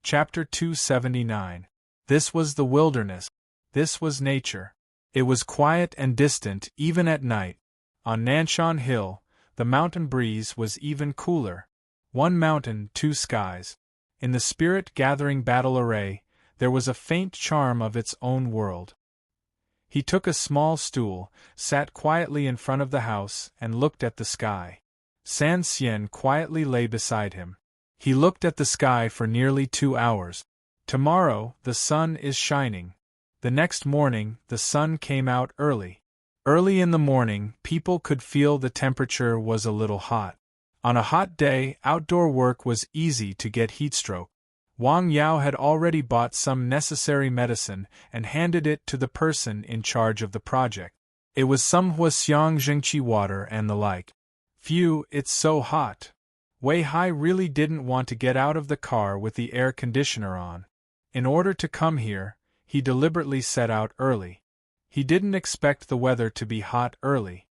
Chapter 279. This was the wilderness. This was nature. It was quiet and distant even at night. On Nanshan Hill, the mountain breeze was even cooler. One mountain, two skies. In the spirit-gathering battle array, there was a faint charm of its own world. He took a small stool, sat quietly in front of the house, and looked at the sky. San Xian quietly lay beside him. He looked at the sky for nearly 2 hours. Tomorrow, the sun is shining. The next morning, the sun came out early. Early in the morning, people could feel the temperature was a little hot. On a hot day, outdoor work was easy to get heatstroke. Wang Yao had already bought some necessary medicine and handed it to the person in charge of the project. It was some Huaxiang Jingqi water and the like. Phew, it's so hot. Wei Hai really didn't want to get out of the car with the air conditioner on. In order to come here, he deliberately set out early. He didn't expect the weather to be hot early.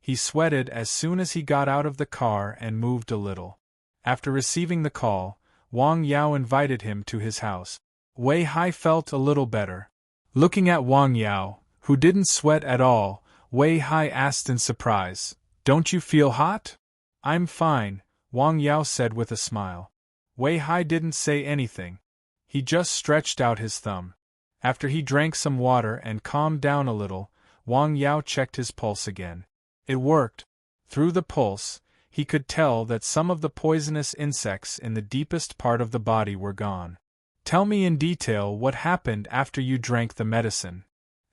He sweated as soon as he got out of the car and moved a little. After receiving the call, Wang Yao invited him to his house. Wei Hai felt a little better. Looking at Wang Yao, who didn't sweat at all, Wei Hai asked in surprise, "Don't you feel hot?" "I'm fine," Wang Yao said with a smile. Wei Hai didn't say anything. He just stretched out his thumb. After he drank some water and calmed down a little, Wang Yao checked his pulse again. It worked. Through the pulse, he could tell that some of the poisonous insects in the deepest part of the body were gone. "Tell me in detail what happened after you drank the medicine."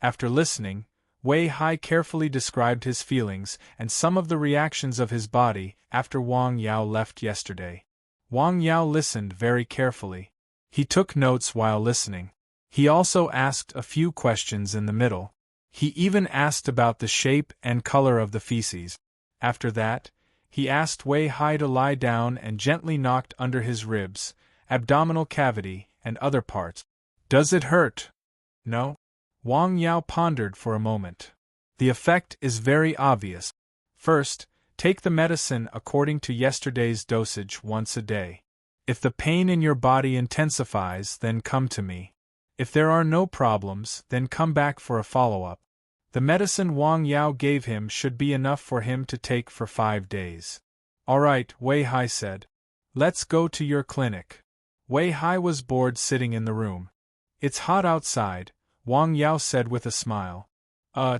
After listening, Wei Hai carefully described his feelings and some of the reactions of his body after Wang Yao left yesterday. Wang Yao listened very carefully. He took notes while listening. He also asked a few questions in the middle. He even asked about the shape and color of the feces. After that, he asked Wei Hai to lie down and gently knocked under his ribs, abdominal cavity, and other parts. "Does it hurt?" "No." Wang Yao pondered for a moment. "The effect is very obvious. First, take the medicine according to yesterday's dosage once a day. If the pain in your body intensifies, then come to me. If there are no problems, then come back for a follow-up." The medicine Wang Yao gave him should be enough for him to take for 5 days. "All right," Wei Hai said. "Let's go to your clinic." Wei Hai was bored sitting in the room. "It's hot outside," Wang Yao said with a smile.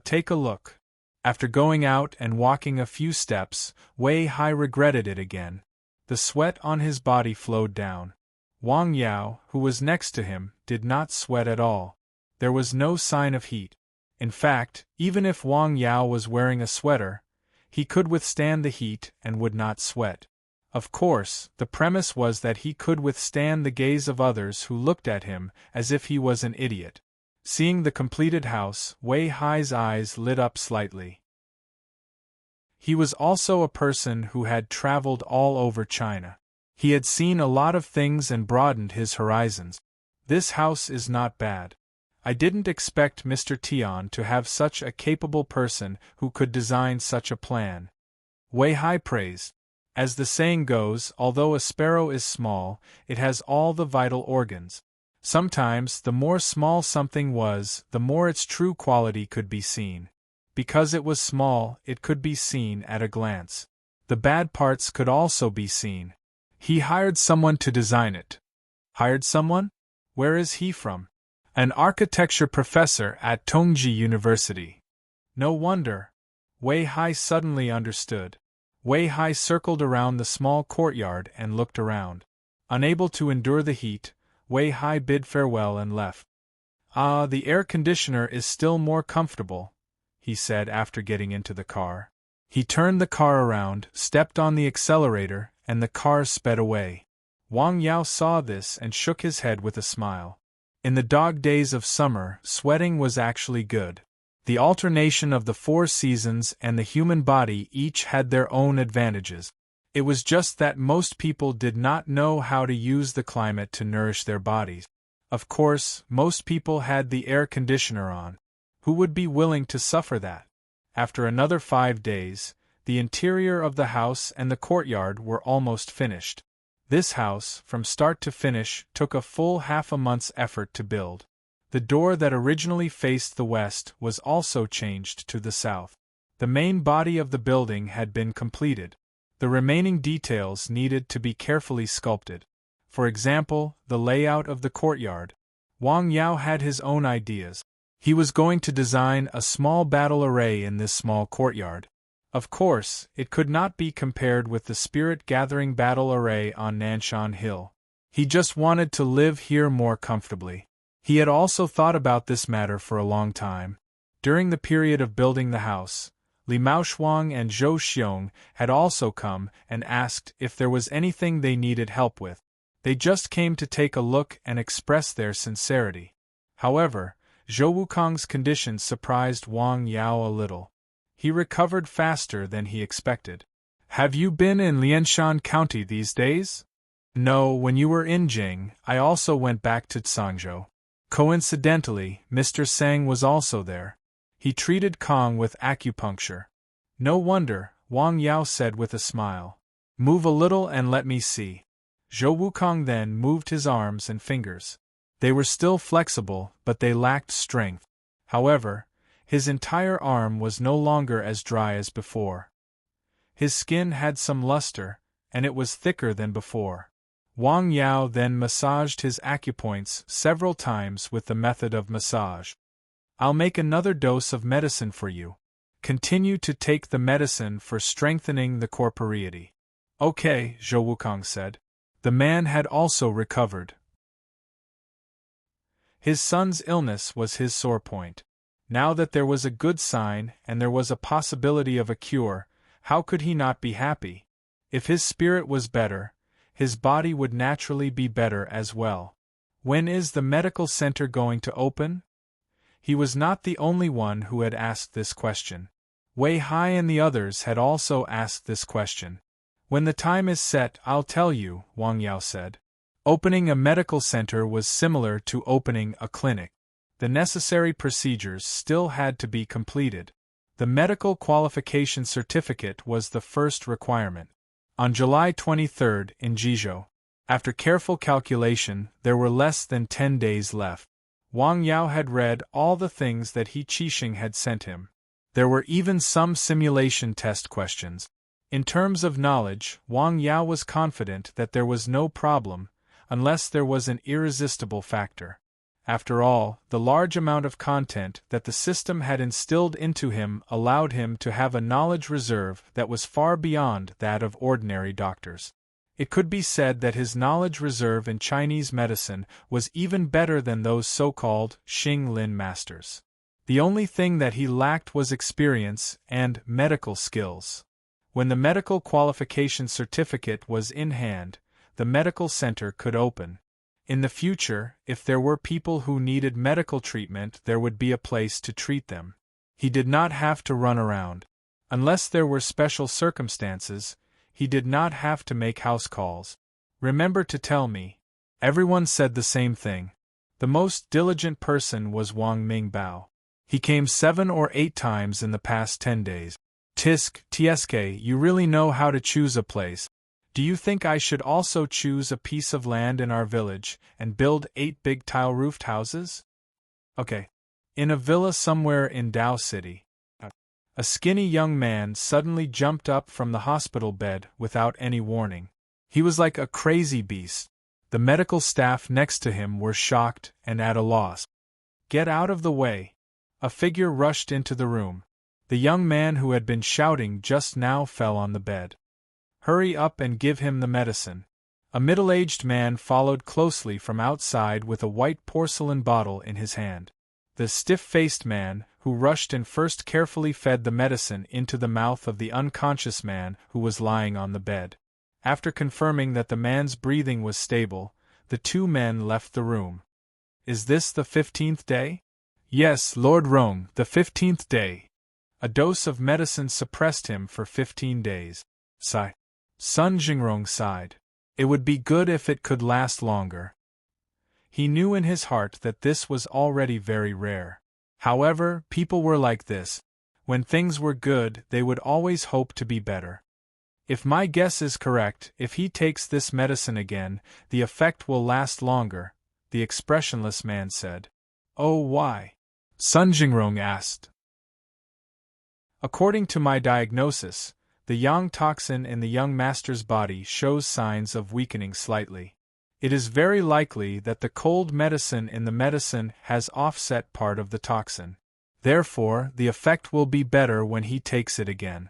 Take a look." After going out and walking a few steps, Wei Hai regretted it again. The sweat on his body flowed down. Wang Yao, who was next to him, did not sweat at all. There was no sign of heat. In fact, even if Wang Yao was wearing a sweater, he could withstand the heat and would not sweat. Of course, the premise was that he could withstand the gaze of others who looked at him as if he was an idiot. Seeing the completed house, Wei Hai's eyes lit up slightly. He was also a person who had traveled all over China. He had seen a lot of things and broadened his horizons. "This house is not bad. I didn't expect Mr. Tian to have such a capable person who could design such a plan." Wei Hai praised. As the saying goes, although a sparrow is small, it has all the vital organs. Sometimes, the more small something was, the more its true quality could be seen. Because it was small, it could be seen at a glance. The bad parts could also be seen. He hired someone to design it. Hired someone? Where is he from? An architecture professor at Tongji University. No wonder. Wei Hai suddenly understood. Wei Hai circled around the small courtyard and looked around. Unable to endure the heat, Wei Hai bid farewell and left. "Ah, the air conditioner is still more comfortable," he said after getting into the car. He turned the car around, stepped on the accelerator, and the car sped away. Wang Yao saw this and shook his head with a smile. In the dog days of summer, sweating was actually good. The alternation of the 4 seasons and the human body each had their own advantages. It was just that most people did not know how to use the climate to nourish their bodies. Of course, most people had the air conditioner on. Who would be willing to suffer that? After another 5 days, the interior of the house and the courtyard were almost finished. This house, from start to finish, took a full half a month's effort to build. The door that originally faced the west was also changed to the south. The main body of the building had been completed. The remaining details needed to be carefully sculpted. For example, the layout of the courtyard. Wang Yao had his own ideas. He was going to design a small battle array in this small courtyard. Of course, it could not be compared with the spirit-gathering battle array on Nanshan Hill. He just wanted to live here more comfortably. He had also thought about this matter for a long time. During the period of building the house, Li Maoshuang and Zhou Xiong had also come and asked if there was anything they needed help with. They just came to take a look and express their sincerity. However, Zhou Wukong's condition surprised Wang Yao a little. He recovered faster than he expected. "Have you been in Lianshan County these days?" "No, when you were in Jing, I also went back to Tsangzhou." Coincidentally, Mr. Sang was also there. He treated Kong with acupuncture. "No wonder," Wang Yao said with a smile. "Move a little and let me see." Zhou Wukong then moved his arms and fingers. They were still flexible, but they lacked strength. However, his entire arm was no longer as dry as before. His skin had some luster, and it was thicker than before. Wang Yao then massaged his acupoints several times with the method of massage. "I'll make another dose of medicine for you. Continue to take the medicine for strengthening the corporeity." "Okay," Zhou Wukong said. The man had also recovered. His son's illness was his sore point. Now that there was a good sign and there was a possibility of a cure, how could he not be happy? If his spirit was better, his body would naturally be better as well. When is the medical center going to open? He was not the only one who had asked this question. Wei Hai and the others had also asked this question. "When the time is set, I'll tell you," Wang Yao said. Opening a medical center was similar to opening a clinic. The necessary procedures still had to be completed. The medical qualification certificate was the first requirement. On July 23 in Jizhou, after careful calculation, there were less than 10 days left. Wang Yao had read all the things that He Qixing had sent him. There were even some simulation test questions. In terms of knowledge, Wang Yao was confident that there was no problem, unless there was an irresistible factor. After all, the large amount of content that the system had instilled into him allowed him to have a knowledge reserve that was far beyond that of ordinary doctors. It could be said that his knowledge reserve in Chinese medicine was even better than those so-called Xing Lin masters. The only thing that he lacked was experience and medical skills. When the medical qualification certificate was in hand, the medical center could open. In the future, if there were people who needed medical treatment, there would be a place to treat them. He did not have to run around. Unless there were special circumstances, he did not have to make house calls. "Remember to tell me." Everyone said the same thing. The most diligent person was Wang Mingbao. He came 7 or 8 times in the past 10 days. "Tsk, you really know how to choose a place. Do you think I should also choose a piece of land in our village and build 8 big tile-roofed houses?" "Okay. In a villa somewhere in Dao City." A skinny young man suddenly jumped up from the hospital bed without any warning. He was like a crazy beast. The medical staff next to him were shocked and at a loss. "Get out of the way!" A figure rushed into the room. The young man who had been shouting just now fell on the bed. "Hurry up and give him the medicine." A middle-aged man followed closely from outside with a white porcelain bottle in his hand. The stiff-faced man, who rushed in first carefully fed the medicine into the mouth of the unconscious man who was lying on the bed. After confirming that the man's breathing was stable, the 2 men left the room. "Is this the 15th day?" "Yes, Lord Rong, the 15th day." A dose of medicine suppressed him for 15 days. Sigh. Sun Jingrong sighed. It would be good if it could last longer. He knew in his heart that this was already very rare. However, people were like this. When things were good, they would always hope to be better. If my guess is correct, if he takes this medicine again, the effect will last longer, the expressionless man said. Oh, why? Sun Jingrong asked. According to my diagnosis, the yang toxin in the young master's body shows signs of weakening slightly. It is very likely that the cold medicine in the medicine has offset part of the toxin. Therefore, the effect will be better when he takes it again.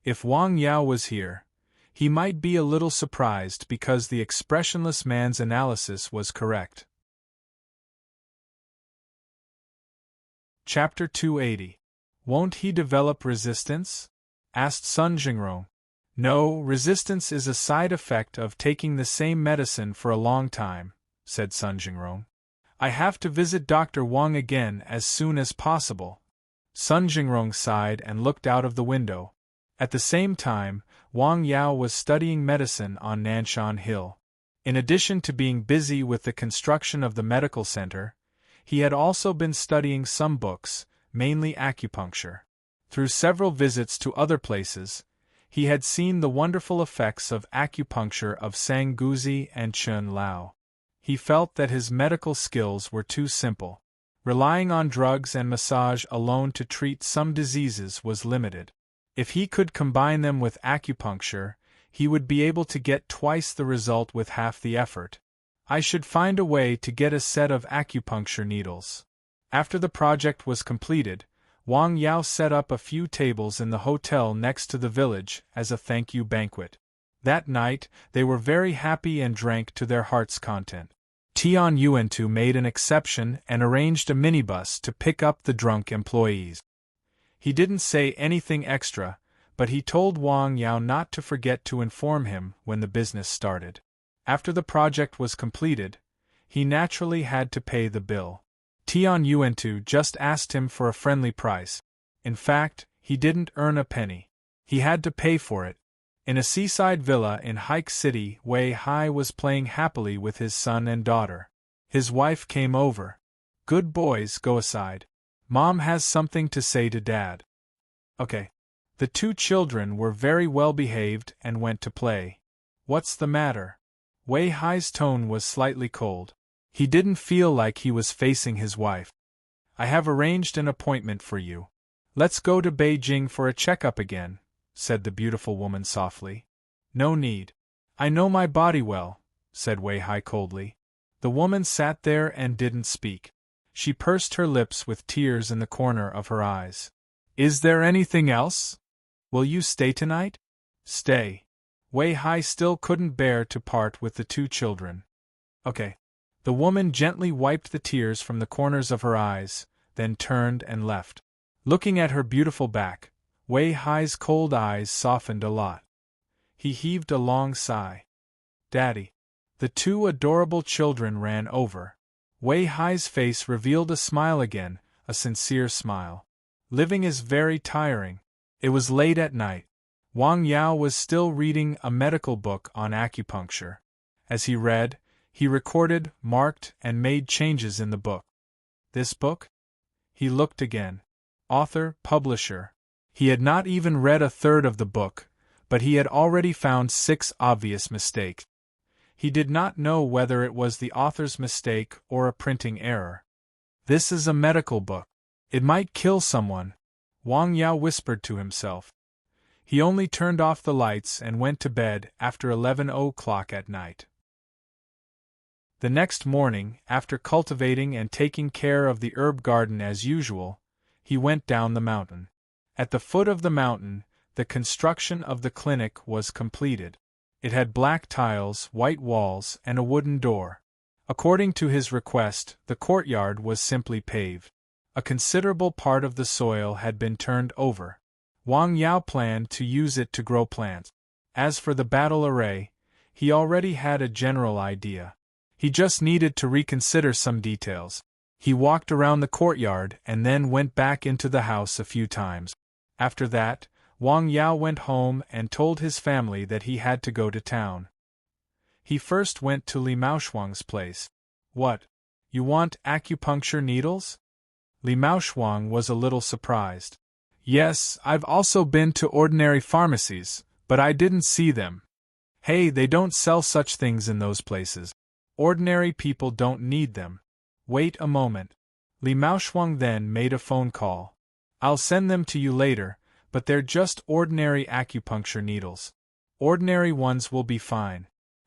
If Wang Yao was here, he might be a little surprised because the expressionless man's analysis was correct. Chapter 280. Won't he develop resistance? Asked Sun Jingrong. No, resistance is a side effect of taking the same medicine for a long time, said Sun Jingrong. I have to visit Dr. Wang again as soon as possible. Sun Jingrong sighed and looked out of the window. At the same time, Wang Yao was studying medicine on Nanshan Hill. In addition to being busy with the construction of the medical center, he had also been studying some books, mainly acupuncture. Through several visits to other places, he had seen the wonderful effects of acupuncture of Sanguzi and Chun Lao. He felt that his medical skills were too simple. Relying on drugs and massage alone to treat some diseases was limited. If he could combine them with acupuncture, he would be able to get twice the result with half the effort. I should find a way to get a set of acupuncture needles. After the project was completed, Wang Yao set up a few tables in the hotel next to the village as a thank you banquet. That night, they were very happy and drank to their heart's content. Tian Yuantu made an exception and arranged a minibus to pick up the drunk employees. He didn't say anything extra, but he told Wang Yao not to forget to inform him when the business started. After the project was completed, he naturally had to pay the bill. Tian Yuantu just asked him for a friendly price. In fact, he didn't earn a penny. He had to pay for it. In a seaside villa in Hike City, Wei Hai was playing happily with his son and daughter. His wife came over. Good boys, go aside. Mom has something to say to Dad. Okay. The two children were very well behaved and went to play. What's the matter? Wei Hai's tone was slightly cold. He didn't feel like he was facing his wife. I have arranged an appointment for you. Let's go to Beijing for a checkup again, said the beautiful woman softly. No need. I know my body well, said Wei Hai coldly. The woman sat there and didn't speak. She pursed her lips with tears in the corner of her eyes. Is there anything else? Will you stay tonight? Stay. Wei Hai still couldn't bear to part with the two children. Okay. The woman gently wiped the tears from the corners of her eyes, then turned and left. Looking at her beautiful back, Wei Hai's cold eyes softened a lot. He heaved a long sigh. Daddy. The two adorable children ran over. Wei Hai's face revealed a smile again, a sincere smile. Living is very tiring. It was late at night. Wang Yao was still reading a medical book on acupuncture. As he read, he recorded, marked, and made changes in the book. This book? He looked again. Author, publisher. He had not even read a third of the book, but he had already found 6 obvious mistakes. He did not know whether it was the author's mistake or a printing error. This is a medical book. It might kill someone, Wang Yao whispered to himself. He only turned off the lights and went to bed after 11 o'clock at night. The next morning, after cultivating and taking care of the herb garden as usual, he went down the mountain. At the foot of the mountain, the construction of the clinic was completed. It had black tiles, white walls, and a wooden door. According to his request, the courtyard was simply paved. A considerable part of the soil had been turned over. Wang Yao planned to use it to grow plants. As for the battle array, he already had a general idea. He just needed to reconsider some details. He walked around the courtyard and then went back into the house a few times. After that, Wang Yao went home and told his family that he had to go to town. He first went to Li Maoshuang's place. What? You want acupuncture needles? Li Maoshuang was a little surprised. Yes, I've also been to ordinary pharmacies, But I didn't see them. Hey, they don't sell such things in those places. Ordinary people don't need them. Wait a moment. Li Maoshuang then made a phone call. I'll send them to you later, but they're just ordinary acupuncture needles. Ordinary ones will be fine.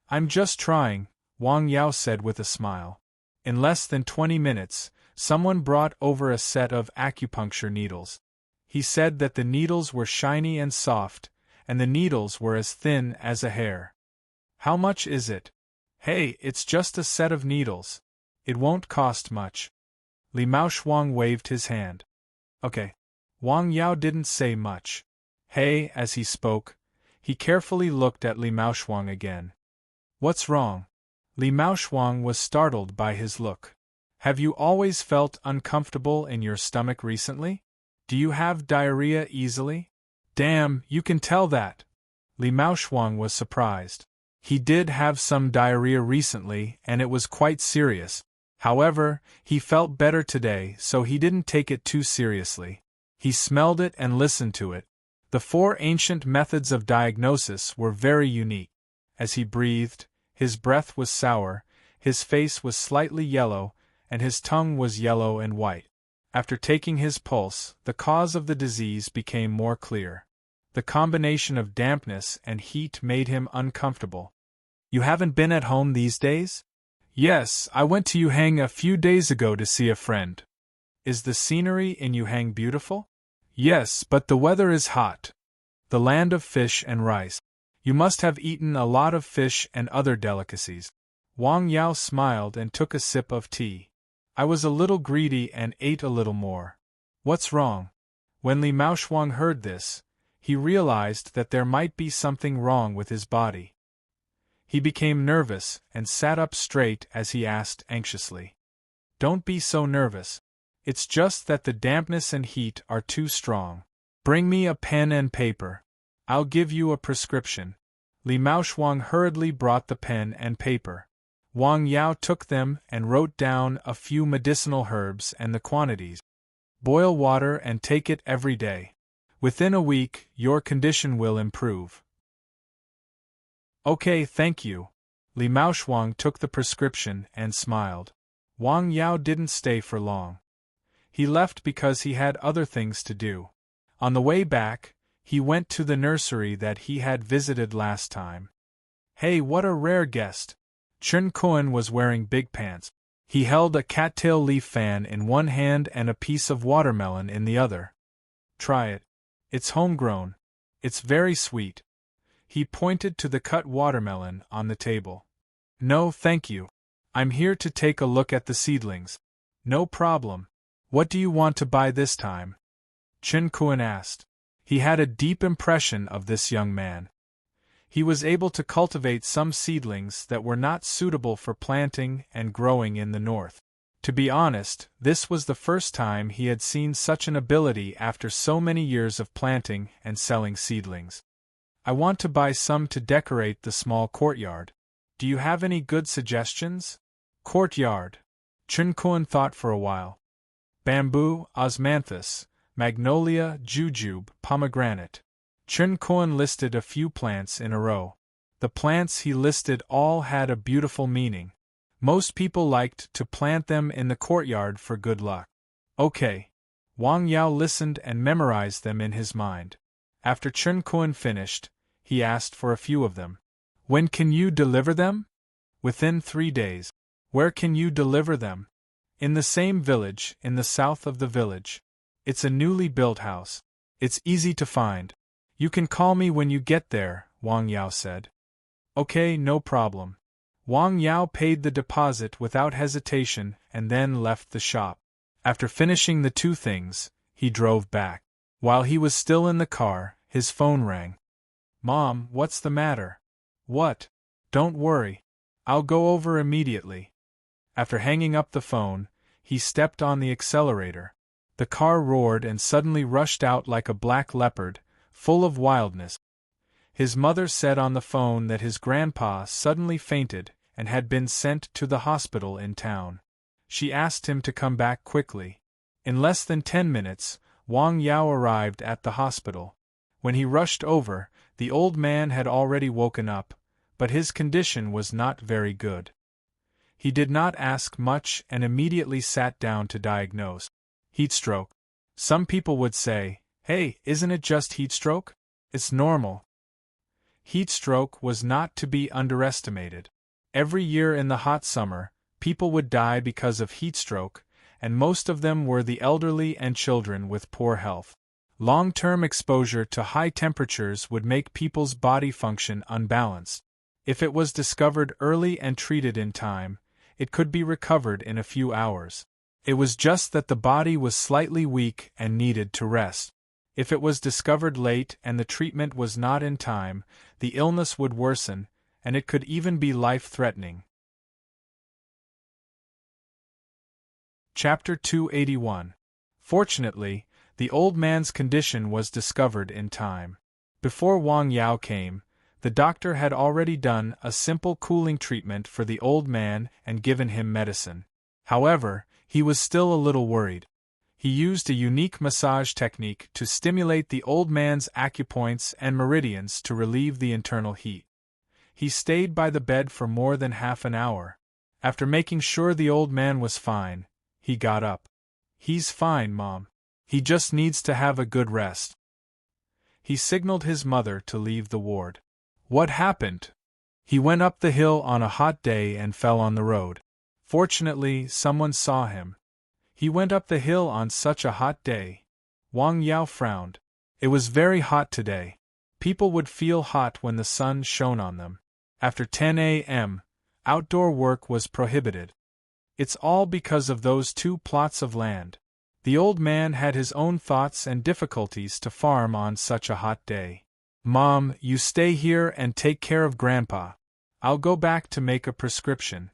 I'm just trying, Wang Yao said with a smile. In less than 20 minutes, someone brought over a set of acupuncture needles. He said that the needles were shiny and soft, and the needles were as thin as a hair. How much is it? Hey, it's just a set of needles. It won't cost much. Li Maoshuang waved his hand. Okay. Wang Yao didn't say much. Hey, as he spoke, he carefully looked at Li Maoshuang again. What's wrong? Li Maoshuang was startled by his look. Have you always felt uncomfortable in your stomach recently? Do you have diarrhea easily? Damn, you can tell that. Li Maoshuang was surprised. He did have some diarrhea recently, and it was quite serious. However, he felt better today, so he didn't take it too seriously. He smelled it and listened to it. The 4 ancient methods of diagnosis were very unique. As he breathed, his breath was sour, his face was slightly yellow, and his tongue was yellow and white. After taking his pulse, the cause of the disease became more clear. The combination of dampness and heat made him uncomfortable. You haven't been at home these days? Yes, I went to Yuhang a few days ago to see a friend. Is the scenery in Yuhang beautiful? Yes, but the weather is hot. The land of fish and rice. You must have eaten a lot of fish and other delicacies. Wang Yao smiled and took a sip of tea. I was a little greedy and ate a little more. What's wrong? When Li Maoshuang heard this, he realized that there might be something wrong with his body. He became nervous and sat up straight as he asked anxiously. Don't be so nervous. It's just that the dampness and heat are too strong. Bring me a pen and paper. I'll give you a prescription. Li Maoshuang hurriedly brought the pen and paper. Wang Yao took them and wrote down a few medicinal herbs and the quantities. Boil water and take it every day. Within a week, your condition will improve. Okay, thank you. Li Maoshuang took the prescription and smiled. Wang Yao didn't stay for long. He left because he had other things to do. On the way back, he went to the nursery that he had visited last time. Hey, what a rare guest! Chen Kuan was wearing big pants. He held a cattail leaf fan in one hand and a piece of watermelon in the other. Try it. It's homegrown. It's very sweet. He pointed to the cut watermelon on the table. No, thank you. I'm here to take a look at the seedlings. No problem. What do you want to buy this time? Chen Kuan asked. He had a deep impression of this young man. He was able to cultivate some seedlings that were not suitable for planting and growing in the north. To be honest, this was the first time he had seen such an ability after so many years of planting and selling seedlings. I want to buy some to decorate the small courtyard. Do you have any good suggestions? Courtyard. Chen Kuan thought for a while. Bamboo, osmanthus, magnolia, jujube, pomegranate. Chen Kuan listed a few plants in a row. The plants he listed all had a beautiful meaning. Most people liked to plant them in the courtyard for good luck. Okay. Wang Yao listened and memorized them in his mind. After Chen Kuan finished, he asked for a few of them. When can you deliver them? Within 3 days. Where can you deliver them? In the same village, in the south of the village. It's a newly built house. It's easy to find. You can call me when you get there, Wang Yao said. Okay, no problem. Wang Yao paid the deposit without hesitation and then left the shop. After finishing the 2 things, he drove back. While he was still in the car, his phone rang. Mom, what's the matter? What? Don't worry. I'll go over immediately. After hanging up the phone, he stepped on the accelerator. The car roared and suddenly rushed out like a black leopard, full of wildness. His mother said on the phone that his grandpa suddenly fainted and had been sent to the hospital in town. She asked him to come back quickly. In less than 10 minutes, Wang Yao arrived at the hospital. When he rushed over, The old man had already woken up, but his condition was not very good. He did not ask much and immediately sat down to diagnose. Heatstroke. Some people would say, "Hey, isn't it just heatstroke? It's normal." Heatstroke was not to be underestimated. Every year in the hot summer, people would die because of heatstroke, and most of them were the elderly and children with poor health. Long-term exposure to high temperatures would make people's body function unbalanced. If it was discovered early and treated in time, it could be recovered in a few hours. It was just that the body was slightly weak and needed to rest. If it was discovered late and the treatment was not in time, the illness would worsen, and it could even be life-threatening. Chapter 281. Fortunately, the old man's condition was discovered in time. Before Wang Yao came, the doctor had already done a simple cooling treatment for the old man and given him medicine. However, he was still a little worried. He used a unique massage technique to stimulate the old man's acupoints and meridians to relieve the internal heat. He stayed by the bed for more than half an hour. After making sure the old man was fine, he got up. "He's fine, Mom. He just needs to have a good rest." He signaled his mother to leave the ward. What happened? He went up the hill on a hot day and fell on the road. Fortunately, someone saw him. He went up the hill on such a hot day. Wang Yao frowned. It was very hot today. People would feel hot when the sun shone on them. After 10 a.m., outdoor work was prohibited. It's all because of those 2 plots of land. The old man had his own thoughts and difficulties to farm on such a hot day. "Mom, you stay here and take care of Grandpa. I'll go back to make a prescription."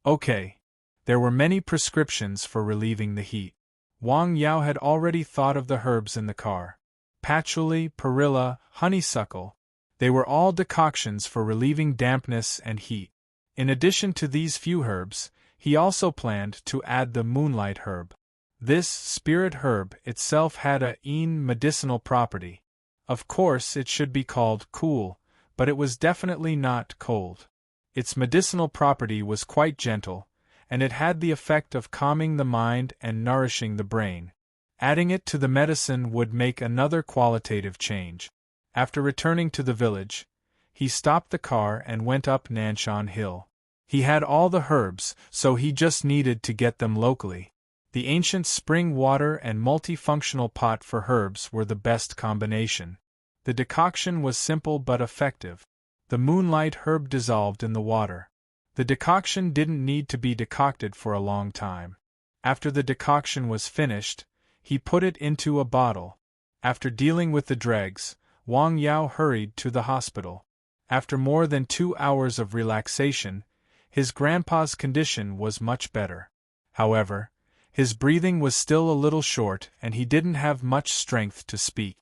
Okay. There were many prescriptions for relieving the heat. Wang Yao had already thought of the herbs in the car. Patchouli, perilla, honeysuckle. They were all decoctions for relieving dampness and heat. In addition to these few herbs, he also planned to add the moonlight herb. This spirit herb itself had a medicinal property. Of course, it should be called cool, but it was definitely not cold. Its medicinal property was quite gentle, and it had the effect of calming the mind and nourishing the brain. Adding it to the medicine would make another qualitative change. After returning to the village, he stopped the car and went up Nanshan Hill. He had all the herbs, so he just needed to get them locally. The ancient spring water and multifunctional pot for herbs were the best combination. The decoction was simple but effective. The moonlight herb dissolved in the water. The decoction didn't need to be decocted for a long time. After the decoction was finished, he put it into a bottle. After dealing with the dregs, Wang Yao hurried to the hospital. After more than 2 hours of relaxation, his grandpa's condition was much better. However, his breathing was still a little short and he didn't have much strength to speak.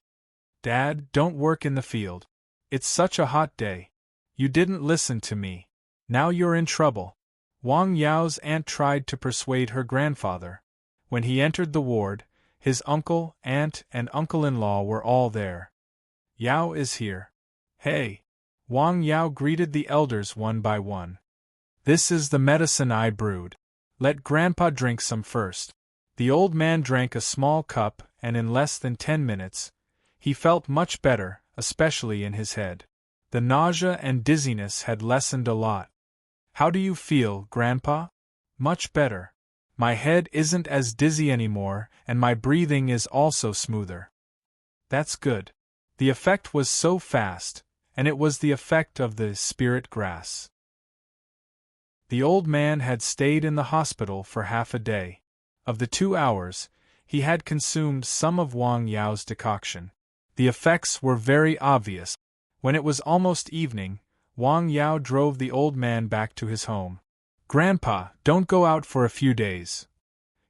"Dad, don't work in the field. It's such a hot day. You didn't listen to me. Now you're in trouble." Wang Yao's aunt tried to persuade her grandfather. When he entered the ward, his uncle, aunt, and uncle-in-law were all there. "Yao is here." "Hey!" Wang Yao greeted the elders one by one. "This is the medicine I brewed. Let Grandpa drink some first." The old man drank a small cup, and in less than 10 minutes, he felt much better, especially in his head. The nausea and dizziness had lessened a lot. "How do you feel, Grandpa?" "Much better. My head isn't as dizzy anymore, and my breathing is also smoother." "That's good." The effect was so fast, and it was the effect of the spirit grass. The old man had stayed in the hospital for half a day. Of the 2 hours, he had consumed some of Wang Yao's decoction. The effects were very obvious. When it was almost evening, Wang Yao drove the old man back to his home. "Grandpa, don't go out for a few days."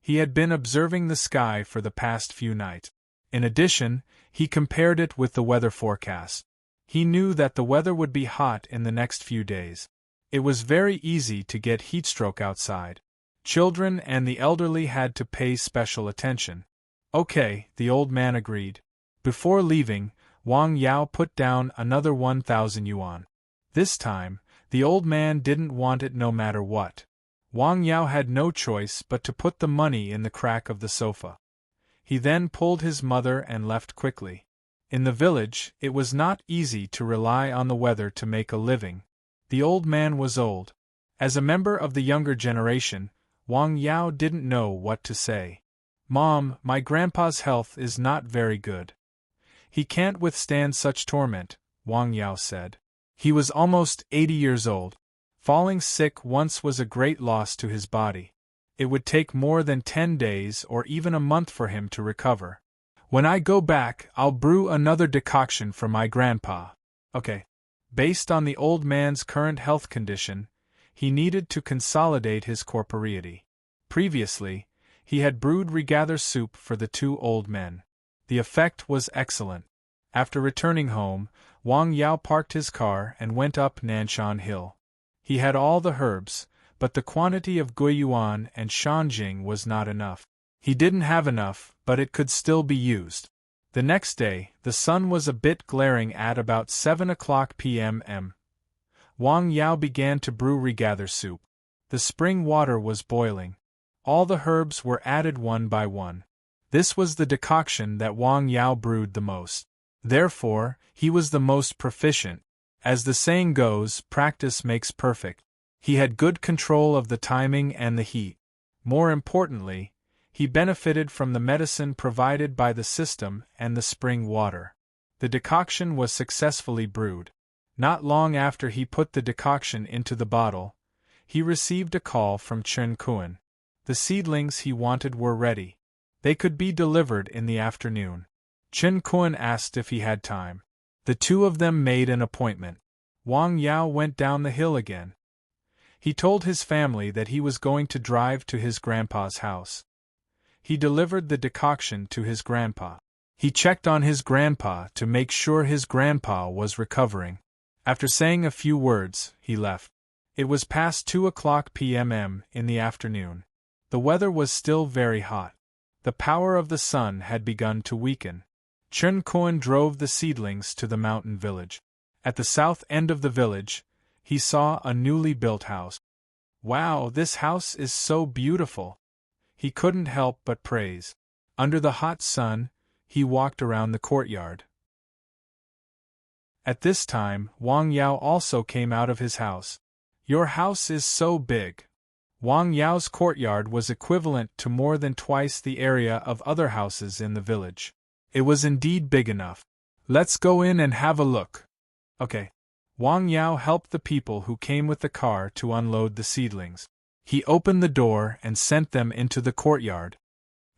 He had been observing the sky for the past few nights. In addition, he compared it with the weather forecast. He knew that the weather would be hot in the next few days. It was very easy to get heatstroke outside. Children and the elderly had to pay special attention. "Okay," the old man agreed. Before leaving, Wang Yao put down another 1,000 yuan. This time, the old man didn't want it no matter what. Wang Yao had no choice but to put the money in the crack of the sofa. He then pulled his mother and left quickly. In the village, it was not easy to rely on the weather to make a living. The old man was old. As a member of the younger generation, Wang Yao didn't know what to say. "Mom, my grandpa's health is not very good. He can't withstand such torment," Wang Yao said. He was almost 80 years old. Falling sick once was a great loss to his body. It would take more than 10 days or even a month for him to recover. "When I go back, I'll brew another decoction for my grandpa." Okay. Based on the old man's current health condition, he needed to consolidate his corporeity. Previously, he had brewed regather soup for the two old men. The effect was excellent. After returning home, Wang Yao parked his car and went up Nanshan Hill. He had all the herbs, but the quantity of guiyuan and shanjing was not enough. He didn't have enough, but it could still be used. The next day, the sun was a bit glaring at about 7 o'clock p.m. Wang Yao began to brew regather soup. The spring water was boiling. All the herbs were added one by one. This was the decoction that Wang Yao brewed the most. Therefore, he was the most proficient. As the saying goes, practice makes perfect. He had good control of the timing and the heat. More importantly, he benefited from the medicine provided by the system and the spring water. The decoction was successfully brewed. Not long after he put the decoction into the bottle, he received a call from Chen Kuan. The seedlings he wanted were ready. They could be delivered in the afternoon. Chen Kuan asked if he had time. The two of them made an appointment. Wang Yao went down the hill again. He told his family that he was going to drive to his grandpa's house. He delivered the decoction to his grandpa. He checked on his grandpa to make sure his grandpa was recovering. After saying a few words, he left. It was past 2 o'clock p.m. in the afternoon. The weather was still very hot. The power of the sun had begun to weaken. Chen Kuan drove the seedlings to the mountain village. At the south end of the village, he saw a newly built house. "Wow, this house is so beautiful!" He couldn't help but praise. Under the hot sun, he walked around the courtyard. At this time, Wang Yao also came out of his house. "Your house is so big." Wang Yao's courtyard was equivalent to more than twice the area of other houses in the village. It was indeed big enough. "Let's go in and have a look." Okay. Wang Yao helped the people who came with the car to unload the seedlings. He opened the door and sent them into the courtyard.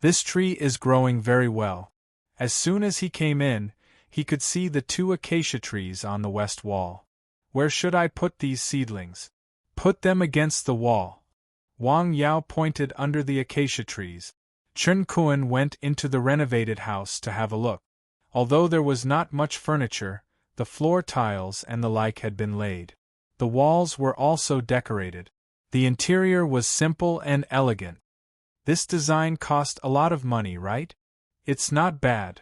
"This tree is growing very well." As soon as he came in, he could see the 2 acacia trees on the west wall. "Where should I put these seedlings?" "Put them against the wall." Wang Yao pointed under the acacia trees. Chen Kuan went into the renovated house to have a look. Although there was not much furniture, the floor tiles and the like had been laid. The walls were also decorated. The interior was simple and elegant. This design cost a lot of money, right? "It's not bad."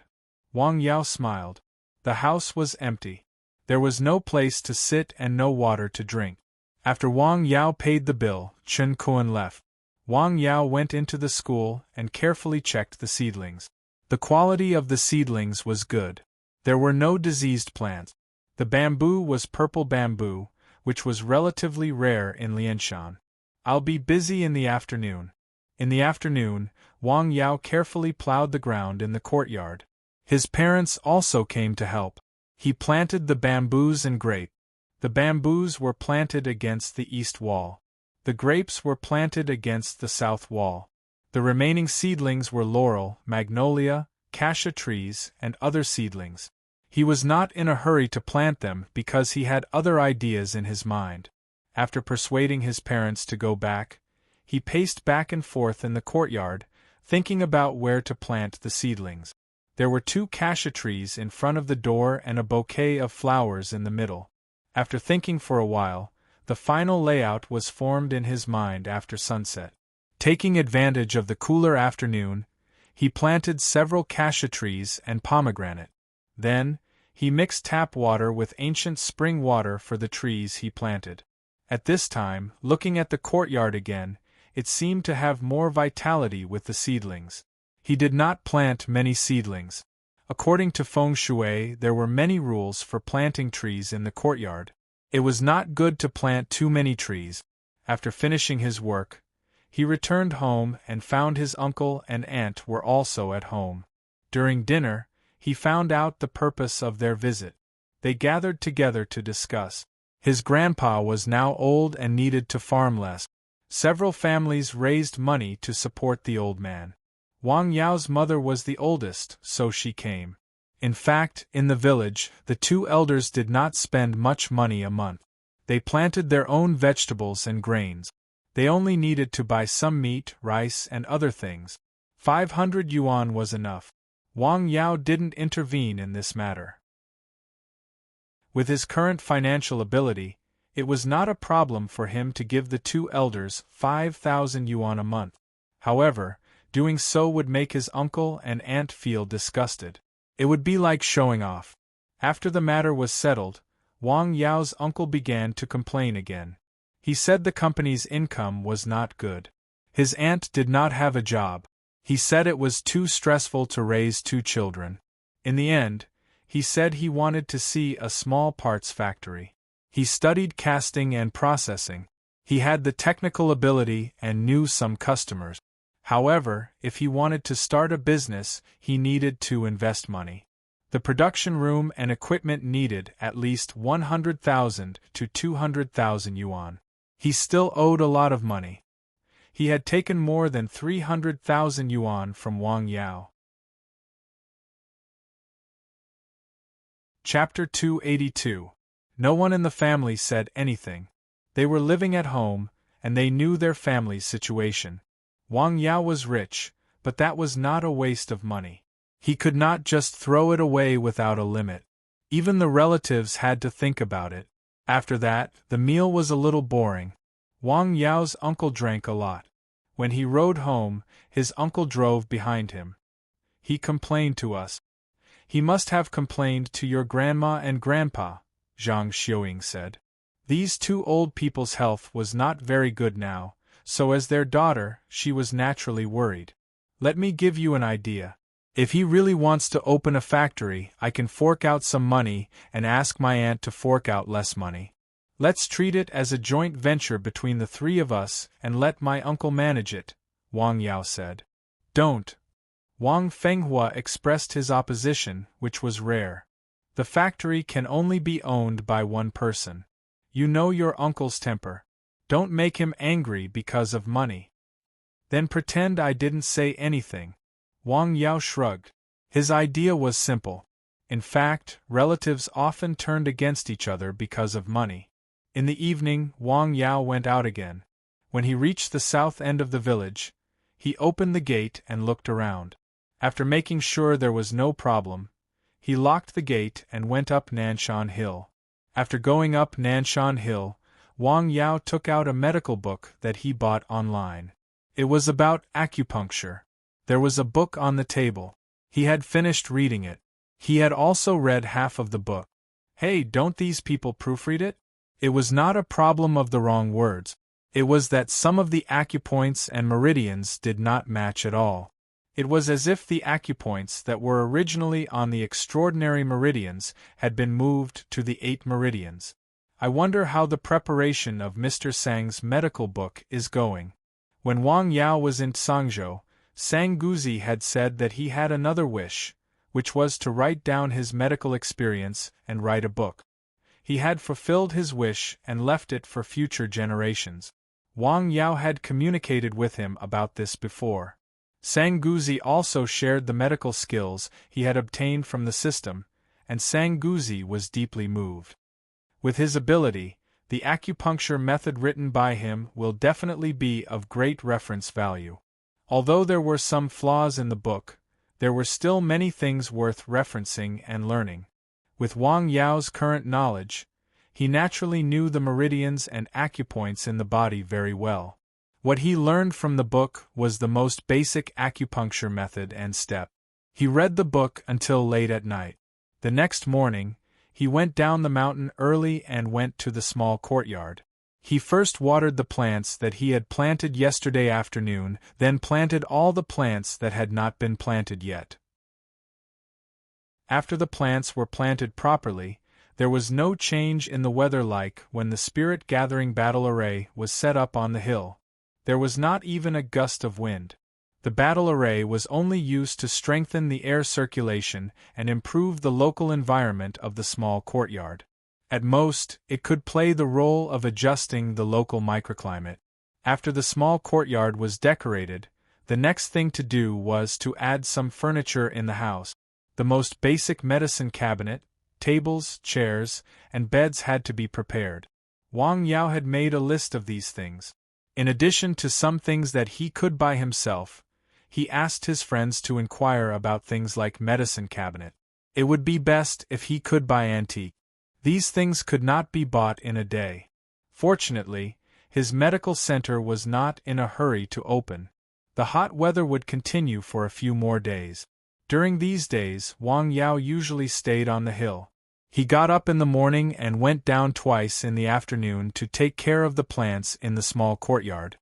Wang Yao smiled. The house was empty. There was no place to sit and no water to drink. After Wang Yao paid the bill, Chen Kuan left. Wang Yao went into the school and carefully checked the seedlings. The quality of the seedlings was good. There were no diseased plants. The bamboo was purple bamboo, which was relatively rare in Lianshan. "I'll be busy in the afternoon." In the afternoon, Wang Yao carefully plowed the ground in the courtyard. His parents also came to help. He planted the bamboos and grape. The bamboos were planted against the east wall. The grapes were planted against the south wall. The remaining seedlings were laurel, magnolia, cassia trees, and other seedlings. He was not in a hurry to plant them because he had other ideas in his mind. After persuading his parents to go back, he paced back and forth in the courtyard, thinking about where to plant the seedlings. There were 2 cassia trees in front of the door and a bouquet of flowers in the middle. After thinking for a while, the final layout was formed in his mind after sunset. Taking advantage of the cooler afternoon, he planted several cassia trees and pomegranate. Then, He mixed tap water with ancient spring water for the trees he planted. At this time, looking at the courtyard again, it seemed to have more vitality with the seedlings. He did not plant many seedlings. According to feng shui, there were many rules for planting trees in the courtyard. It was not good to plant too many trees. After finishing his work, he returned home and found his uncle and aunt were also at home. During dinner, he found out the purpose of their visit. They gathered together to discuss. His grandpa was now old and needed to farm less. Several families raised money to support the old man. Wang Yao's mother was the oldest, so she came. In fact, in the village, the two elders did not spend much money a month. They planted their own vegetables and grains. They only needed to buy some meat, rice, and other things. 500 yuan was enough. Wang Yao didn't intervene in this matter. With his current financial ability, it was not a problem for him to give the two elders 5,000 yuan a month. However, doing so would make his uncle and aunt feel disgusted. It would be like showing off. After the matter was settled, Wang Yao's uncle began to complain again. He said the company's income was not good. His aunt did not have a job. He said it was too stressful to raise two children. In the end, he said he wanted to see a small parts factory. He studied casting and processing. He had the technical ability and knew some customers. However, if he wanted to start a business, he needed to invest money. The production room and equipment needed at least 100,000 to 200,000 yuan. He still owed a lot of money. He had taken more than 300,000 yuan from Wang Yao. Chapter 282. No one in the family said anything. They were living at home, and they knew their family's situation. Wang Yao was rich, but that was not a waste of money. He could not just throw it away without a limit. Even the relatives had to think about it. After that, the meal was a little boring. Wang Yao's uncle drank a lot. When he rode home, his uncle drove behind him. He complained to us. He must have complained to your grandma and grandpa, Zhang Xiuying said. These two old people's health was not very good now, so as their daughter, she was naturally worried. Let me give you an idea. If he really wants to open a factory, I can fork out some money and ask my aunt to fork out less money. Let's treat it as a joint venture between the three of us and let my uncle manage it, Wang Yao said. Don't. Wang Fenghua expressed his opposition, which was rare. The factory can only be owned by one person. You know your uncle's temper. Don't make him angry because of money. Then pretend I didn't say anything. Wang Yao shrugged. His idea was simple. In fact, relatives often turned against each other because of money. In the evening, Wang Yao went out again. When he reached the south end of the village, he opened the gate and looked around. After making sure there was no problem, he locked the gate and went up Nanshan Hill. After going up Nanshan Hill, Wang Yao took out a medical book that he bought online. It was about acupuncture. There was a book on the table. He had finished reading it. He had also read half of the book. Hey, don't these people proofread it? It was not a problem of the wrong words. It was that some of the acupoints and meridians did not match at all. It was as if the acupoints that were originally on the extraordinary meridians had been moved to the 8 meridians. I wonder how the preparation of Mr. Sang's medical book is going. When Wang Yao was in Sangzhou, Sang Guzi had said that he had another wish, which was to write down his medical experience and write a book. He had fulfilled his wish and left it for future generations. Wang Yao had communicated with him about this before. Sang Guzi also shared the medical skills he had obtained from the system, and Sang Guzi was deeply moved. With his ability, the acupuncture method written by him will definitely be of great reference value. Although there were some flaws in the book, there were still many things worth referencing and learning. With Wang Yao's current knowledge, he naturally knew the meridians and acupoints in the body very well. What he learned from the book was the most basic acupuncture method and step. He read the book until late at night. The next morning, he went down the mountain early and went to the small courtyard. He first watered the plants that he had planted yesterday afternoon, then planted all the plants that had not been planted yet. After the plants were planted properly, there was no change in the weather like when the spirit-gathering battle array was set up on the hill. There was not even a gust of wind. The battle array was only used to strengthen the air circulation and improve the local environment of the small courtyard. At most, it could play the role of adjusting the local microclimate. After the small courtyard was decorated, the next thing to do was to add some furniture in the house. The most basic medicine cabinet, tables, chairs, and beds had to be prepared. Wang Yao had made a list of these things. In addition to some things that he could buy himself, he asked his friends to inquire about things like medicine cabinet. It would be best if he could buy antique. These things could not be bought in a day. Fortunately, his medical center was not in a hurry to open. The hot weather would continue for a few more days. During these days, Wang Yao usually stayed on the hill. He got up in the morning and went down twice in the afternoon to take care of the plants in the small courtyard.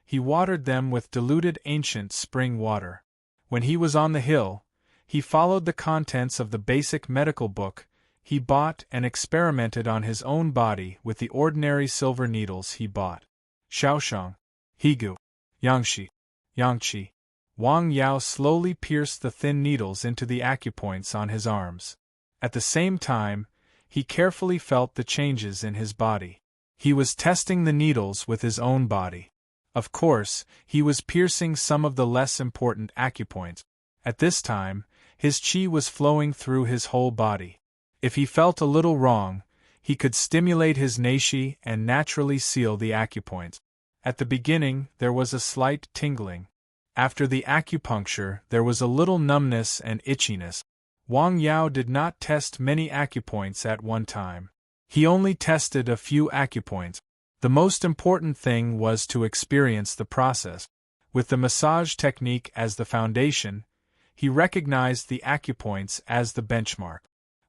He watered them with diluted ancient spring water. When he was on the hill, he followed the contents of the basic medical book he bought and experimented on his own body with the ordinary silver needles he bought. Shaoshang, Higu, Yangshi, Yangqi. Wang Yao slowly pierced the thin needles into the acupoints on his arms. At the same time, he carefully felt the changes in his body. He was testing the needles with his own body. Of course, he was piercing some of the less important acupoints. At this time, his qi was flowing through his whole body. If he felt a little wrong, he could stimulate his neishi and naturally seal the acupoints. At the beginning, there was a slight tingling. After the acupuncture, there was a little numbness and itchiness. Wang Yao did not test many acupoints at one time. He only tested a few acupoints. The most important thing was to experience the process. With the massage technique as the foundation, he recognized the acupoints as the benchmark.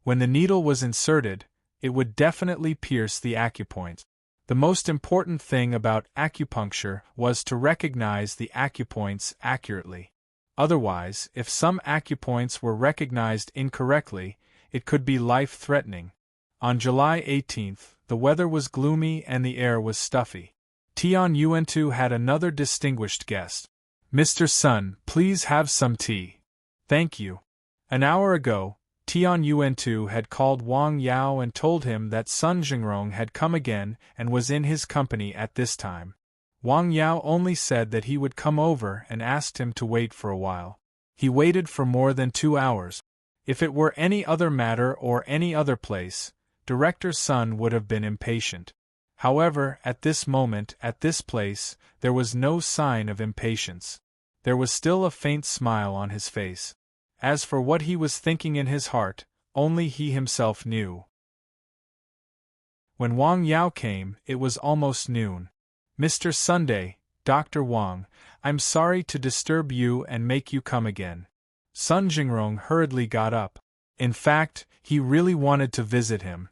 When the needle was inserted, it would definitely pierce the acupoints. The most important thing about acupuncture was to recognize the acupoints accurately. Otherwise, if some acupoints were recognized incorrectly, it could be life-threatening. On July 18th, the weather was gloomy and the air was stuffy. Tian Yuantu had another distinguished guest. "Mr. Sun, please have some tea." "Thank you." An hour ago, Tian Yuantu had called Wang Yao and told him that Sun Jingrong had come again and was in his company at this time. Wang Yao only said that he would come over and asked him to wait for a while. He waited for more than 2 hours. If it were any other matter or any other place, Director Sun would have been impatient. However, at this moment, at this place, there was no sign of impatience. There was still a faint smile on his face. As for what he was thinking in his heart, only he himself knew. When Wang Yao came, it was almost noon. "Mr. Sunday, Dr. Wang, I'm sorry to disturb you and make you come again." Sun Jingrong hurriedly got up. In fact, he really wanted to visit him.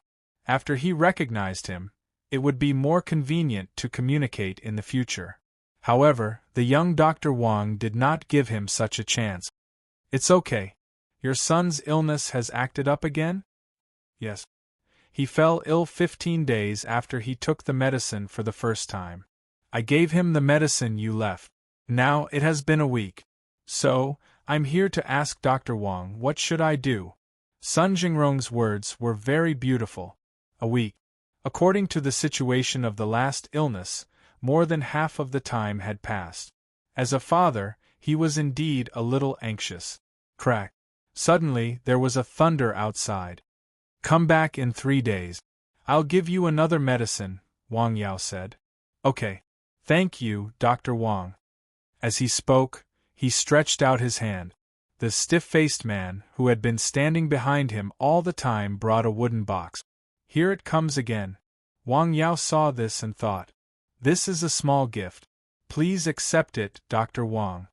After he recognized him, it would be more convenient to communicate in the future. However, the young Dr. Wang did not give him such a chance. "It's okay. Your son's illness has acted up again?" "Yes. He fell ill 15 days after he took the medicine for the first time. I gave him the medicine you left. Now it has been a week. So, I'm here to ask Dr. Wang, what should I do?" Sun Jingrong's words were very beautiful. A week. According to the situation of the last illness, more than half of the time had passed. As a father, he was indeed a little anxious. Crack. Suddenly, there was a thunder outside. "Come back in 3 days. I'll give you another medicine," Wang Yao said. "Okay. Thank you, Dr. Wang." As he spoke, he stretched out his hand. The stiff-faced man, who had been standing behind him all the time, brought a wooden box. "Here it comes again." Wang Yao saw this and thought, "This is a small gift. Please accept it, Dr. Wang.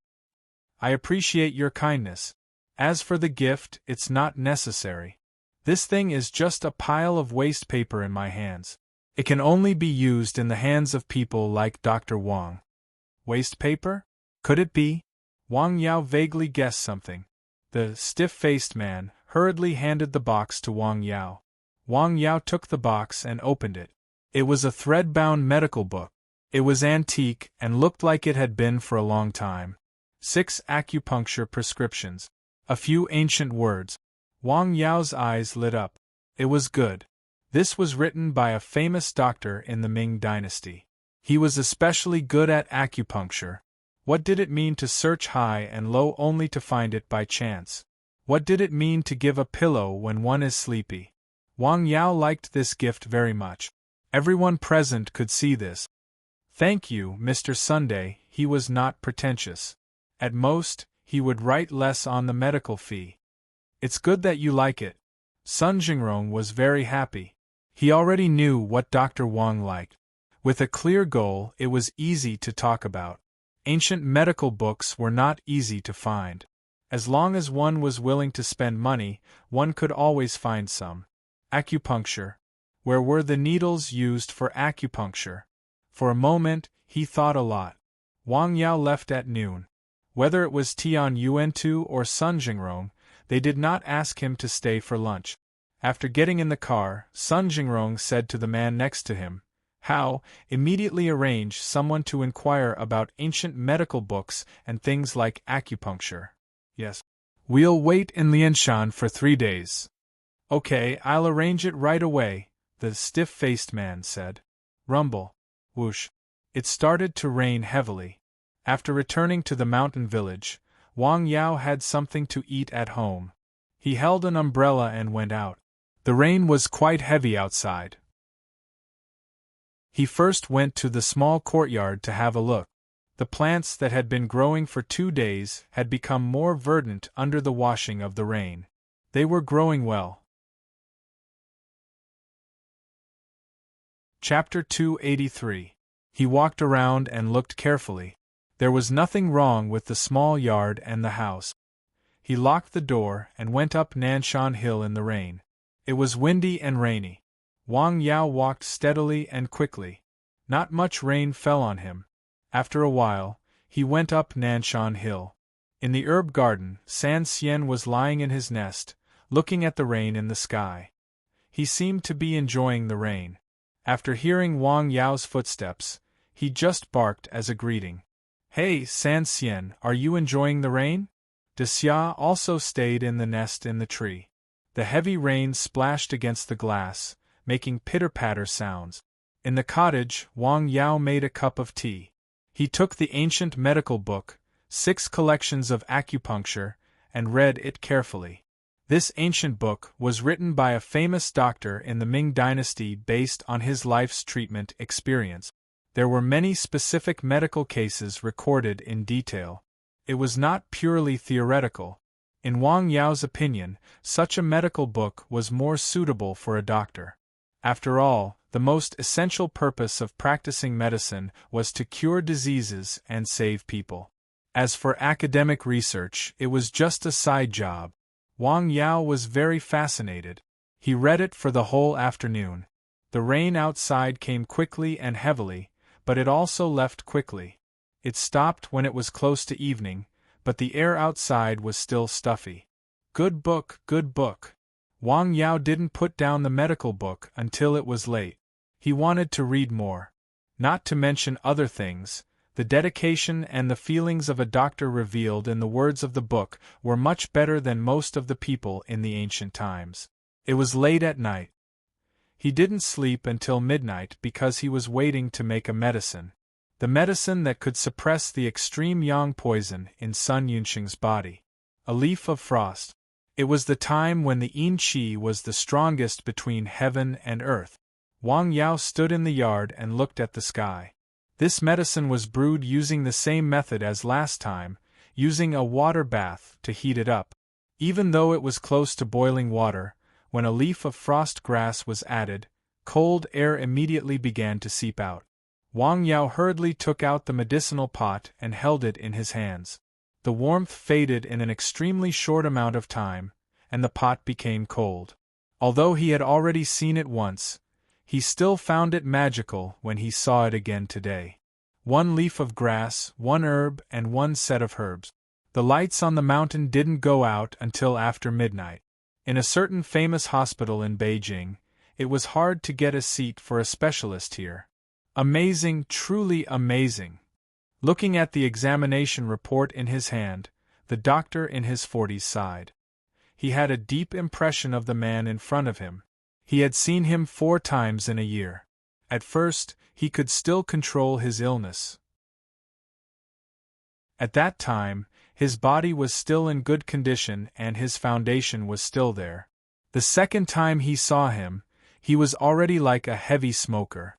I appreciate your kindness. As for the gift, it's not necessary." This thing is just a pile of waste paper in my hands. It can only be used in the hands of people like Dr. Wang. Waste paper? Could it be? Wang Yao vaguely guessed something. The stiff-faced man hurriedly handed the box to Wang Yao. Wang Yao took the box and opened it. It was a thread-bound medical book. It was antique and looked like it had been for a long time. 6 acupuncture prescriptions. A few ancient words. Wang Yao's eyes lit up. It was good. This was written by a famous doctor in the Ming dynasty. He was especially good at acupuncture. What did it mean to search high and low only to find it by chance? What did it mean to give a pillow when one is sleepy? Wang Yao liked this gift very much. Everyone present could see this. Thank you, Mr. Sunday. He was not pretentious. At most, he would write less on the medical fee. It's good that you like it. Sun Jingrong was very happy. He already knew what Dr. Wang liked. With a clear goal, it was easy to talk about. Ancient medical books were not easy to find. As long as one was willing to spend money, one could always find some. Acupuncture. Where were the needles used for acupuncture? For a moment, he thought a lot. Wang Yao left at noon. Whether it was Tian Yuantu or Sun Jingrong, they did not ask him to stay for lunch. After getting in the car, Sun Jingrong said to the man next to him, "How, immediately arrange someone to inquire about ancient medical books and things like acupuncture." "Yes. We'll wait in Lianshan for 3 days." "Okay, I'll arrange it right away," the stiff-faced man said. Rumble. Whoosh. It started to rain heavily. After returning to the mountain village, Wang Yao had something to eat at home. He held an umbrella and went out. The rain was quite heavy outside. He first went to the small courtyard to have a look. The plants that had been growing for 2 days had become more verdant under the washing of the rain. They were growing well. Chapter 283. He walked around and looked carefully. There was nothing wrong with the small yard and the house. He locked the door and went up Nanshan Hill in the rain. It was windy and rainy. Wang Yao walked steadily and quickly. Not much rain fell on him. After a while, he went up Nanshan Hill. In the herb garden, San Xian was lying in his nest, looking at the rain in the sky. He seemed to be enjoying the rain. After hearing Wang Yao's footsteps, he just barked as a greeting. "Hey, San Xian, are you enjoying the rain?" De Xia also stayed in the nest in the tree. The heavy rain splashed against the glass, making pitter-patter sounds. In the cottage, Wang Yao made a cup of tea. He took the ancient medical book, 6 collections of acupuncture, and read it carefully. This ancient book was written by a famous doctor in the Ming dynasty based on his life's treatment experience. There were many specific medical cases recorded in detail. It was not purely theoretical. In Wang Yao's opinion, such a medical book was more suitable for a doctor. After all, the most essential purpose of practicing medicine was to cure diseases and save people. As for academic research, it was just a side job. Wang Yao was very fascinated. He read it for the whole afternoon. The rain outside came quickly and heavily, but it also left quickly. It stopped when it was close to evening, but the air outside was still stuffy. Good book, good book. Wang Yao didn't put down the medical book until it was late. He wanted to read more. Not to mention other things, the dedication and the feelings of a doctor revealed in the words of the book were much better than most of the people in the ancient times. It was late at night. He didn't sleep until midnight because he was waiting to make a medicine. The medicine that could suppress the extreme yang poison in Sun Yunxing's body. A leaf of frost. It was the time when the yin qi was the strongest between heaven and earth. Wang Yao stood in the yard and looked at the sky. This medicine was brewed using the same method as last time, using a water bath to heat it up. Even though it was close to boiling water, when a leaf of frost grass was added, cold air immediately began to seep out. Wang Yao hurriedly took out the medicinal pot and held it in his hands. The warmth faded in an extremely short amount of time, and the pot became cold. Although he had already seen it once, he still found it magical when he saw it again today. One leaf of grass, one herb, and one set of herbs. The lights on the mountain didn't go out until after midnight. In a certain famous hospital in Beijing, it was hard to get a seat for a specialist here. Amazing, truly amazing. Looking at the examination report in his hand, the doctor in his 40s sighed. He had a deep impression of the man in front of him. He had seen him 4 times in a year. At first, he could still control his illness. At that time, his body was still in good condition and his foundation was still there. The second time he saw him, he was already like a heavy smoker.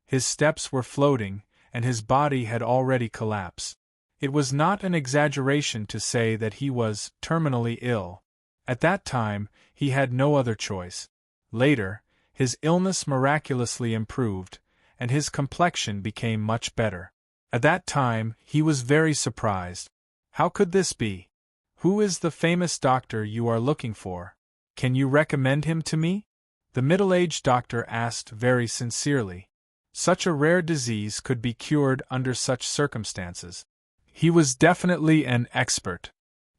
His steps were floating, and his body had already collapsed. It was not an exaggeration to say that he was terminally ill. At that time, he had no other choice. Later, his illness miraculously improved, and his complexion became much better. At that time, he was very surprised. How could this be? Who is the famous doctor you are looking for? Can you recommend him to me? The middle-aged doctor asked very sincerely. Such a rare disease could be cured under such circumstances. He was definitely an expert.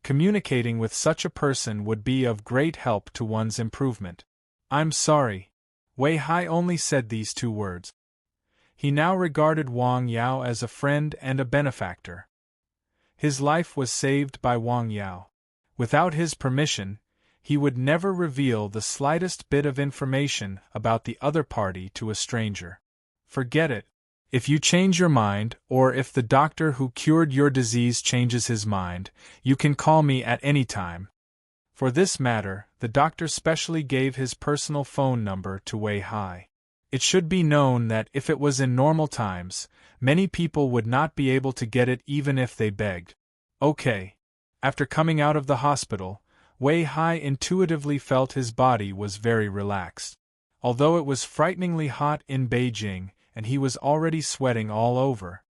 Communicating with such a person would be of great help to one's improvement. I'm sorry. Wei Hai only said these 2 words. He now regarded Wang Yao as a friend and a benefactor. His life was saved by Wang Yao. Without his permission, he would never reveal the slightest bit of information about the other party to a stranger. Forget it. If you change your mind, or if the doctor who cured your disease changes his mind, you can call me at any time. For this matter, the doctor specially gave his personal phone number to Wei Hai. It should be known that if it was in normal times, many people would not be able to get it even if they begged. Okay. After coming out of the hospital, Wei Hai intuitively felt his body was very relaxed. Although it was frighteningly hot in Beijing, and he was already sweating all over.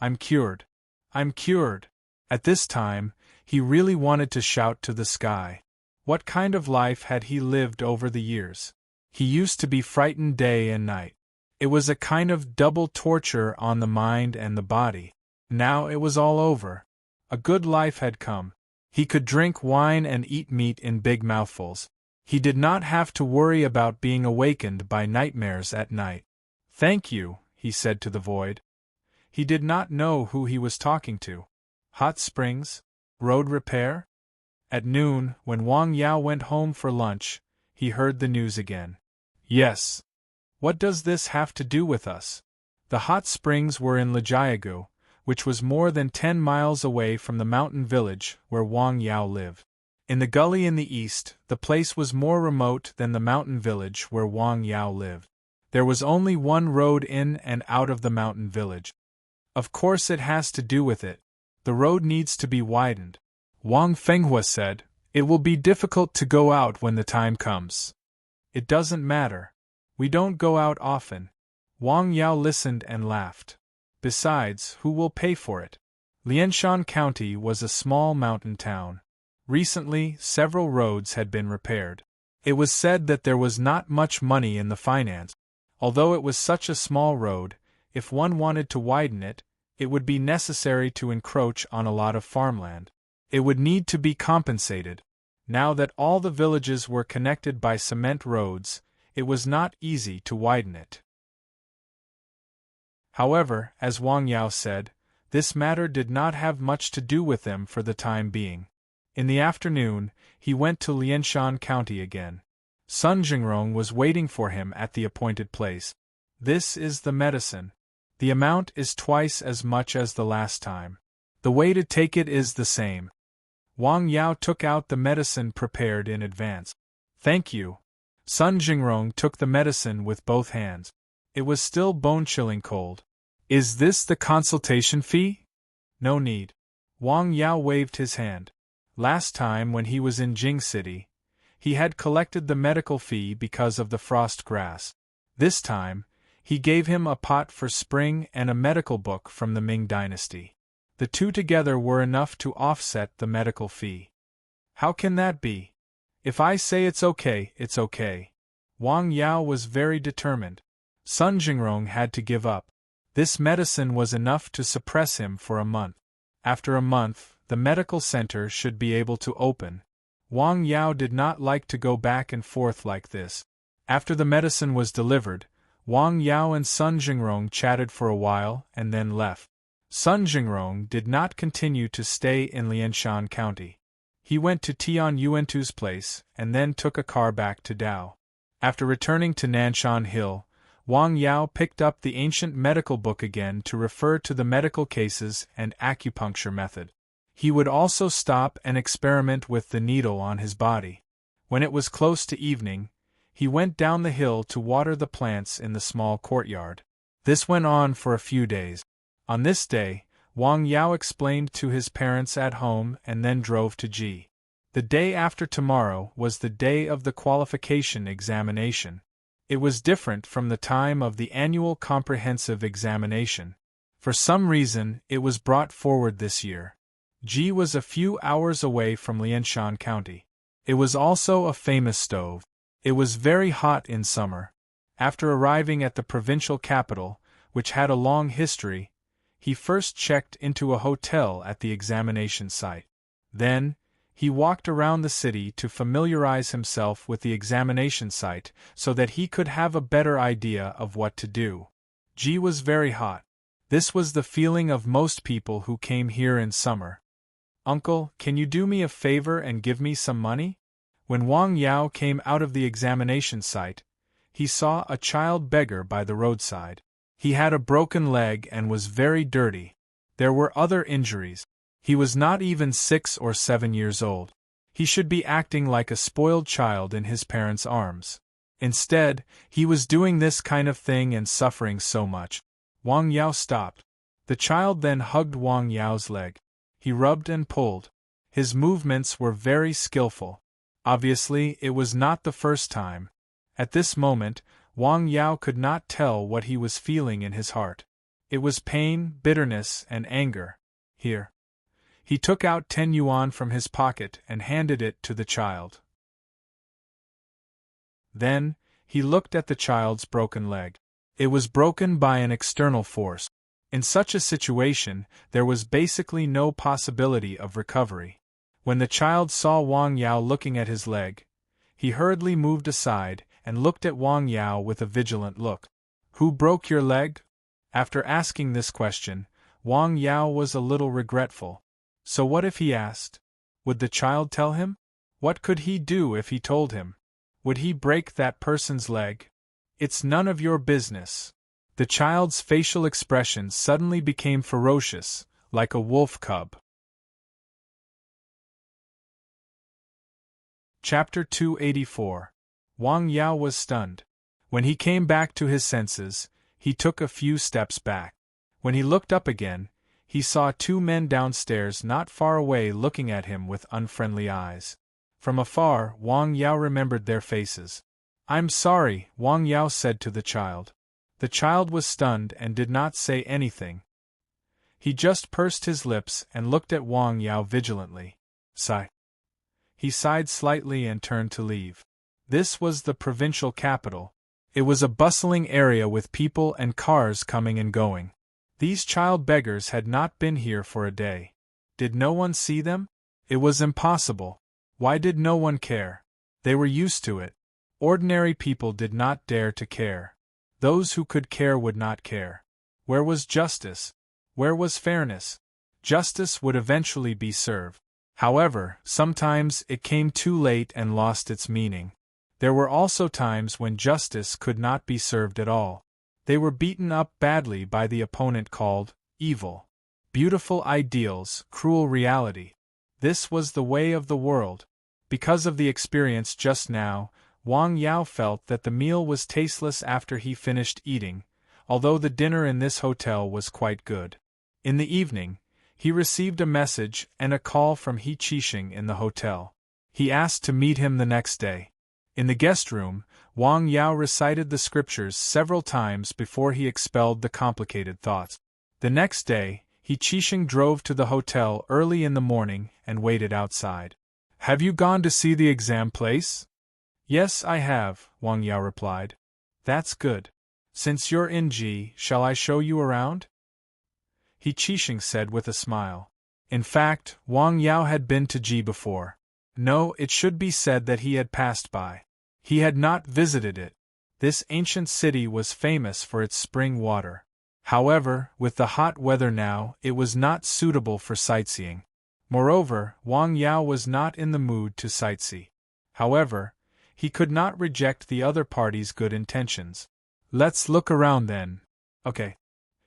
I'm cured. I'm cured. At this time, he really wanted to shout to the sky. What kind of life had he lived over the years? He used to be frightened day and night. It was a kind of double torture on the mind and the body. Now it was all over. A good life had come. He could drink wine and eat meat in big mouthfuls. He did not have to worry about being awakened by nightmares at night. Thank you, he said to the void. He did not know who he was talking to. Hot springs? Road repair? At noon, when Wang Yao went home for lunch, he heard the news again. Yes. What does this have to do with us? The hot springs were in Lijiagu, which was more than 10 miles away from the mountain village where Wang Yao lived. In the gully in the east, the place was more remote than the mountain village where Wang Yao lived. There was only one road in and out of the mountain village. Of course it has to do with it. The road needs to be widened. Wang Fenghua said, "It will be difficult to go out when the time comes." It doesn't matter. We don't go out often. Wang Yao listened and laughed. Besides, who will pay for it? Lianshan County was a small mountain town. Recently, several roads had been repaired. It was said that there was not much money in the finance. Although it was such a small road, if one wanted to widen it, it would be necessary to encroach on a lot of farmland. It would need to be compensated. Now that all the villages were connected by cement roads, it was not easy to widen it. However, as Wang Yao said, this matter did not have much to do with them for the time being. In the afternoon, he went to Lianshan County again. Sun Jingrong was waiting for him at the appointed place. This is the medicine. The amount is twice as much as the last time. The way to take it is the same. Wang Yao took out the medicine prepared in advance. Thank you. Sun Jingrong took the medicine with both hands. It was still bone-chilling cold. Is this the consultation fee? No need. Wang Yao waved his hand. Last time when he was in Jing City, he had collected the medical fee because of the frost grass. This time, he gave him a pot for spring and a medical book from the Ming dynasty. The 2 together were enough to offset the medical fee. How can that be? If I say it's okay, it's okay. Wang Yao was very determined. Sun Jingrong had to give up. This medicine was enough to suppress him for a month. After a month, the medical center should be able to open. Wang Yao did not like to go back and forth like this. After the medicine was delivered, Wang Yao and Sun Jingrong chatted for a while and then left. Sun Jingrong did not continue to stay in Lianshan County. He went to Tian Yuantu's place and then took a car back to Dao. After returning to Nanshan Hill, Wang Yao picked up the ancient medical book again to refer to the medical cases and acupuncture method. He would also stop and experiment with the needle on his body. When it was close to evening, he went down the hill to water the plants in the small courtyard. This went on for a few days. On this day, Wang Yao explained to his parents at home and then drove to Ji. The day after tomorrow was the day of the qualification examination. It was different from the time of the annual comprehensive examination. For some reason, it was brought forward this year. Ji was a few hours away from Lianshan County. It was also a famous stove. It was very hot in summer. After arriving at the provincial capital, which had a long history, he first checked into a hotel at the examination site. Then, he walked around the city to familiarize himself with the examination site so that he could have a better idea of what to do. Ji was very hot. This was the feeling of most people who came here in summer. "Uncle, can you do me a favor and give me some money?" When Wang Yao came out of the examination site, he saw a child beggar by the roadside. He had a broken leg and was very dirty. There were other injuries. He was not even 6 or 7 years old. He should be acting like a spoiled child in his parents' arms. Instead, he was doing this kind of thing and suffering so much. Wang Yao stopped. The child then hugged Wang Yao's leg. He rubbed and pulled. His movements were very skillful. Obviously, it was not the first time. At this moment, Wang Yao could not tell what he was feeling in his heart. It was pain, bitterness, and anger. Here. He took out 10 yuan from his pocket and handed it to the child. Then, he looked at the child's broken leg. It was broken by an external force. In such a situation, there was basically no possibility of recovery. When the child saw Wang Yao looking at his leg, he hurriedly moved aside and looked at Wang Yao with a vigilant look. "Who broke your leg?" After asking this question, Wang Yao was a little regretful. So what if he asked? Would the child tell him? What could he do if he told him? Would he break that person's leg? "It's none of your business." The child's facial expression suddenly became ferocious, like a wolf cub. Chapter 284. Wang Yao was stunned. When he came back to his senses, he took a few steps back. When he looked up again, he saw 2 men downstairs not far away looking at him with unfriendly eyes. From afar, Wang Yao remembered their faces. "I'm sorry," Wang Yao said to the child. The child was stunned and did not say anything. He just pursed his lips and looked at Wang Yao vigilantly. Sigh. He sighed slightly and turned to leave. This was the provincial capital. It was a bustling area with people and cars coming and going. These child beggars had not been here for a day. Did no one see them? It was impossible. Why did no one care? They were used to it. Ordinary people did not dare to care. Those who could care would not care. Where was justice? Where was fairness? Justice would eventually be served. However, sometimes it came too late and lost its meaning. There were also times when justice could not be served at all. They were beaten up badly by the opponent called evil. Beautiful ideals, cruel reality. This was the way of the world. Because of the experience just now, Wang Yao felt that the meal was tasteless after he finished eating, although the dinner in this hotel was quite good. In the evening, he received a message and a call from He Qixing in the hotel. He asked to meet him the next day. In the guest room, Wang Yao recited the scriptures several times before he expelled the complicated thoughts. The next day, He Qixing drove to the hotel early in the morning and waited outside. "Have you gone to see the exam place?" Yes, I have, Wang Yao replied. That's good. Since you're in Ji, shall I show you around? He Qixing said with a smile. In fact, Wang Yao had been to Ji before. No, it should be said that he had passed by. He had not visited it. This ancient city was famous for its spring water. However, with the hot weather now, it was not suitable for sightseeing. Moreover, Wang Yao was not in the mood to sightsee. However, he could not reject the other party's good intentions. Let's look around then. Okay.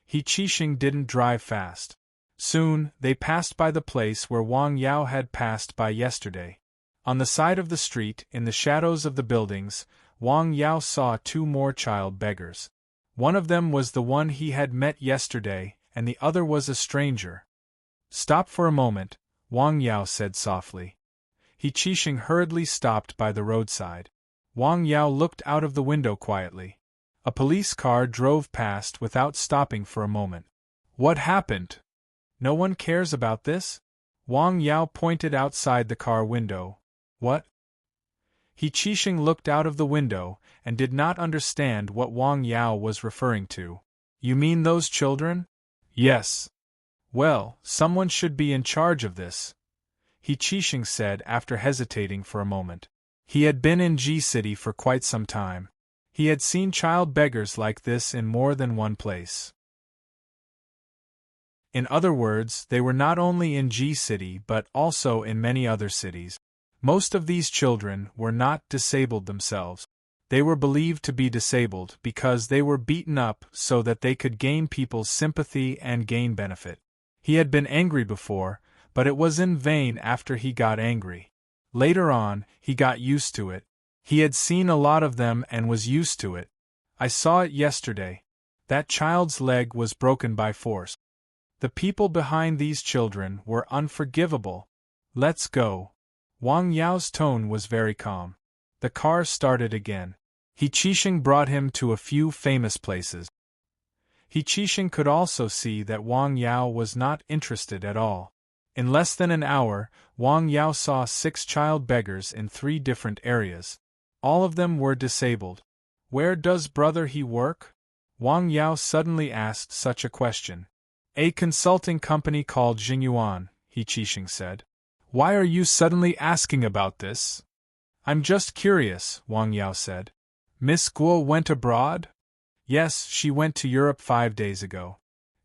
He Qixing didn't drive fast. Soon, they passed by the place where Wang Yao had passed by yesterday. On the side of the street, in the shadows of the buildings, Wang Yao saw two more child beggars. One of them was the one he had met yesterday, and the other was a stranger. Stop for a moment, Wang Yao said softly. He Qixing hurriedly stopped by the roadside. Wang Yao looked out of the window quietly. A police car drove past without stopping for a moment. What happened? No one cares about this? Wang Yao pointed outside the car window. What? He Qixing looked out of the window and did not understand what Wang Yao was referring to. You mean those children? Yes. Well, someone should be in charge of this, He Qixing said after hesitating for a moment. He had been in Ji City for quite some time. He had seen child beggars like this in more than one place. In other words, they were not only in Ji City but also in many other cities. Most of these children were not disabled themselves. They were believed to be disabled because they were beaten up so that they could gain people's sympathy and gain benefit. He had been angry before, but it was in vain after he got angry. Later on, he got used to it. He had seen a lot of them and was used to it. I saw it yesterday. That child's leg was broken by force. The people behind these children were unforgivable. Let's go. Wang Yao's tone was very calm. The car started again. He Qixing brought him to a few famous places. He Qixing could also see that Wang Yao was not interested at all. In less than an hour, Wang Yao saw 6 child beggars in 3 different areas. All of them were disabled. Where does brother he work? Wang Yao suddenly asked such a question. A consulting company called Jingyuan, He Qixing said. Why are you suddenly asking about this? I'm just curious, Wang Yao said. Miss Guo went abroad? Yes, she went to Europe 5 days ago.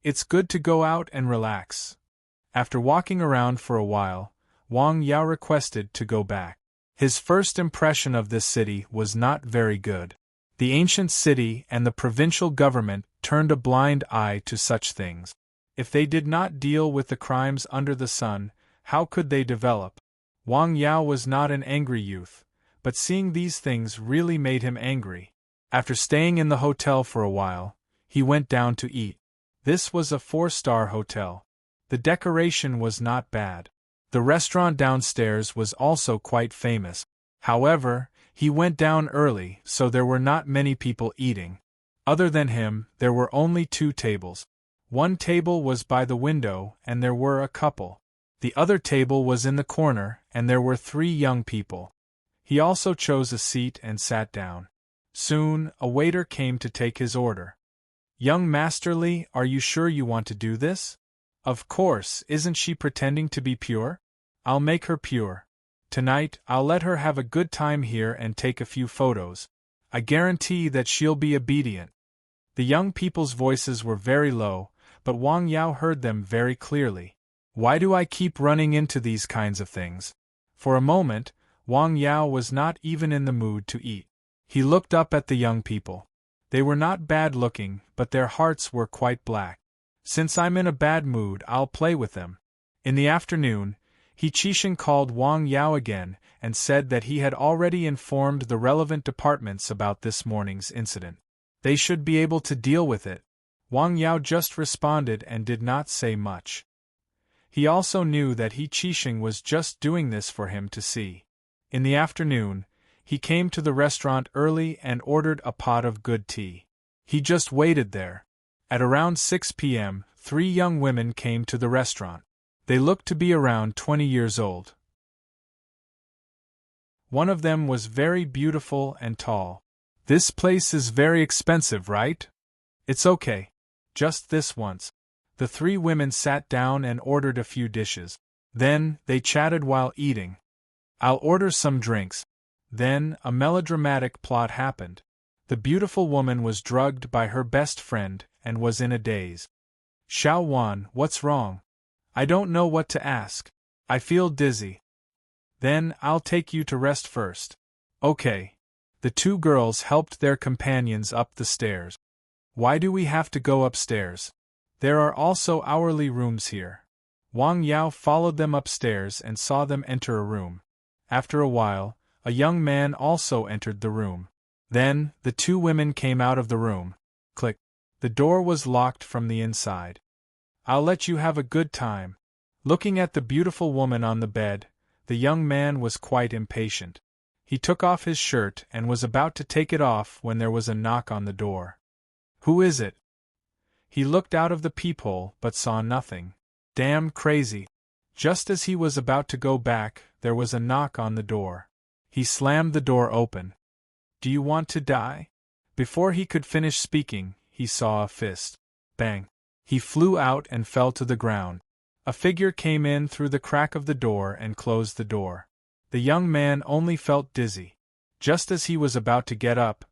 It's good to go out and relax. After walking around for a while, Wang Yao requested to go back. His first impression of this city was not very good. The ancient city and the provincial government turned a blind eye to such things. If they did not deal with the crimes under the sun, how could they develop? Wang Yao was not an angry youth, but seeing these things really made him angry. After staying in the hotel for a while, he went down to eat. This was a 4-star hotel. The decoration was not bad. The restaurant downstairs was also quite famous. However, he went down early, so there were not many people eating. Other than him, there were only 2 tables. One table was by the window, and there were a couple. The other table was in the corner, and there were 3 young people. He also chose a seat and sat down. Soon, a waiter came to take his order. Young Masterly, are you sure you want to do this? Of course, isn't she pretending to be pure? I'll make her pure. Tonight, I'll let her have a good time here and take a few photos. I guarantee that she'll be obedient. The young people's voices were very low, but Wang Yao heard them very clearly. Why do I keep running into these kinds of things? For a moment, Wang Yao was not even in the mood to eat. He looked up at the young people. They were not bad-looking, but their hearts were quite black. Since I'm in a bad mood, I'll play with them. In the afternoon, He Qixing called Wang Yao again and said that he had already informed the relevant departments about this morning's incident. They should be able to deal with it. Wang Yao just responded and did not say much. He also knew that He Qixing was just doing this for him to see. In the afternoon, he came to the restaurant early and ordered a pot of good tea. He just waited there. At around 6 p.m., 3 young women came to the restaurant. They looked to be around 20 years old. One of them was very beautiful and tall. "This place is very expensive, right?" "It's okay. Just this once." The three women sat down and ordered a few dishes. Then, they chatted while eating. "I'll order some drinks." Then, a melodramatic plot happened. The beautiful woman was drugged by her best friend and was in a daze. "Xiao Wan, what's wrong?" "I don't know what to ask. I feel dizzy." "Then, I'll take you to rest first." "Okay." The two girls helped their companions up the stairs. "Why do we have to go upstairs? There are also hourly rooms here." Wang Yao followed them upstairs and saw them enter a room. After a while, a young man also entered the room. Then, the two women came out of the room. Click. The door was locked from the inside. "I'll let you have a good time." Looking at the beautiful woman on the bed, the young man was quite impatient. He took off his shirt and was about to take it off when there was a knock on the door. "Who is it?" He looked out of the peephole but saw nothing. "Damn crazy." Just as he was about to go back, there was a knock on the door. He slammed the door open. "Do you want to die?" Before he could finish speaking, he saw a fist. Bang! He flew out and fell to the ground. A figure came in through the crack of the door and closed the door. The young man only felt dizzy. Just as he was about to get up,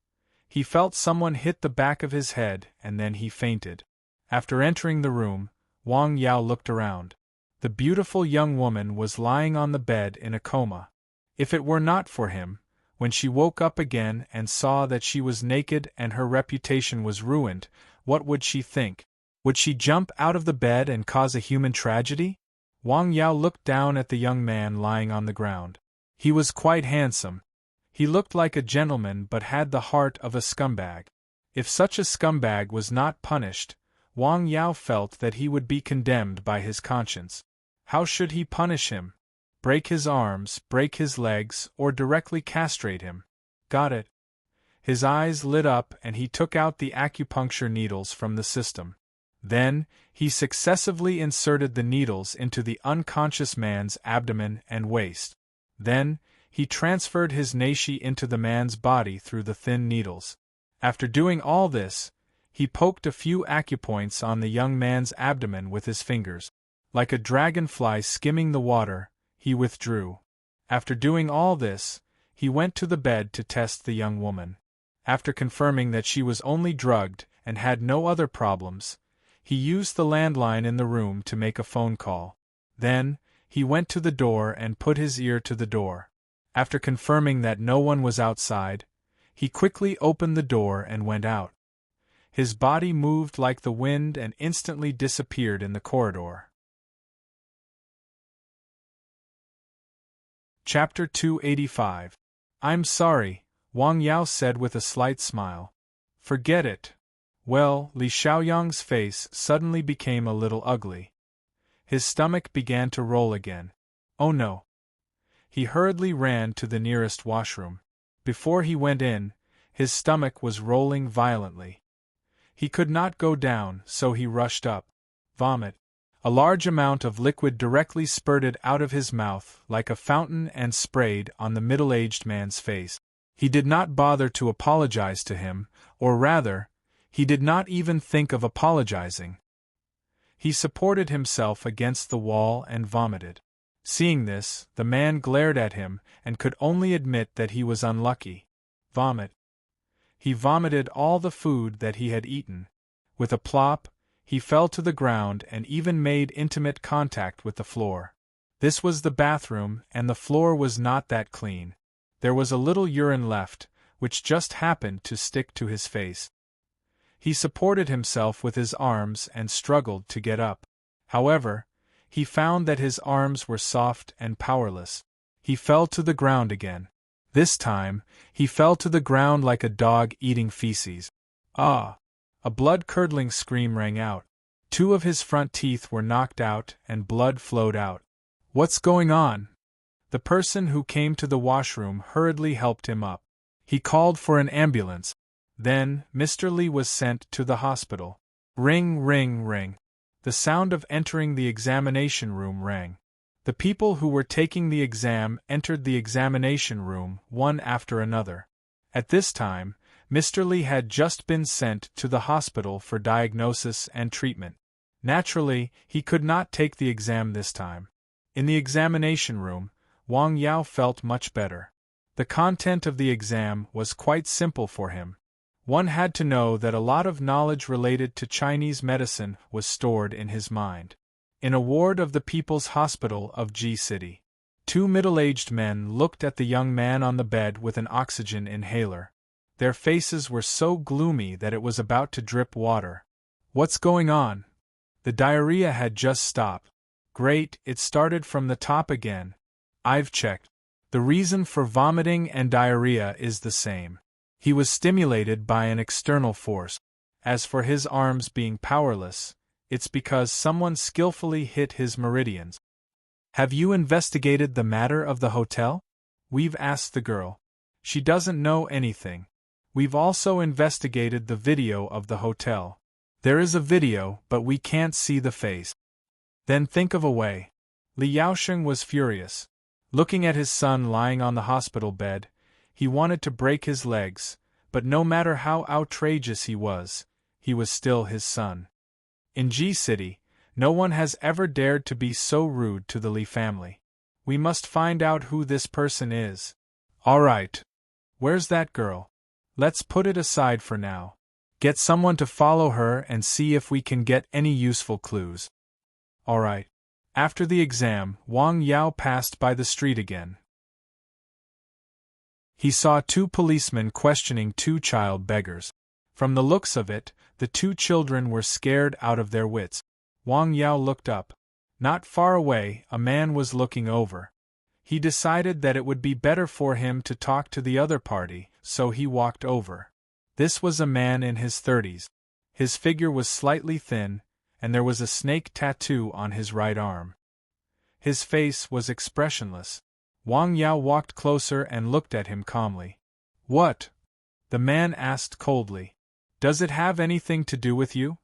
he felt someone hit the back of his head and then he fainted. After entering the room, Wang Yao looked around. The beautiful young woman was lying on the bed in a coma. If it were not for him, when she woke up again and saw that she was naked and her reputation was ruined, what would she think? Would she jump out of the bed and cause a human tragedy? Wang Yao looked down at the young man lying on the ground. He was quite handsome. He looked like a gentleman but had the heart of a scumbag. If such a scumbag was not punished, Wang Yao felt that he would be condemned by his conscience. How should he punish him? Break his arms, break his legs, or directly castrate him? Got it. His eyes lit up and he took out the acupuncture needles from the system. Then, he successively inserted the needles into the unconscious man's abdomen and waist. Then, he transferred his nashi into the man's body through the thin needles. After doing all this, he poked a few acupoints on the young man's abdomen with his fingers. Like a dragonfly skimming the water, he withdrew. After doing all this, he went to the bed to test the young woman. After confirming that she was only drugged and had no other problems, he used the landline in the room to make a phone call. Then, he went to the door and put his ear to the door. After confirming that no one was outside, he quickly opened the door and went out. His body moved like the wind and instantly disappeared in the corridor. Chapter 285. "I'm sorry," Wang Yao said with a slight smile. "Forget it." Well, Li Xiaoyang's face suddenly became a little ugly. His stomach began to roll again. Oh no! He hurriedly ran to the nearest washroom. Before he went in, his stomach was rolling violently. He could not go down, so he rushed up. Vomit. A large amount of liquid directly spurted out of his mouth like a fountain and sprayed on the middle-aged man's face. He did not bother to apologize to him, or rather, he did not even think of apologizing. He supported himself against the wall and vomited. Seeing this, the man glared at him and could only admit that he was unlucky. Vomit. He vomited all the food that he had eaten. With a plop, he fell to the ground and even made intimate contact with the floor. This was the bathroom and the floor was not that clean. There was a little urine left, which just happened to stick to his face. He supported himself with his arms and struggled to get up. However, he found that his arms were soft and powerless. He fell to the ground again. This time, he fell to the ground like a dog eating feces. Ah! A blood-curdling scream rang out. 2 of his front teeth were knocked out and blood flowed out. What's going on? The person who came to the washroom hurriedly helped him up. He called for an ambulance. Then, Mr. Li was sent to the hospital. Ring, ring, ring. The sound of entering the examination room rang. The people who were taking the exam entered the examination room one after another. At this time, Mr. Lee had just been sent to the hospital for diagnosis and treatment. Naturally, he could not take the exam this time. In the examination room, Wang Yao felt much better. The content of the exam was quite simple for him. One had to know that a lot of knowledge related to Chinese medicine was stored in his mind. In a ward of the People's Hospital of G City, two middle-aged men looked at the young man on the bed with an oxygen inhaler. Their faces were so gloomy that it was about to drip water. "What's going on?" "The diarrhea had just stopped." "Great, it started from the top again." "I've checked. The reason for vomiting and diarrhea is the same. He was stimulated by an external force. As for his arms being powerless, it's because someone skillfully hit his meridians." "Have you investigated the matter of the hotel?" "We've asked the girl. She doesn't know anything. We've also investigated the video of the hotel. There is a video, but we can't see the face." "Then think of a way." Li Yaosheng was furious. Looking at his son lying on the hospital bed, he wanted to break his legs, but no matter how outrageous he was still his son. In G City, no one has ever dared to be so rude to the Li family. We must find out who this person is. "All right. Where's that girl?" "Let's put it aside for now. Get someone to follow her and see if we can get any useful clues." "All right." After the exam, Wang Yao passed by the street again. He saw two policemen questioning two child beggars. From the looks of it, the two children were scared out of their wits. Wang Yao looked up. Not far away, a man was looking over. He decided that it would be better for him to talk to the other party, so he walked over. This was a man in his 30s. His figure was slightly thin, and there was a snake tattoo on his right arm. His face was expressionless. Wang Yao walked closer and looked at him calmly. "What?" the man asked coldly. "Does it have anything to do with you?"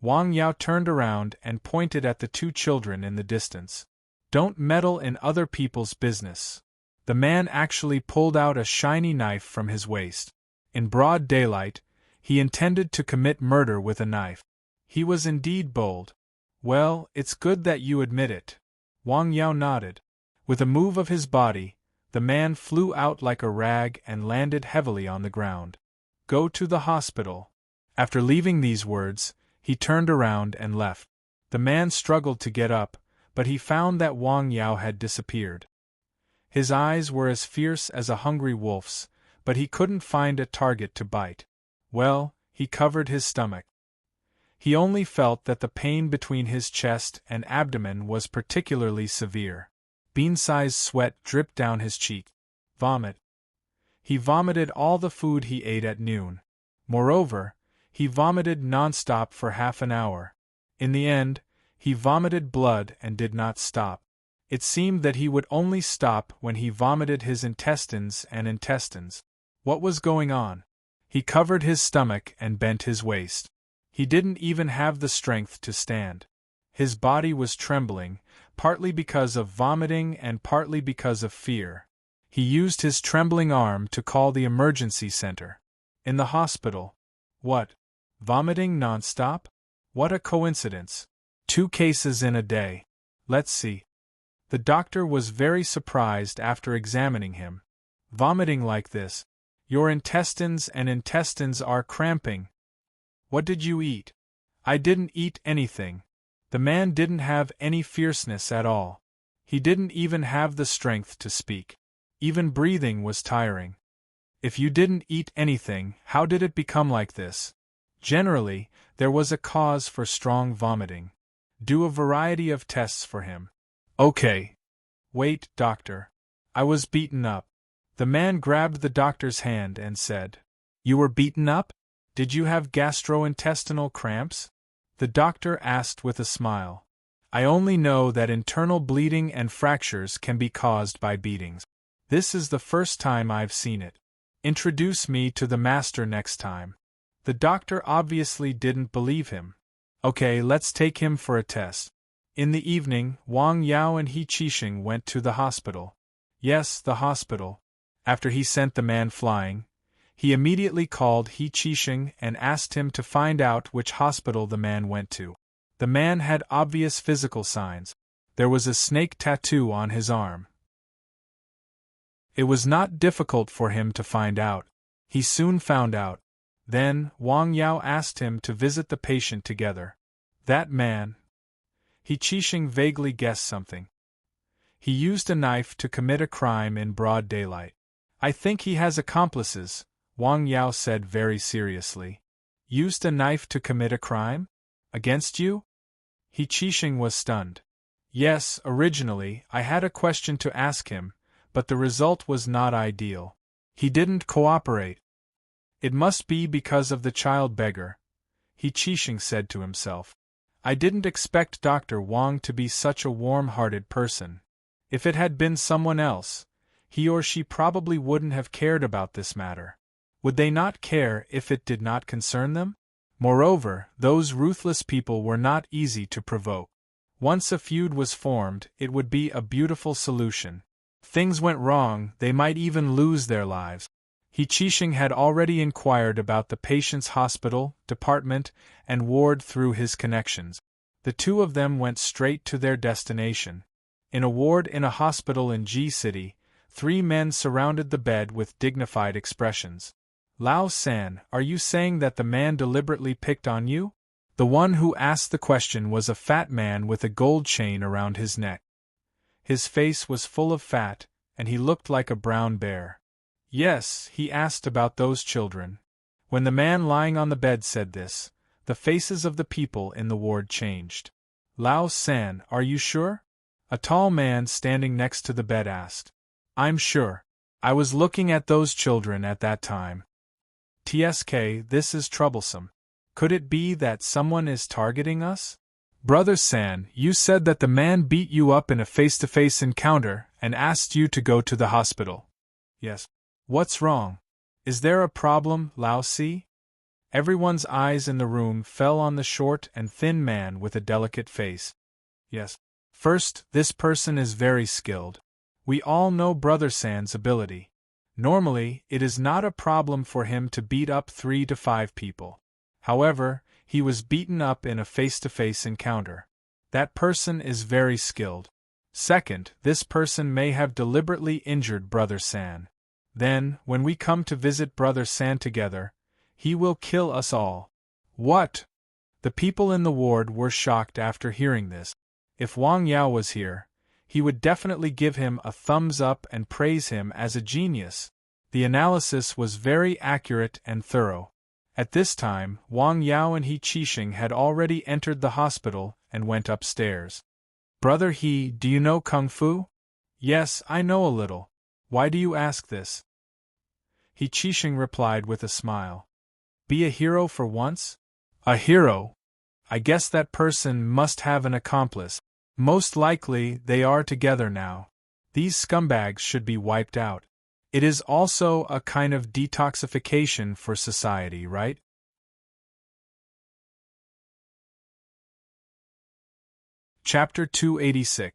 Wang Yao turned around and pointed at the two children in the distance. "Don't meddle in other people's business." The man actually pulled out a shiny knife from his waist. In broad daylight, he intended to commit murder with a knife. He was indeed bold. "Well, it's good that you admit it." Wang Yao nodded. With a move of his body, the man flew out like a rag and landed heavily on the ground. "Go to the hospital." After leaving these words, he turned around and left. The man struggled to get up, but he found that Wang Yao had disappeared. His eyes were as fierce as a hungry wolf's, but he couldn't find a target to bite. Well, he covered his stomach. He only felt that the pain between his chest and abdomen was particularly severe. Bean-sized sweat dripped down his cheek. Vomit. He vomited all the food he ate at noon. Moreover, he vomited non-stop for half an hour. In the end, he vomited blood and did not stop. It seemed that he would only stop when he vomited his intestines and intestines. What was going on? He covered his stomach and bent his waist. He didn't even have the strength to stand. His body was trembling, partly because of vomiting and partly because of fear. He used his trembling arm to call the emergency center. In the hospital. What? Vomiting non-stop? What a coincidence. 2 cases in a day. Let's see. The doctor was very surprised after examining him. Vomiting like this. Your intestines and intestines are cramping. What did you eat? I didn't eat anything. The man didn't have any fierceness at all. He didn't even have the strength to speak. Even breathing was tiring. If you didn't eat anything, how did it become like this? Generally, there was a cause for strong vomiting. Do a variety of tests for him. Okay. Wait, doctor. I was beaten up. The man grabbed the doctor's hand and said, "You were beaten up? Did you have gastrointestinal cramps?" The doctor asked with a smile. "I only know that internal bleeding and fractures can be caused by beatings. This is the first time I've seen it. Introduce me to the master next time." The doctor obviously didn't believe him. "Okay, let's take him for a test." In the evening, Wang Yao and He Qixing went to the hospital. Yes, the hospital. After he sent the man flying, he immediately called He Qixing and asked him to find out which hospital the man went to. The man had obvious physical signs. There was a snake tattoo on his arm. It was not difficult for him to find out. He soon found out. Then, Wang Yao asked him to visit the patient together. That man. He Qixing vaguely guessed something. He used a knife to commit a crime in broad daylight. I think he has accomplices, Wang Yao said very seriously. Used a knife to commit a crime? Against you? He Qixing was stunned. Yes, originally, I had a question to ask him, but the result was not ideal. He didn't cooperate. It must be because of the child beggar, He Qixing said to himself. I didn't expect Dr. Wang to be such a warm-hearted person. If it had been someone else, he or she probably wouldn't have cared about this matter. Would they not care if it did not concern them? Moreover, those ruthless people were not easy to provoke. Once a feud was formed, it would be a beautiful solution. If things went wrong, they might even lose their lives. He Qixing had already inquired about the patient's hospital, department, and ward through his connections. The two of them went straight to their destination. In a ward in a hospital in G City, 3 men surrounded the bed with dignified expressions. Lao San, are you saying that the man deliberately picked on you? The one who asked the question was a fat man with a gold chain around his neck. His face was full of fat, and he looked like a brown bear. Yes, he asked about those children. When the man lying on the bed said this, the faces of the people in the ward changed. Lao San, are you sure? A tall man standing next to the bed asked. I'm sure. I was looking at those children at that time. TSK, this is troublesome. Could it be that someone is targeting us? Brother San, you said that the man beat you up in a face-to-face encounter and asked you to go to the hospital. Yes. What's wrong? Is there a problem, Lao Si? Everyone's eyes in the room fell on the short and thin man with a delicate face. Yes. First, this person is very skilled. We all know Brother San's ability. Normally, it is not a problem for him to beat up 3 to 5 people. However, he was beaten up in a face-to-face encounter. That person is very skilled. Second, this person may have deliberately injured Brother San. Then, when we come to visit Brother San together, he will kill us all. What? The people in the ward were shocked after hearing this. If Wang Yao was here, he would definitely give him a thumbs up and praise him as a genius. The analysis was very accurate and thorough. At this time, Wang Yao and He Qixing had already entered the hospital and went upstairs. Brother He, do you know Kung Fu? Yes, I know a little. Why do you ask this? He Qixing replied with a smile. Be a hero for once? A hero? I guess that person must have an accomplice. Most likely they are together now. These scumbags should be wiped out. It is also a kind of detoxification for society, right? Chapter 286.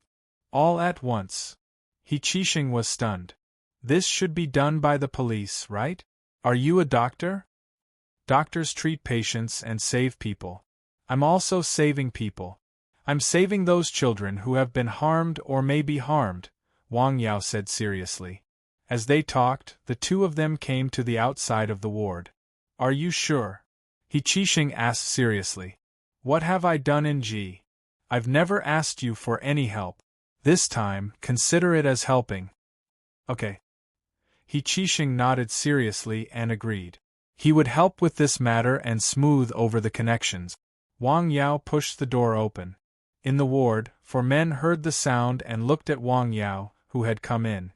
All at once. He Qixing was stunned. This should be done by the police, right? Are you a doctor? Doctors treat patients and save people. I'm also saving people. I'm saving those children who have been harmed or may be harmed, Wang Yao said seriously. As they talked, the two of them came to the outside of the ward. Are you sure? He Qixing asked seriously. What have I done in G? I've never asked you for any help. This time, consider it as helping. Okay. He Qixing nodded seriously and agreed. He would help with this matter and smooth over the connections. Wang Yao pushed the door open. In the ward, 4 men heard the sound and looked at Wang Yao, who had come in.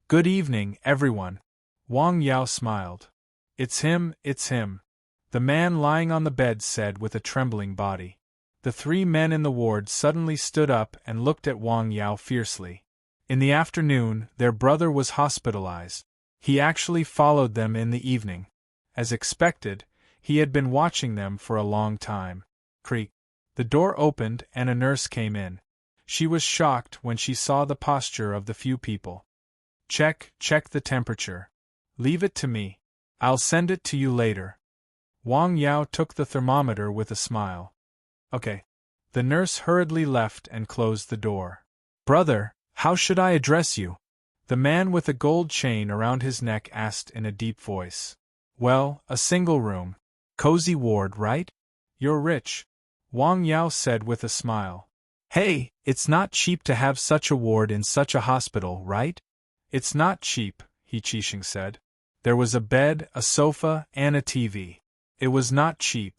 Good evening, everyone. Wang Yao smiled. It's him, it's him. The man lying on the bed said with a trembling body. The 3 men in the ward suddenly stood up and looked at Wang Yao fiercely. In the afternoon, their brother was hospitalized. He actually followed them in the evening. As expected, he had been watching them for a long time. Creak. The door opened and a nurse came in. She was shocked when she saw the posture of the few people. Check the temperature. Leave it to me. I'll send it to you later. Wang Yao took the thermometer with a smile. Okay. The nurse hurriedly left and closed the door. Brother, how should I address you? The man with a gold chain around his neck asked in a deep voice. Well, a single room. Cozy ward, right? You're rich. Wang Yao said with a smile. Hey, it's not cheap to have such a ward in such a hospital, right? It's not cheap, He Qixing said. There was a bed, a sofa, and a TV. It was not cheap.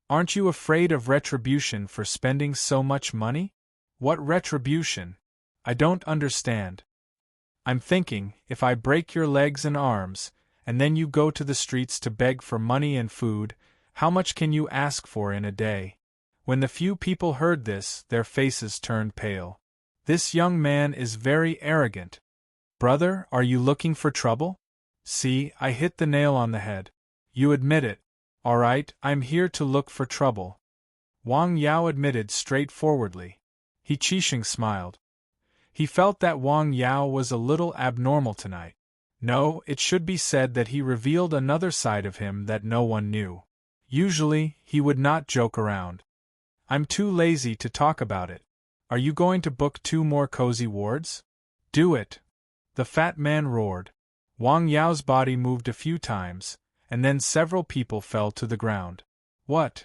Aren't you afraid of retribution for spending so much money? What retribution? I don't understand. I'm thinking, if I break your legs and arms, and then you go to the streets to beg for money and food, how much can you ask for in a day? When the few people heard this, their faces turned pale. This young man is very arrogant. Brother, are you looking for trouble? See, I hit the nail on the head. You admit it. All right, I'm here to look for trouble. Wang Yao admitted straightforwardly. He Qixing smiled. He felt that Wang Yao was a little abnormal tonight. No, it should be said that he revealed another side of him that no one knew. Usually, he would not joke around. I'm too lazy to talk about it. Are you going to book 2 more cozy wards? Do it. The fat man roared. Wang Yao's body moved a few times, and then several people fell to the ground. What?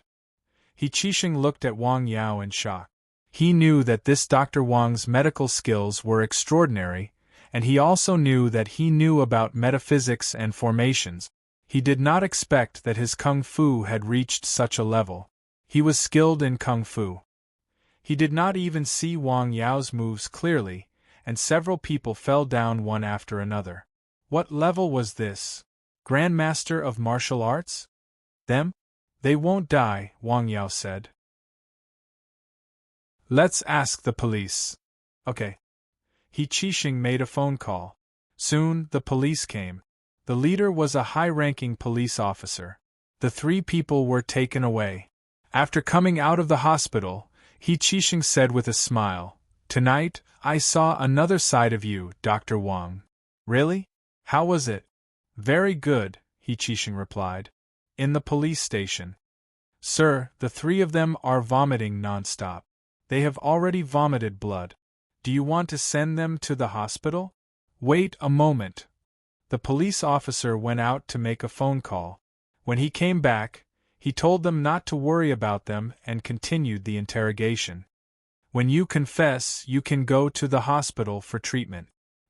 He Qixing looked at Wang Yao in shock. He knew that this Dr. Wang's medical skills were extraordinary, and he also knew that he knew about metaphysics and formations. He did not expect that his kung fu had reached such a level. He was skilled in kung fu. He did not even see Wang Yao's moves clearly, and several people fell down one after another. What level was this? Grandmaster of martial arts? Them? They won't die, Wang Yao said. Let's ask the police. Okay. He Qixing made a phone call. Soon, the police came. The leader was a high-ranking police officer. The 3 people were taken away. After coming out of the hospital, He Qixing said with a smile, Tonight, I saw another side of you, Dr. Wang. Really? How was it? Very good, He Qixing replied. In the police station. Sir, the 3 of them are vomiting non-stop. They have already vomited blood. Do you want to send them to the hospital? Wait a moment. The police officer went out to make a phone call. When he came back, he told them not to worry about them and continued the interrogation. When you confess, you can go to the hospital for treatment.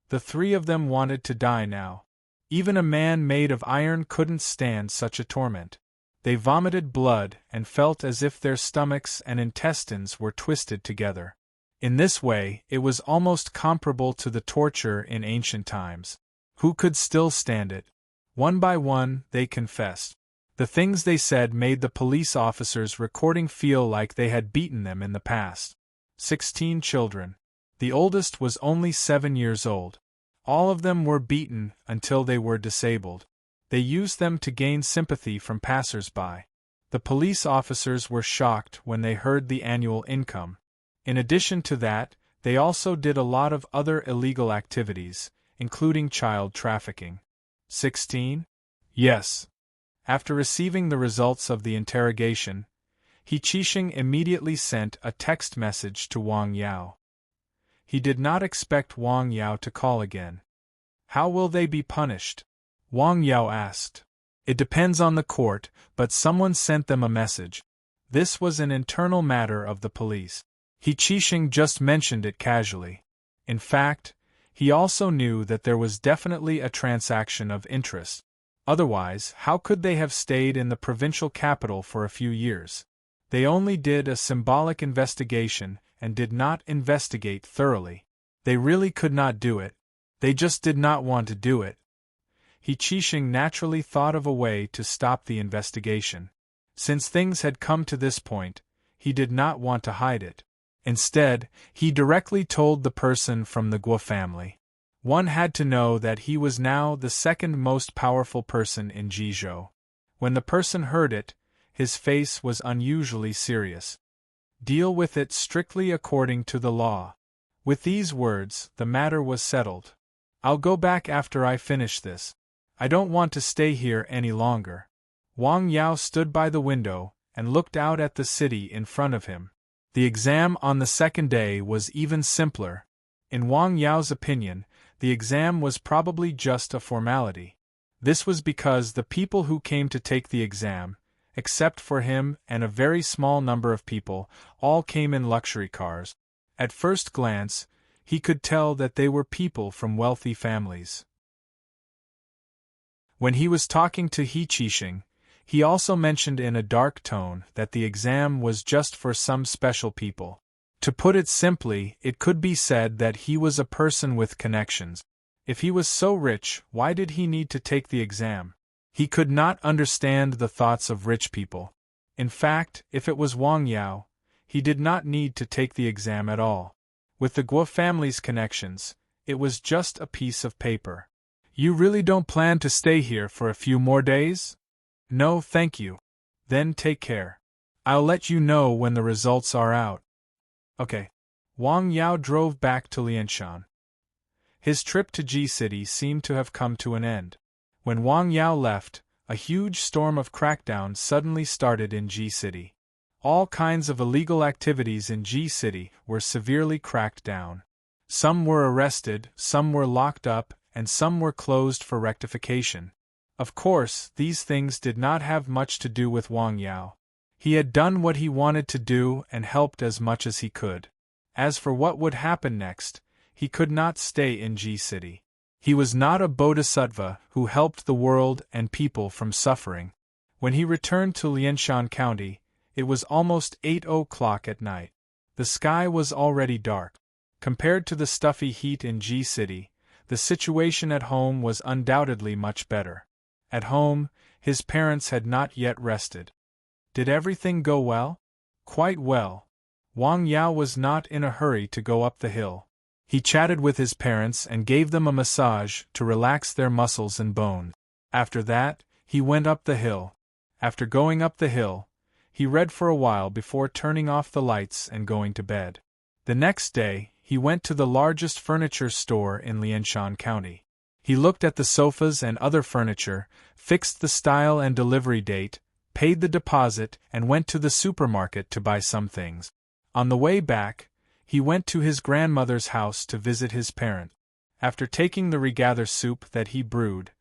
The 3 of them wanted to die now. Even a man made of iron couldn't stand such a torment. They vomited blood and felt as if their stomachs and intestines were twisted together. In this way, it was almost comparable to the torture in ancient times. Who could still stand it? One by one, they confessed. The things they said made the police officers recording feel like they had beaten them in the past. 16 children. The oldest was only 7 years old. All of them were beaten until they were disabled. They used them to gain sympathy from passers-by. The police officers were shocked when they heard the annual income. In addition to that, they also did a lot of other illegal activities, including child trafficking. 16? Yes. After receiving the results of the interrogation, He Qixing immediately sent a text message to Wang Yao. He did not expect Wang Yao to call again. How will they be punished? Wang Yao asked. It depends on the court, but someone sent them a message. This was an internal matter of the police. He Qixing just mentioned it casually. In fact, he also knew that there was definitely a transaction of interest. Otherwise, how could they have stayed in the provincial capital for a few years? They only did a symbolic investigation and did not investigate thoroughly. They really could not do it. They just did not want to do it. He Qixing naturally thought of a way to stop the investigation. Since things had come to this point, he did not want to hide it. Instead, he directly told the person from the Guo family. One had to know that he was now the second most powerful person in Jizhou. When the person heard it, his face was unusually serious. Deal with it strictly according to the law. With these words, the matter was settled. I'll go back after I finish this. I don't want to stay here any longer. Wang Yao stood by the window and looked out at the city in front of him. The exam on the second day was even simpler. In Wang Yao's opinion, the exam was probably just a formality. This was because the people who came to take the exam, except for him and a very small number of people, all came in luxury cars. At first glance, he could tell that they were people from wealthy families. When he was talking to He Qixing, he also mentioned in a dark tone that the exam was just for some special people. To put it simply, it could be said that he was a person with connections. If he was so rich, why did he need to take the exam? He could not understand the thoughts of rich people. In fact, if it was Wang Yao, he did not need to take the exam at all. With the Guo family's connections, it was just a piece of paper. You really don't plan to stay here for a few more days? No, thank you. Then take care. I'll let you know when the results are out. Okay. Wang Yao drove back to Lianshan. His trip to Ji City seemed to have come to an end. When Wang Yao left, a huge storm of crackdown suddenly started in Ji City. All kinds of illegal activities in Ji City were severely cracked down. Some were arrested, some were locked up, and some were closed for rectification. Of course, these things did not have much to do with Wang Yao. He had done what he wanted to do and helped as much as he could. As for what would happen next, he could not stay in Ji City. He was not a bodhisattva who helped the world and people from suffering. When he returned to Lianshan County, it was almost 8 o'clock at night. The sky was already dark. Compared to the stuffy heat in Ji City, the situation at home was undoubtedly much better. At home, his parents had not yet rested. Did everything go well? Quite well. Wang Yao was not in a hurry to go up the hill. He chatted with his parents and gave them a massage to relax their muscles and bones. After that, he went up the hill. After going up the hill, he read for a while before turning off the lights and going to bed. The next day, he went to the largest furniture store in Lianshan County. He looked at the sofas and other furniture, fixed the style and delivery date, paid the deposit, and went to the supermarket to buy some things. On the way back, he went to his grandmother's house to visit his parents. After taking the regather soup that he brewed,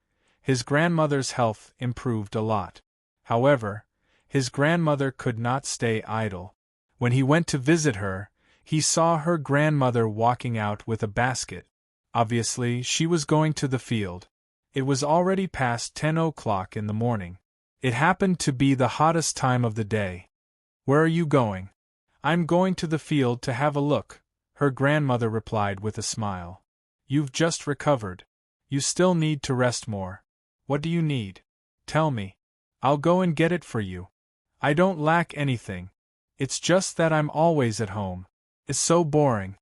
his grandmother's health improved a lot. However, his grandmother could not stay idle. When he went to visit her, he saw her grandmother walking out with a basket. Obviously, she was going to the field. It was already past 10 o'clock in the morning. It happened to be the hottest time of the day. Where are you going? I'm going to the field to have a look, her grandmother replied with a smile. You've just recovered. You still need to rest more. What do you need? Tell me. I'll go and get it for you. I don't lack anything. It's just that I'm always at home. It's so boring.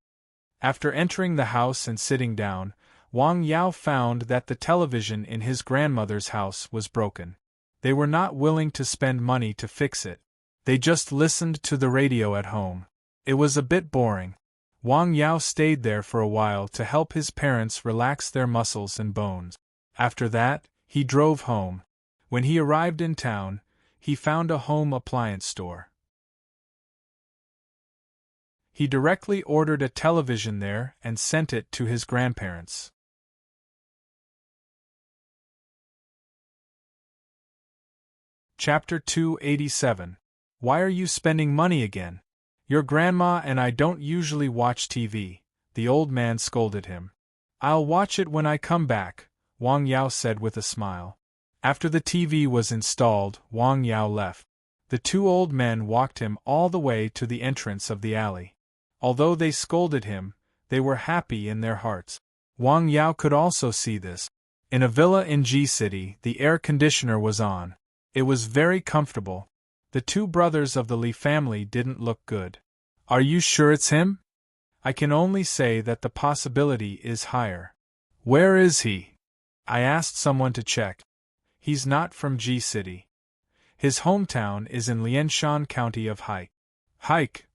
After entering the house and sitting down, Wang Yao found that the television in his grandmother's house was broken. They were not willing to spend money to fix it. They just listened to the radio at home. It was a bit boring. Wang Yao stayed there for a while to help his parents relax their muscles and bones. After that, he drove home. When he arrived in town, he found a home appliance store. He directly ordered a television there and sent it to his grandparents. Chapter 287. Why are you spending money again? Your grandma and I don't usually watch TV, the old man scolded him. I'll watch it when I come back, Wang Yao said with a smile. After the TV was installed, Wang Yao left. The two old men walked him all the way to the entrance of the alley. Although they scolded him, they were happy in their hearts. Wang Yao could also see this. In a villa in Ji City, the air conditioner was on. It was very comfortable. The two brothers of the Li family didn't look good. Are you sure it's him? I can only say that the possibility is higher. Where is he? I asked someone to check. He's not from Ji City. His hometown is in Lianshan County of Haik. Haik,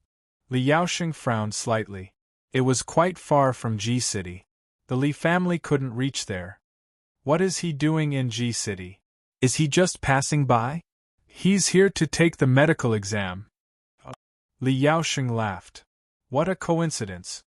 Li Yaoxing frowned slightly. It was quite far from G City. The Li family couldn't reach there. What is he doing in G City? Is he just passing by? He's here to take the medical exam. Li Yaoxing laughed. What a coincidence.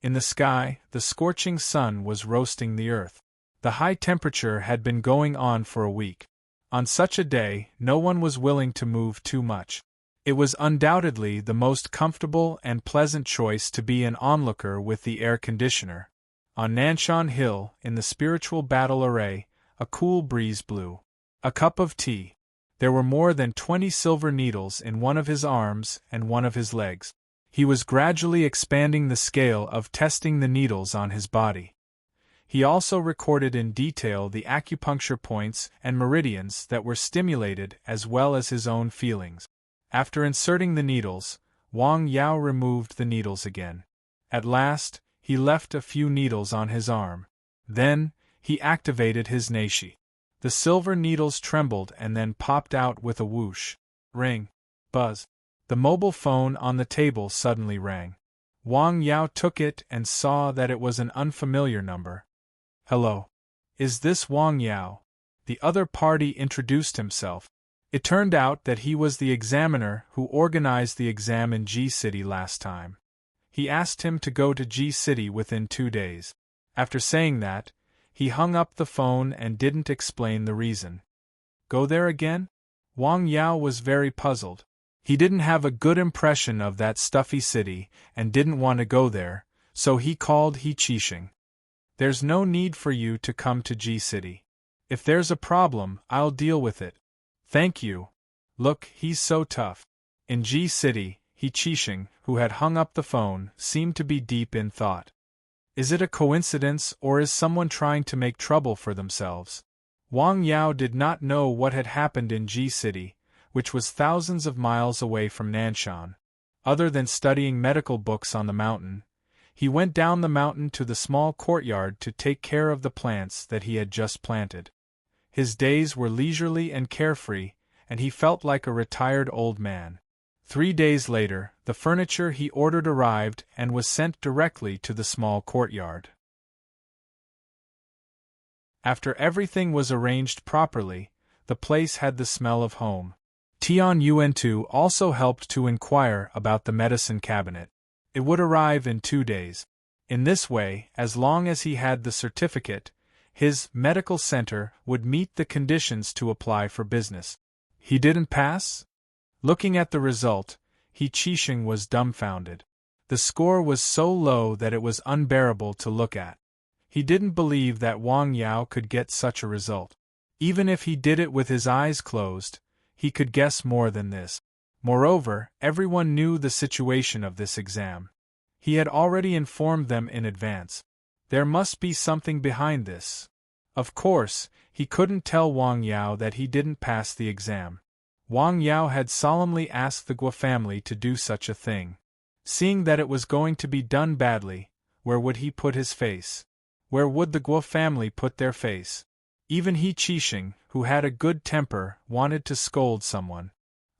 In the sky, the scorching sun was roasting the earth. The high temperature had been going on for a week. On such a day, no one was willing to move too much. It was undoubtedly the most comfortable and pleasant choice to be an onlooker with the air conditioner. On Nanshan Hill, in the spiritual battle array, a cool breeze blew. A cup of tea. There were more than 20 silver needles in one of his arms and one of his legs. He was gradually expanding the scale of testing the needles on his body. He also recorded in detail the acupuncture points and meridians that were stimulated as well as his own feelings. After inserting the needles, Wang Yao removed the needles again. At last, he left a few needles on his arm. Then, he activated his neishi. The silver needles trembled and then popped out with a whoosh. Ring. Buzz. The mobile phone on the table suddenly rang. Wang Yao took it and saw that it was an unfamiliar number. Hello. Is this Wang Yao? The other party introduced himself. It turned out that he was the examiner who organized the exam in G City last time. He asked him to go to G City within 2 days. After saying that, he hung up the phone and didn't explain the reason. Go there again? Wang Yao was very puzzled. He didn't have a good impression of that stuffy city and didn't want to go there, so he called He Qixing. There's no need for you to come to G City. If there's a problem, I'll deal with it. Thank you. Look, he's so tough. In G City, He Qixing, who had hung up the phone, seemed to be deep in thought. Is it a coincidence or is someone trying to make trouble for themselves? Wang Yao did not know what had happened in G City, which was thousands of miles away from Nanshan. Other than studying medical books on the mountain, he went down the mountain to the small courtyard to take care of the plants that he had just planted. His days were leisurely and carefree, and he felt like a retired old man. 3 days later, the furniture he ordered arrived and was sent directly to the small courtyard. After everything was arranged properly, the place had the smell of home. Tian Yuantu also helped to inquire about the medicine cabinet. It would arrive in 2 days. In this way, as long as he had the certificate, his medical center would meet the conditions to apply for business. He didn't pass? Looking at the result, He Qixing was dumbfounded. The score was so low that it was unbearable to look at. He didn't believe that Wang Yao could get such a result. Even if he did it with his eyes closed, he could guess more than this. Moreover, everyone knew the situation of this exam. He had already informed them in advance. There must be something behind this. Of course, he couldn't tell Wang Yao that he didn't pass the exam. Wang Yao had solemnly asked the Guo family to do such a thing. Seeing that it was going to be done badly, where would he put his face? Where would the Guo family put their face? Even He Qixing, who had a good temper, wanted to scold someone.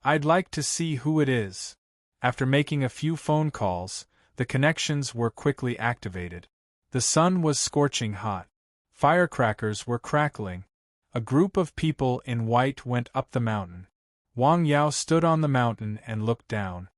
I'd like to see who it is. After making a few phone calls, the connections were quickly activated. The sun was scorching hot. Firecrackers were crackling. A group of people in white went up the mountain. Wang Yao stood on the mountain and looked down.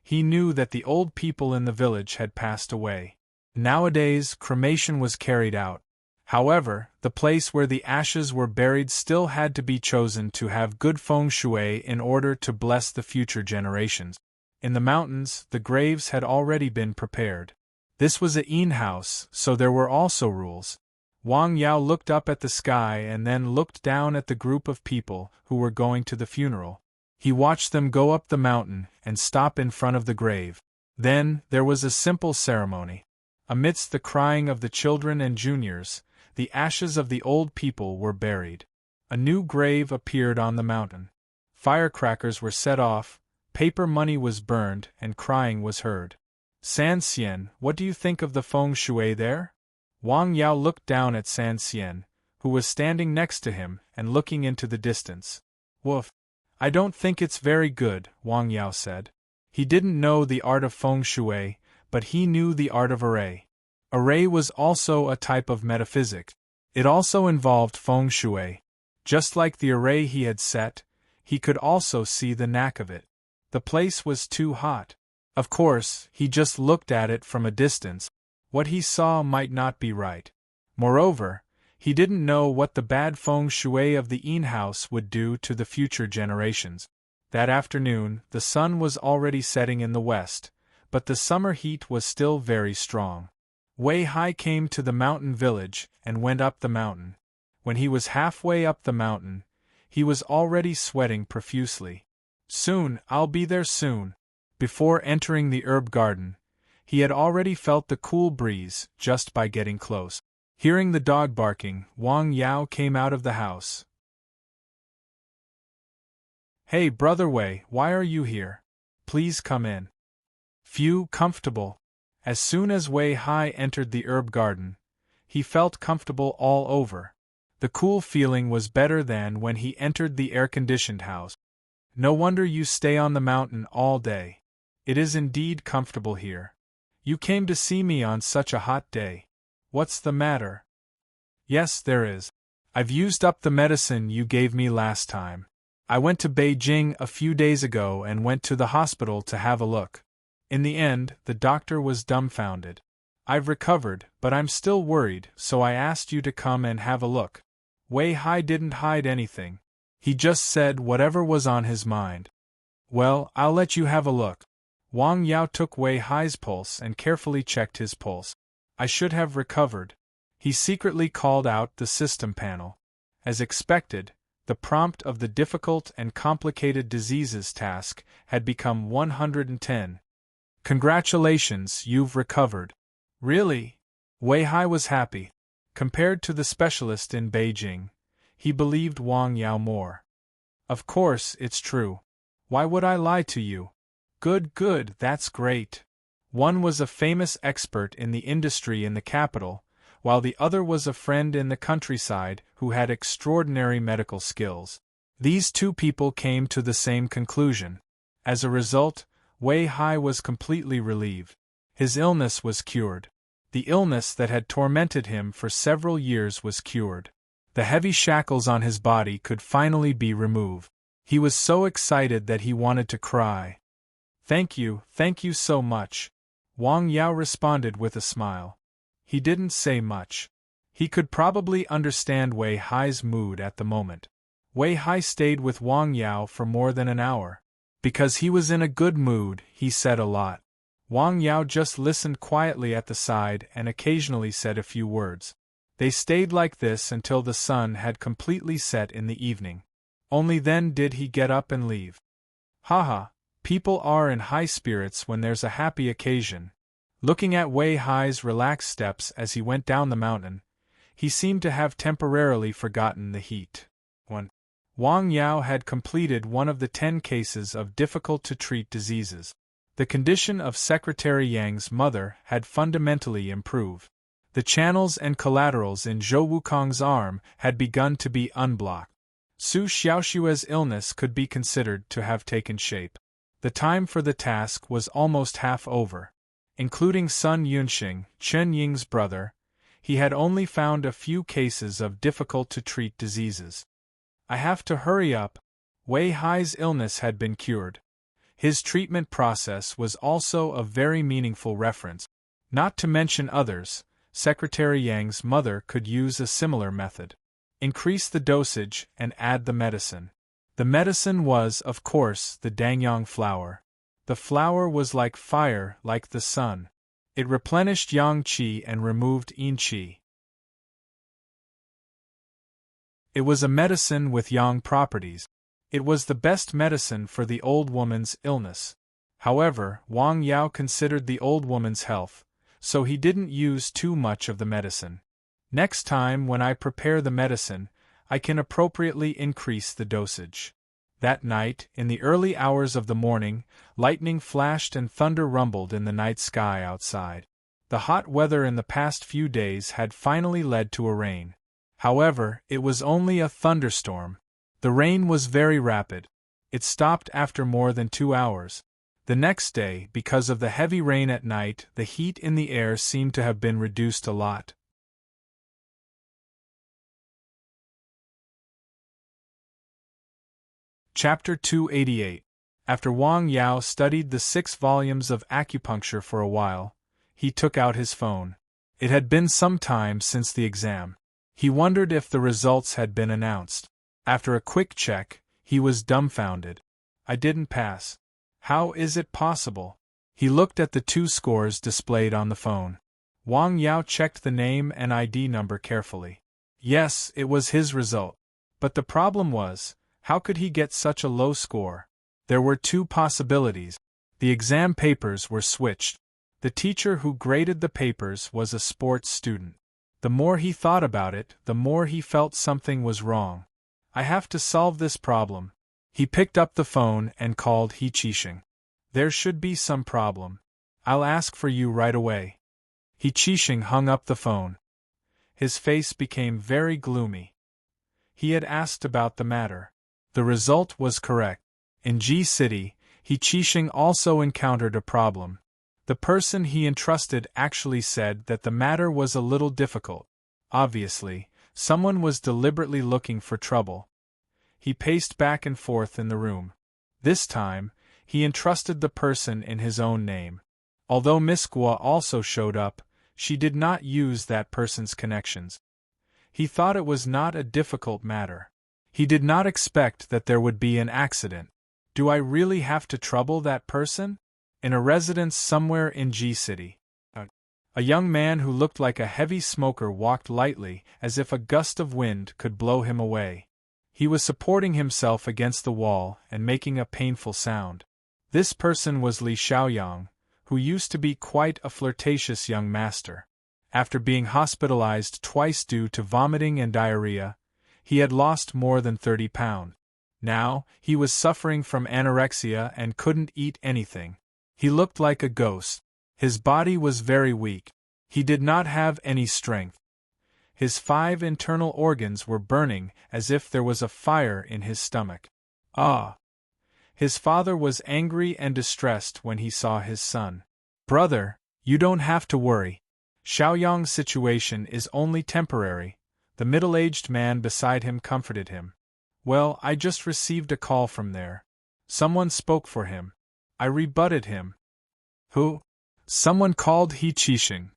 He knew that the old people in the village had passed away. Nowadays, cremation was carried out. However, the place where the ashes were buried still had to be chosen to have good feng shui in order to bless the future generations. In the mountains, the graves had already been prepared. This was a inn house, so there were also rules. Wang Yao looked up at the sky and then looked down at the group of people who were going to the funeral. He watched them go up the mountain and stop in front of the grave. Then, there was a simple ceremony. Amidst the crying of the children and juniors, the ashes of the old people were buried. A new grave appeared on the mountain. Firecrackers were set off, paper money was burned, and crying was heard. San Xian, what do you think of the feng shui there? Wang Yao looked down at San Xian, who was standing next to him and looking into the distance. Woof. I don't think it's very good, Wang Yao said. He didn't know the art of feng shui, but he knew the art of array. Array was also a type of metaphysics. It also involved feng shui. Just like the array he had set, he could also see the knack of it. The place was too hot. Of course, he just looked at it from a distance. What he saw might not be right. Moreover, he didn't know what the bad feng shui of the Yin house would do to the future generations. That afternoon, the sun was already setting in the west, but the summer heat was still very strong. Wei Hai came to the mountain village and went up the mountain. When he was halfway up the mountain, he was already sweating profusely. Soon, I'll be there soon. Before entering the herb garden, he had already felt the cool breeze just by getting close. Hearing the dog barking, Wang Yao came out of the house. Hey, Brother Wei, why are you here? Please come in. Phew, comfortable. As soon as Wei Hai entered the herb garden, he felt comfortable all over. The cool feeling was better than when he entered the air-conditioned house. No wonder you stay on the mountain all day. It is indeed comfortable here. You came to see me on such a hot day. What's the matter? Yes, there is. I've used up the medicine you gave me last time. I went to Beijing a few days ago and went to the hospital to have a look. In the end, the doctor was dumbfounded. I've recovered, but I'm still worried, so I asked you to come and have a look. Wei Hai didn't hide anything. He just said whatever was on his mind. Well, I'll let you have a look. Wang Yao took Wei Hai's pulse and carefully checked his pulse. I should have recovered. He secretly called out the system panel. As expected, the prompt of the difficult and complicated diseases task had become 110. Congratulations, you've recovered. Really? Wei Hai was happy. Compared to the specialist in Beijing, he believed Wang Yao more. Of course, it's true. Why would I lie to you? Good, that's great. One was a famous expert in the industry in the capital, while the other was a friend in the countryside who had extraordinary medical skills. These two people came to the same conclusion. As a result, Wei Hai was completely relieved. His illness was cured. The illness that had tormented him for several years was cured. The heavy shackles on his body could finally be removed. He was so excited that he wanted to cry. Thank you so much. Wang Yao responded with a smile. He didn't say much. He could probably understand Wei Hai's mood at the moment. Wei Hai stayed with Wang Yao for more than an hour. Because he was in a good mood, he said a lot. Wang Yao just listened quietly at the side and occasionally said a few words. They stayed like this until the sun had completely set in the evening. Only then did he get up and leave. Haha, people are in high spirits when there's a happy occasion. Looking at Wei Hai's relaxed steps as he went down the mountain, he seemed to have temporarily forgotten the heat. 1. Wang Yao had completed one of the 10 cases of difficult-to-treat diseases. The condition of Secretary Yang's mother had fundamentally improved. The channels and collaterals in Zhou Wukong's arm had begun to be unblocked. Su Xiaoshue's illness could be considered to have taken shape. The time for the task was almost half over. Including Sun Yunxing, Chen Ying's brother, he had only found a few cases of difficult-to-treat diseases. I have to hurry up. Wei Hai's illness had been cured. His treatment process was also a very meaningful reference. Not to mention others, Secretary Yang's mother could use a similar method. Increase the dosage and add the medicine. The medicine was, of course, the dangyang flower. The flower was like fire, like the sun. It replenished yang qi and removed yin qi. It was a medicine with yang properties. It was the best medicine for the old woman's illness. However, Wang Yao considered the old woman's health, so he didn't use too much of the medicine. Next time when I prepare the medicine, I can appropriately increase the dosage. That night, in the early hours of the morning, lightning flashed and thunder rumbled in the night sky outside. The hot weather in the past few days had finally led to a rain. However, it was only a thunderstorm. The rain was very rapid. It stopped after more than 2 hours. The next day, because of the heavy rain at night, the heat in the air seemed to have been reduced a lot. Chapter 288. After Wang Yao studied the 6 volumes of acupuncture for a while, he took out his phone. It had been some time since the exam. He wondered if the results had been announced. After a quick check, he was dumbfounded. I didn't pass. How is it possible? He looked at the 2 scores displayed on the phone. Wang Yao checked the name and ID number carefully. Yes, it was his result. But the problem was, how could he get such a low score? There were 2 possibilities. The exam papers were switched. The teacher who graded the papers was a sports student. The more he thought about it, the more he felt something was wrong. I have to solve this problem. He picked up the phone and called He Qixing. There should be some problem. I'll ask for you right away. He Qixing hung up the phone. His face became very gloomy. He had asked about the matter. The result was correct. In G City, He Qixing also encountered a problem. The person he entrusted actually said that the matter was a little difficult. Obviously, someone was deliberately looking for trouble. He paced back and forth in the room. This time, he entrusted the person in his own name. Although Miss Guo also showed up, she did not use that person's connections. He thought it was not a difficult matter. He did not expect that there would be an accident. Do I really have to trouble that person? In a residence somewhere in G City. A young man who looked like a heavy smoker walked lightly, as if a gust of wind could blow him away. He was supporting himself against the wall and making a painful sound. This person was Li Xiaoyang, who used to be quite a flirtatious young master. After being hospitalized twice due to vomiting and diarrhea, he had lost more than 30 pounds. Now, he was suffering from anorexia and couldn't eat anything. He looked like a ghost. His body was very weak. He did not have any strength. His 5 internal organs were burning as if there was a fire in his stomach. Ah! His father was angry and distressed when he saw his son. Brother, you don't have to worry. Xiaoyang's situation is only temporary. The middle-aged man beside him comforted him. Well, I just received a call from there. Someone spoke for him. I rebutted him. Who? Someone called He Qixing.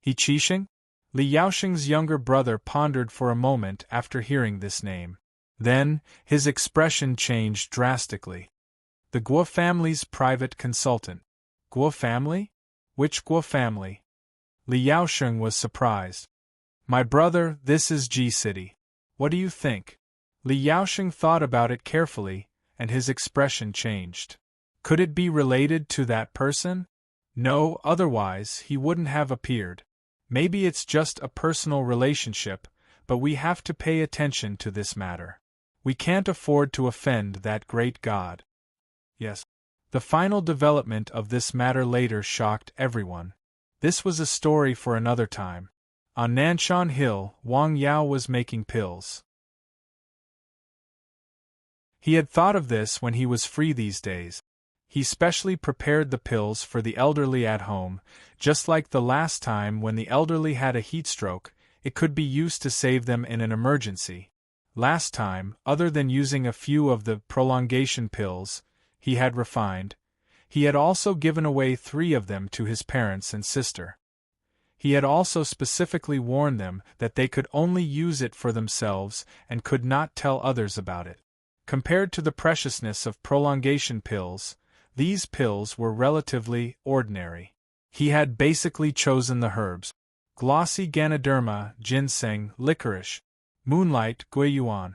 He Qixing? Li Yaoxing's younger brother pondered for a moment after hearing this name. Then, his expression changed drastically. The Guo family's private consultant. Guo family? Which Guo family? Li Yaoxing was surprised. My brother, this is G City. What do you think? Li Yaoxing thought about it carefully, and his expression changed. Could it be related to that person? No, otherwise he wouldn't have appeared. Maybe it's just a personal relationship, but we have to pay attention to this matter. We can't afford to offend that great God. Yes. The final development of this matter later shocked everyone. This was a story for another time. On Nanshan Hill, Wang Yao was making pills. He had thought of this when he was free these days. He specially prepared the pills for the elderly at home, just like the last time when the elderly had a heat stroke. It could be used to save them in an emergency. Last time, other than using a few of the prolongation pills he had refined, he had also given away 3 of them to his parents and sister. He had also specifically warned them that they could only use it for themselves and could not tell others about it. Compared to the preciousness of prolongation pills, these pills were relatively ordinary. He had basically chosen the herbs: glossy Ganoderma, ginseng, licorice, moonlight, guiyuan.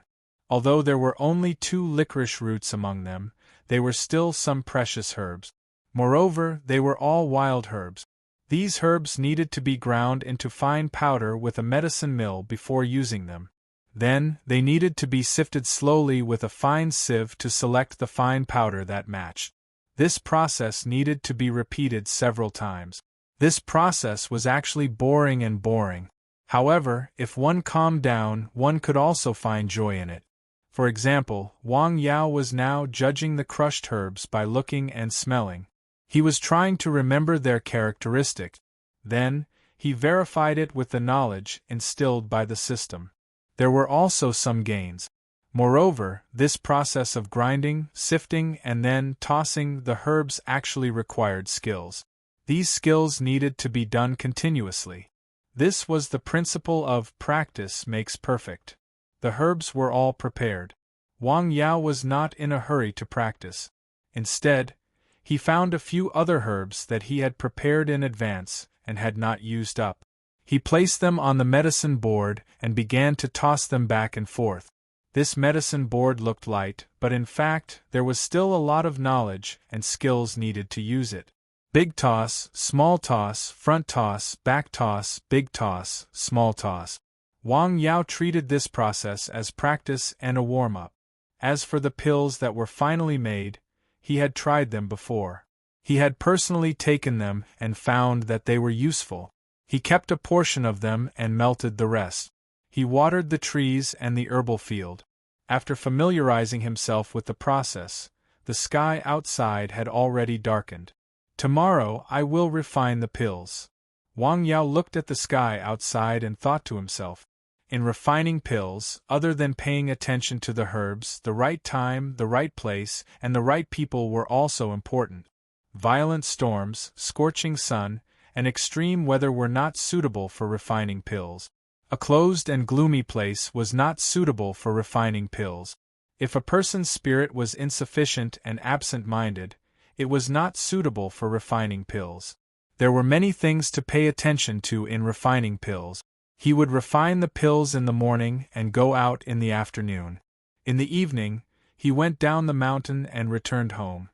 Although there were only 2 licorice roots among them, they were still some precious herbs. Moreover, they were all wild herbs. These herbs needed to be ground into fine powder with a medicine mill before using them. Then, they needed to be sifted slowly with a fine sieve to select the fine powder that matched. This process needed to be repeated several times. This process was actually boring. However, if one calmed down, one could also find joy in it. For example, Wang Yao was now judging the crushed herbs by looking and smelling. He was trying to remember their characteristics. Then, he verified it with the knowledge instilled by the system. There were also some gains. Moreover, this process of grinding, sifting, and then tossing the herbs actually required skills. These skills needed to be done continuously. This was the principle of practice makes perfect. The herbs were all prepared. Wang Yao was not in a hurry to practice. Instead, he found a few other herbs that he had prepared in advance and had not used up. He placed them on the medicine board and began to toss them back and forth. This medicine board looked light, but in fact, there was still a lot of knowledge and skills needed to use it. Big toss, small toss, front toss, back toss, big toss, small toss. Wang Yao treated this process as practice and a warm-up. As for the pills that were finally made, he had tried them before. He had personally taken them and found that they were useful. He kept a portion of them and melted the rest. He watered the trees and the herbal field. After familiarizing himself with the process, the sky outside had already darkened. Tomorrow I will refine the pills. Wang Yao looked at the sky outside and thought to himself, in refining pills, other than paying attention to the herbs, the right time, the right place, and the right people were also important. Violent storms, scorching sun, and extreme weather were not suitable for refining pills. A closed and gloomy place was not suitable for refining pills. If a person's spirit was insufficient and absent-minded, it was not suitable for refining pills. There were many things to pay attention to in refining pills. He would refine the pills in the morning and go out in the afternoon. In the evening, he went down the mountain and returned home.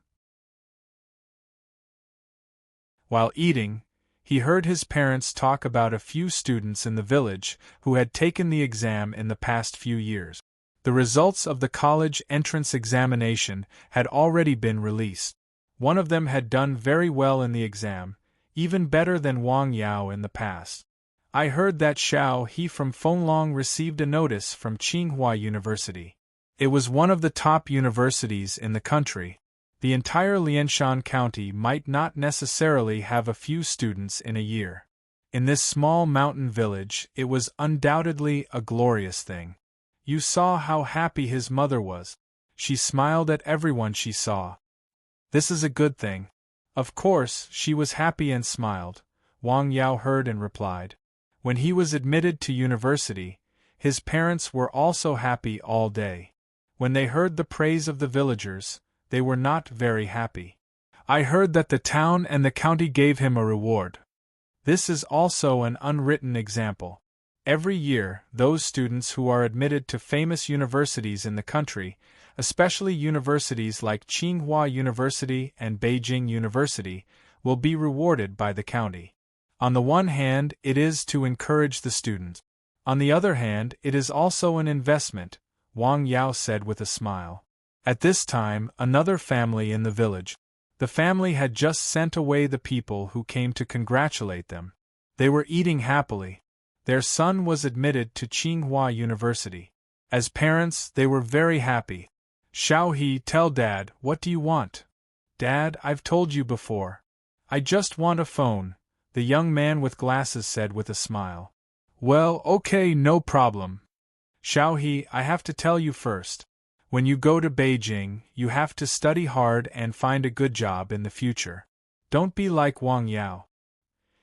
While eating, he heard his parents talk about a few students in the village who had taken the exam in the past few years. The results of the college entrance examination had already been released. One of them had done very well in the exam, even better than Wang Yao in the past. I heard that Xiao He from Fenglong received a notice from Tsinghua University. It was one of the top universities in the country. The entire Lianshan County might not necessarily have a few students in a year. In this small mountain village, it was undoubtedly a glorious thing. You saw how happy his mother was. She smiled at everyone she saw. This is a good thing. Of course, she was happy and smiled, Wang Yao heard and replied. When he was admitted to university, his parents were also happy all day. When they heard the praise of the villagers, they were not very happy. I heard that the town and the county gave him a reward. This is also an unwritten example. Every year, those students who are admitted to famous universities in the country, especially universities like Tsinghua University and Beijing University, will be rewarded by the county. On the one hand, it is to encourage the students. On the other hand, it is also an investment, Wang Yao said with a smile. At this time, another family in the village. The family had just sent away the people who came to congratulate them. They were eating happily. Their son was admitted to Tsinghua University. As parents, they were very happy. Xiao He, tell Dad, what do you want? Dad, I've told you before. I just want a phone, the young man with glasses said with a smile. Well, okay, no problem. Xiao He, I have to tell you first. When you go to Beijing, you have to study hard and find a good job in the future. Don't be like Wang Yao.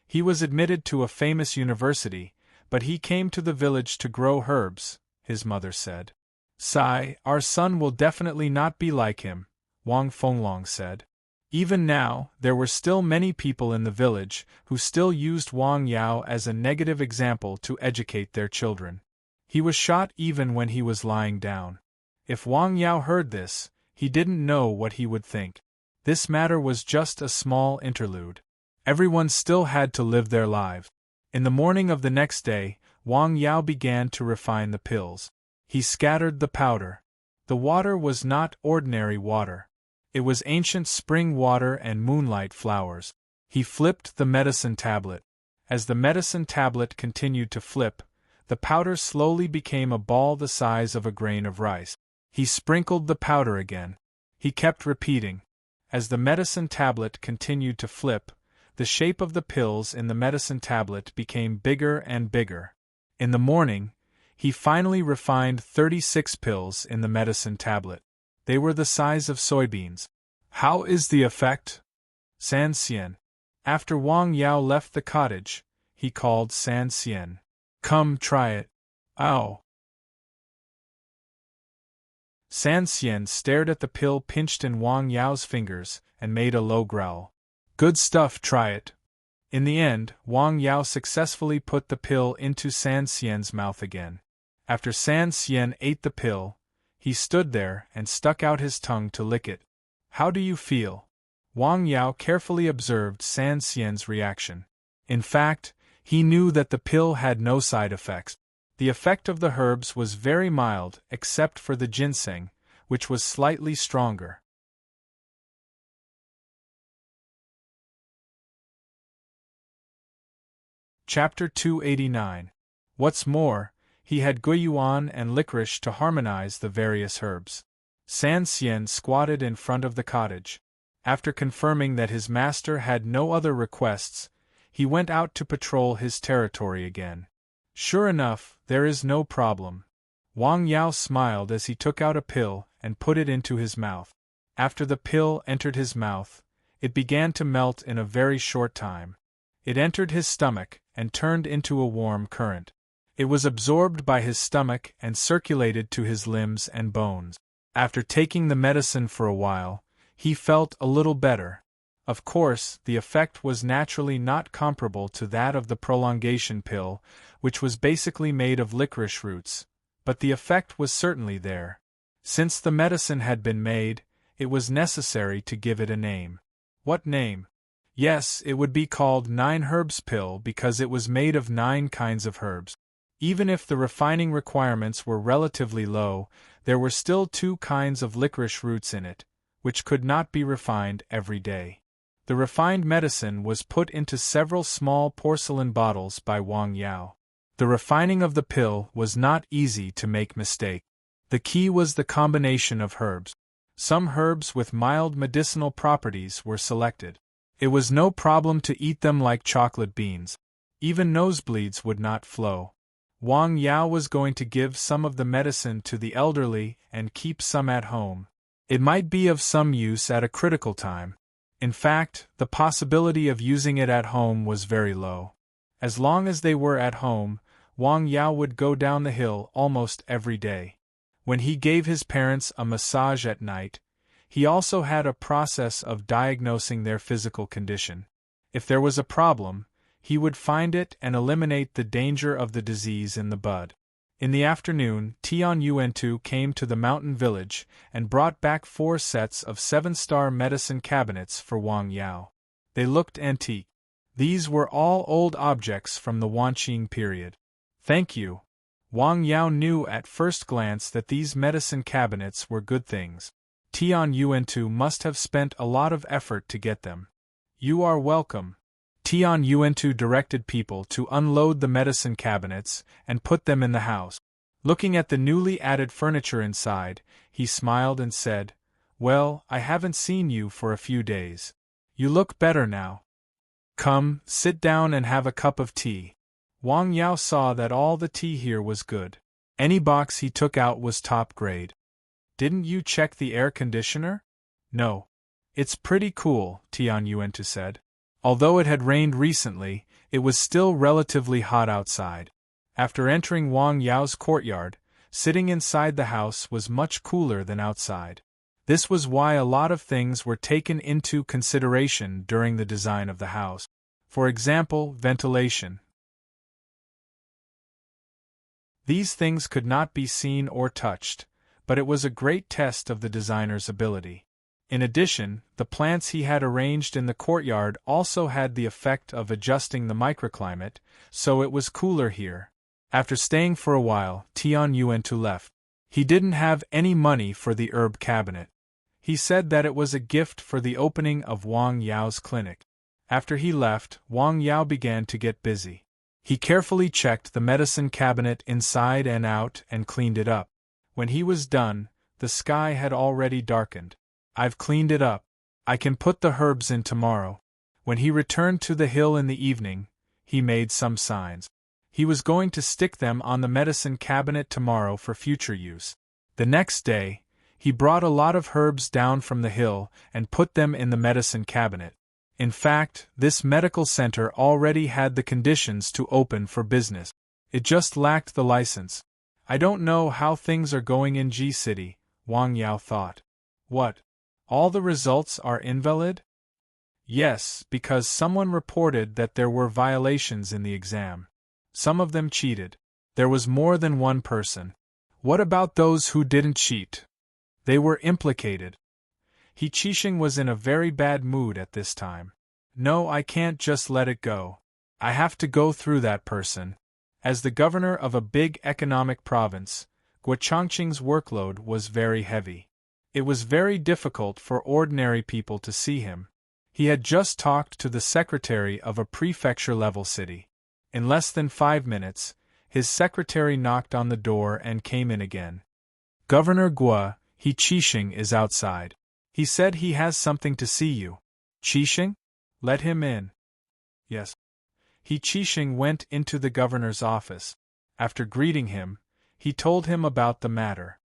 He was admitted to a famous university, but he came to the village to grow herbs, his mother said. Sai, our son will definitely not be like him, Wang Fenglong said. Even now, there were still many people in the village who still used Wang Yao as a negative example to educate their children. He was shot even when he was lying down. If Wang Yao heard this, he didn't know what he would think. This matter was just a small interlude. Everyone still had to live their lives. In the morning of the next day, Wang Yao began to refine the pills. He scattered the powder. The water was not ordinary water. It was ancient spring water and moonlight flowers. He flipped the medicine tablet. As the medicine tablet continued to flip, the powder slowly became a ball the size of a grain of rice. He sprinkled the powder again. He kept repeating. As the medicine tablet continued to flip, the shape of the pills in the medicine tablet became bigger and bigger. In the morning, he finally refined 36 pills in the medicine tablet. They were the size of soybeans. How is the effect? San Xian. After Wang Yao left the cottage, he called San Xian. Come try it. Ow. San Xian stared at the pill pinched in Wang Yao's fingers and made a low growl. Good stuff, try it. In the end, Wang Yao successfully put the pill into San Xian's mouth again. After San Xian ate the pill, he stood there and stuck out his tongue to lick it. How do you feel? Wang Yao carefully observed San Xian's reaction. In fact, he knew that the pill had no side effects. The effect of the herbs was very mild except for the ginseng, which was slightly stronger. Chapter 289. What's more, he had guiyuan and licorice to harmonize the various herbs. San Xian squatted in front of the cottage. After confirming that his master had no other requests, he went out to patrol his territory again. Sure enough, there is no problem. Wang Yao smiled as he took out a pill and put it into his mouth. After the pill entered his mouth, it began to melt in a very short time. It entered his stomach and turned into a warm current. It was absorbed by his stomach and circulated to his limbs and bones. After taking the medicine for a while, he felt a little better. Of course, the effect was naturally not comparable to that of the prolongation pill, which was basically made of licorice roots, but the effect was certainly there. Since the medicine had been made, it was necessary to give it a name. What name? Yes, it would be called 9 herbs pill because it was made of 9 kinds of herbs. Even if the refining requirements were relatively low, there were still 2 kinds of licorice roots in it, which could not be refined every day. The refined medicine was put into several small porcelain bottles by Wang Yao. The refining of the pill was not easy to make mistake. The key was the combination of herbs. Some herbs with mild medicinal properties were selected. It was no problem to eat them like chocolate beans. Even nosebleeds would not flow. Wang Yao was going to give some of the medicine to the elderly and keep some at home. It might be of some use at a critical time. In fact, the possibility of using it at home was very low. As long as they were at home, Wang Yao would go down the hill almost every day. When he gave his parents a massage at night, he also had a process of diagnosing their physical condition. If there was a problem, he would find it and eliminate the danger of the disease in the bud. In the afternoon, Tian Yuantu came to the mountain village and brought back 4 sets of 7-star medicine cabinets for Wang Yao. They looked antique. These were all old objects from the Wanqing period. Thank you. Wang Yao knew at first glance that these medicine cabinets were good things. Tian Yuantu must have spent a lot of effort to get them. You are welcome. Tian Yuantu directed people to unload the medicine cabinets and put them in the house. Looking at the newly added furniture inside, he smiled and said, Well, I haven't seen you for a few days. You look better now. Come, sit down and have a cup of tea. Wang Yao saw that all the tea here was good. Any box he took out was top grade. Didn't you check the air conditioner? No. It's pretty cool, Tian Yuantu said. Although it had rained recently, it was still relatively hot outside. After entering Wang Yao's courtyard, sitting inside the house was much cooler than outside. This was why a lot of things were taken into consideration during the design of the house. For example, ventilation. These things could not be seen or touched, but it was a great test of the designer's ability. In addition, the plants he had arranged in the courtyard also had the effect of adjusting the microclimate, so it was cooler here. After staying for a while, Tian Yuantu left. He didn't have any money for the herb cabinet. He said that it was a gift for the opening of Wang Yao's clinic. After he left, Wang Yao began to get busy. He carefully checked the medicine cabinet inside and out and cleaned it up. When he was done, the sky had already darkened. I've cleaned it up. I can put the herbs in tomorrow. When he returned to the hill in the evening, he made some signs. He was going to stick them on the medicine cabinet tomorrow for future use. The next day, he brought a lot of herbs down from the hill and put them in the medicine cabinet. In fact, this medical center already had the conditions to open for business. It just lacked the license. I don't know how things are going in G City, Wang Yao thought. What? All the results are invalid? Yes, because someone reported that there were violations in the exam. Some of them cheated. There was more than one person. What about those who didn't cheat? They were implicated. He Qixing was in a very bad mood at this time. No, I can't just let it go. I have to go through that person. As the governor of a big economic province, Guochangqing's workload was very heavy. It was very difficult for ordinary people to see him. He had just talked to the secretary of a prefecture-level city. In less than 5 minutes, his secretary knocked on the door and came in again. Governor Guo, He Qixing is outside. He said he has something to see you. Qixing? Let him in. Yes. He Qixing went into the governor's office. After greeting him, he told him about the matter.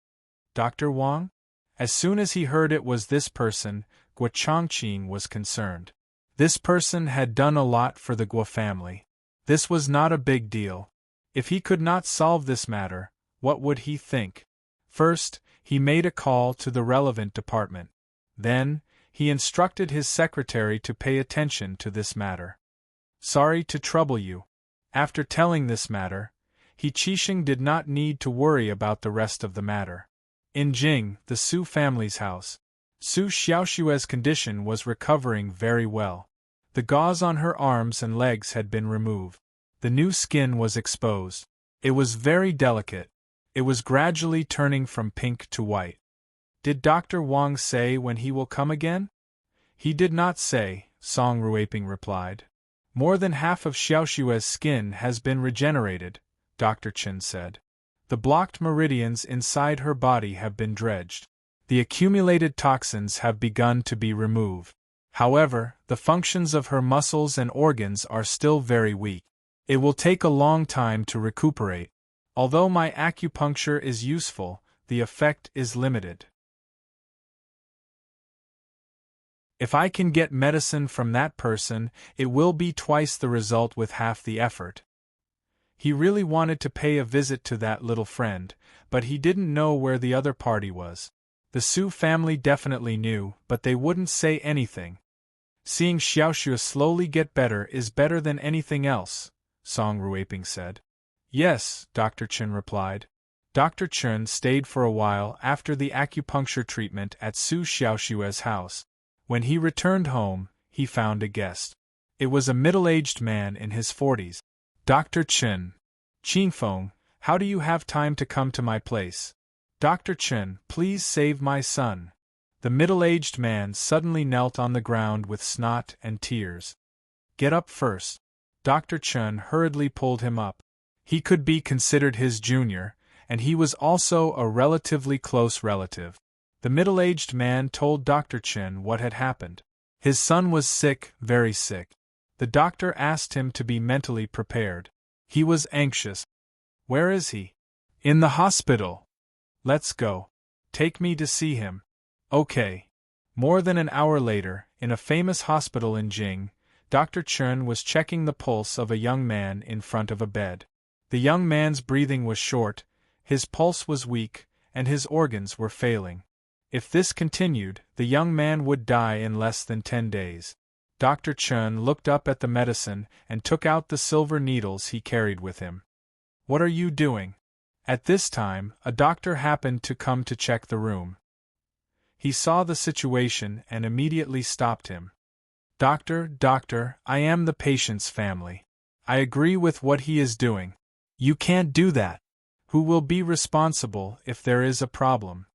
Dr. Wang? As soon as he heard it was this person, Guo Changqing was concerned. This person had done a lot for the Guo family. This was not a big deal. If he could not solve this matter, what would he think? First, he made a call to the relevant department. Then, he instructed his secretary to pay attention to this matter. Sorry to trouble you. After telling this matter, He Qixing did not need to worry about the rest of the matter. In Jing, the Su family's house, Su Xiaoshue's condition was recovering very well. The gauze on her arms and legs had been removed. The new skin was exposed. It was very delicate. It was gradually turning from pink to white. Did Dr. Wang say when he will come again? He did not say, Song Ruiping replied. More than half of Xiaoshue's skin has been regenerated, Dr. Chen said. The blocked meridians inside her body have been dredged. The accumulated toxins have begun to be removed. However, the functions of her muscles and organs are still very weak. It will take a long time to recuperate. Although my acupuncture is useful, the effect is limited. If I can get medicine from that person, it will be twice the result with half the effort. He really wanted to pay a visit to that little friend, but he didn't know where the other party was. The Su family definitely knew, but they wouldn't say anything. Seeing Xiaoxue slowly get better is better than anything else, Song Ruiping said. Yes, Dr. Chen replied. Dr. Chen stayed for a while after the acupuncture treatment at Su Xiaoshue's house. When he returned home, he found a guest. It was a middle-aged man in his 40s. Dr. Chen. Qingfeng, how do you have time to come to my place? Dr. Chen, please save my son. The middle-aged man suddenly knelt on the ground with snot and tears. Get up first. Dr. Chen hurriedly pulled him up. He could be considered his junior, and he was also a relatively close relative. The middle-aged man told Dr. Chen what had happened. His son was sick, very sick. The doctor asked him to be mentally prepared. He was anxious. Where is he? In the hospital. Let's go. Take me to see him. Okay. More than an hour later, in a famous hospital in Jing, Dr. Chen was checking the pulse of a young man in front of a bed. The young man's breathing was short, his pulse was weak, and his organs were failing. If this continued, the young man would die in less than 10 days. Dr. Chen looked up at the medicine and took out the silver needles he carried with him. What are you doing? At this time, a doctor happened to come to check the room. He saw the situation and immediately stopped him. Doctor, I am the patient's family. I agree with what he is doing. You can't do that. Who will be responsible if there is a problem?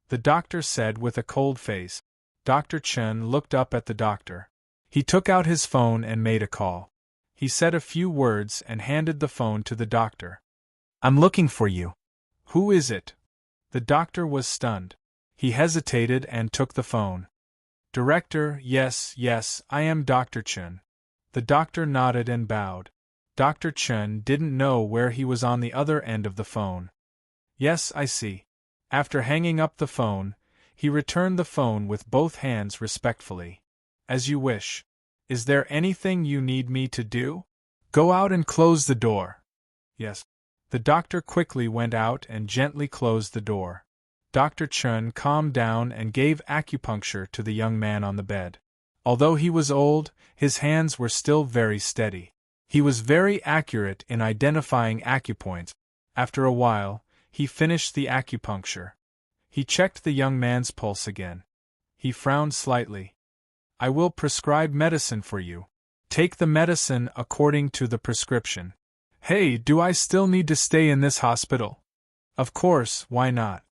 The doctor said with a cold face. Dr. Chen looked up at the doctor. He took out his phone and made a call. He said a few words and handed the phone to the doctor. I'm looking for you. Who is it? The doctor was stunned. He hesitated and took the phone. Director, yes, I am Dr. Chen. The doctor nodded and bowed. Dr. Chen didn't know where he was on the other end of the phone. Yes, I see. After hanging up the phone, he returned the phone with both hands respectfully. As you wish. Is there anything you need me to do? Go out and close the door. Yes. The doctor quickly went out and gently closed the door. Dr. Chen calmed down and gave acupuncture to the young man on the bed. Although he was old, his hands were still very steady. He was very accurate in identifying acupoints. After a while, he finished the acupuncture. He checked the young man's pulse again. He frowned slightly. I will prescribe medicine for you. Take the medicine according to the prescription. Hey, do I still need to stay in this hospital? Of course, why not?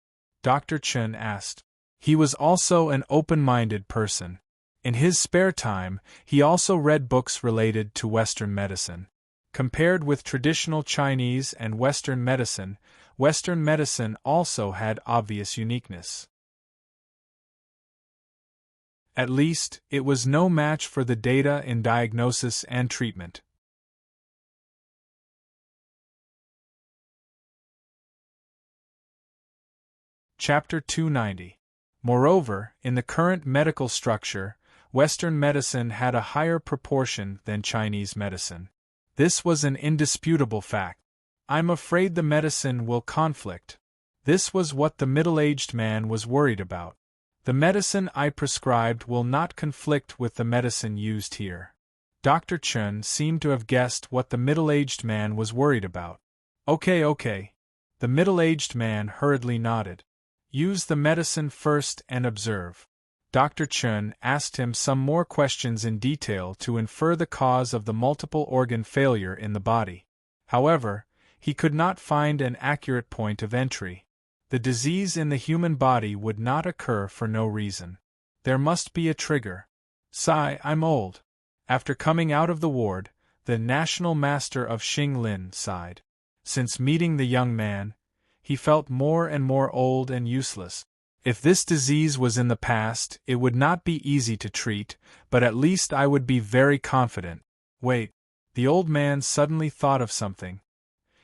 Dr. Chen asked. He was also an open-minded person. In his spare time, he also read books related to Western medicine. Compared with traditional Chinese and Western medicine also had obvious uniqueness. At least, it was no match for the data in diagnosis and treatment. Chapter 290. Moreover, in the current medical structure, Western medicine had a higher proportion than Chinese medicine. This was an indisputable fact. I'm afraid the medicine will conflict. This was what the middle-aged man was worried about. The medicine I prescribed will not conflict with the medicine used here. Dr. Chen seemed to have guessed what the middle-aged man was worried about. Okay. The middle-aged man hurriedly nodded. Use the medicine first and observe. Dr. Chen asked him some more questions in detail to infer the cause of the multiple organ failure in the body. However, he could not find an accurate point of entry. The disease in the human body would not occur for no reason. There must be a trigger. Sigh, I'm old. After coming out of the ward, the national master of Xinglin sighed. Since meeting the young man, he felt more and more old and useless. If this disease was in the past, it would not be easy to treat, but at least I would be very confident. Wait. The old man suddenly thought of something.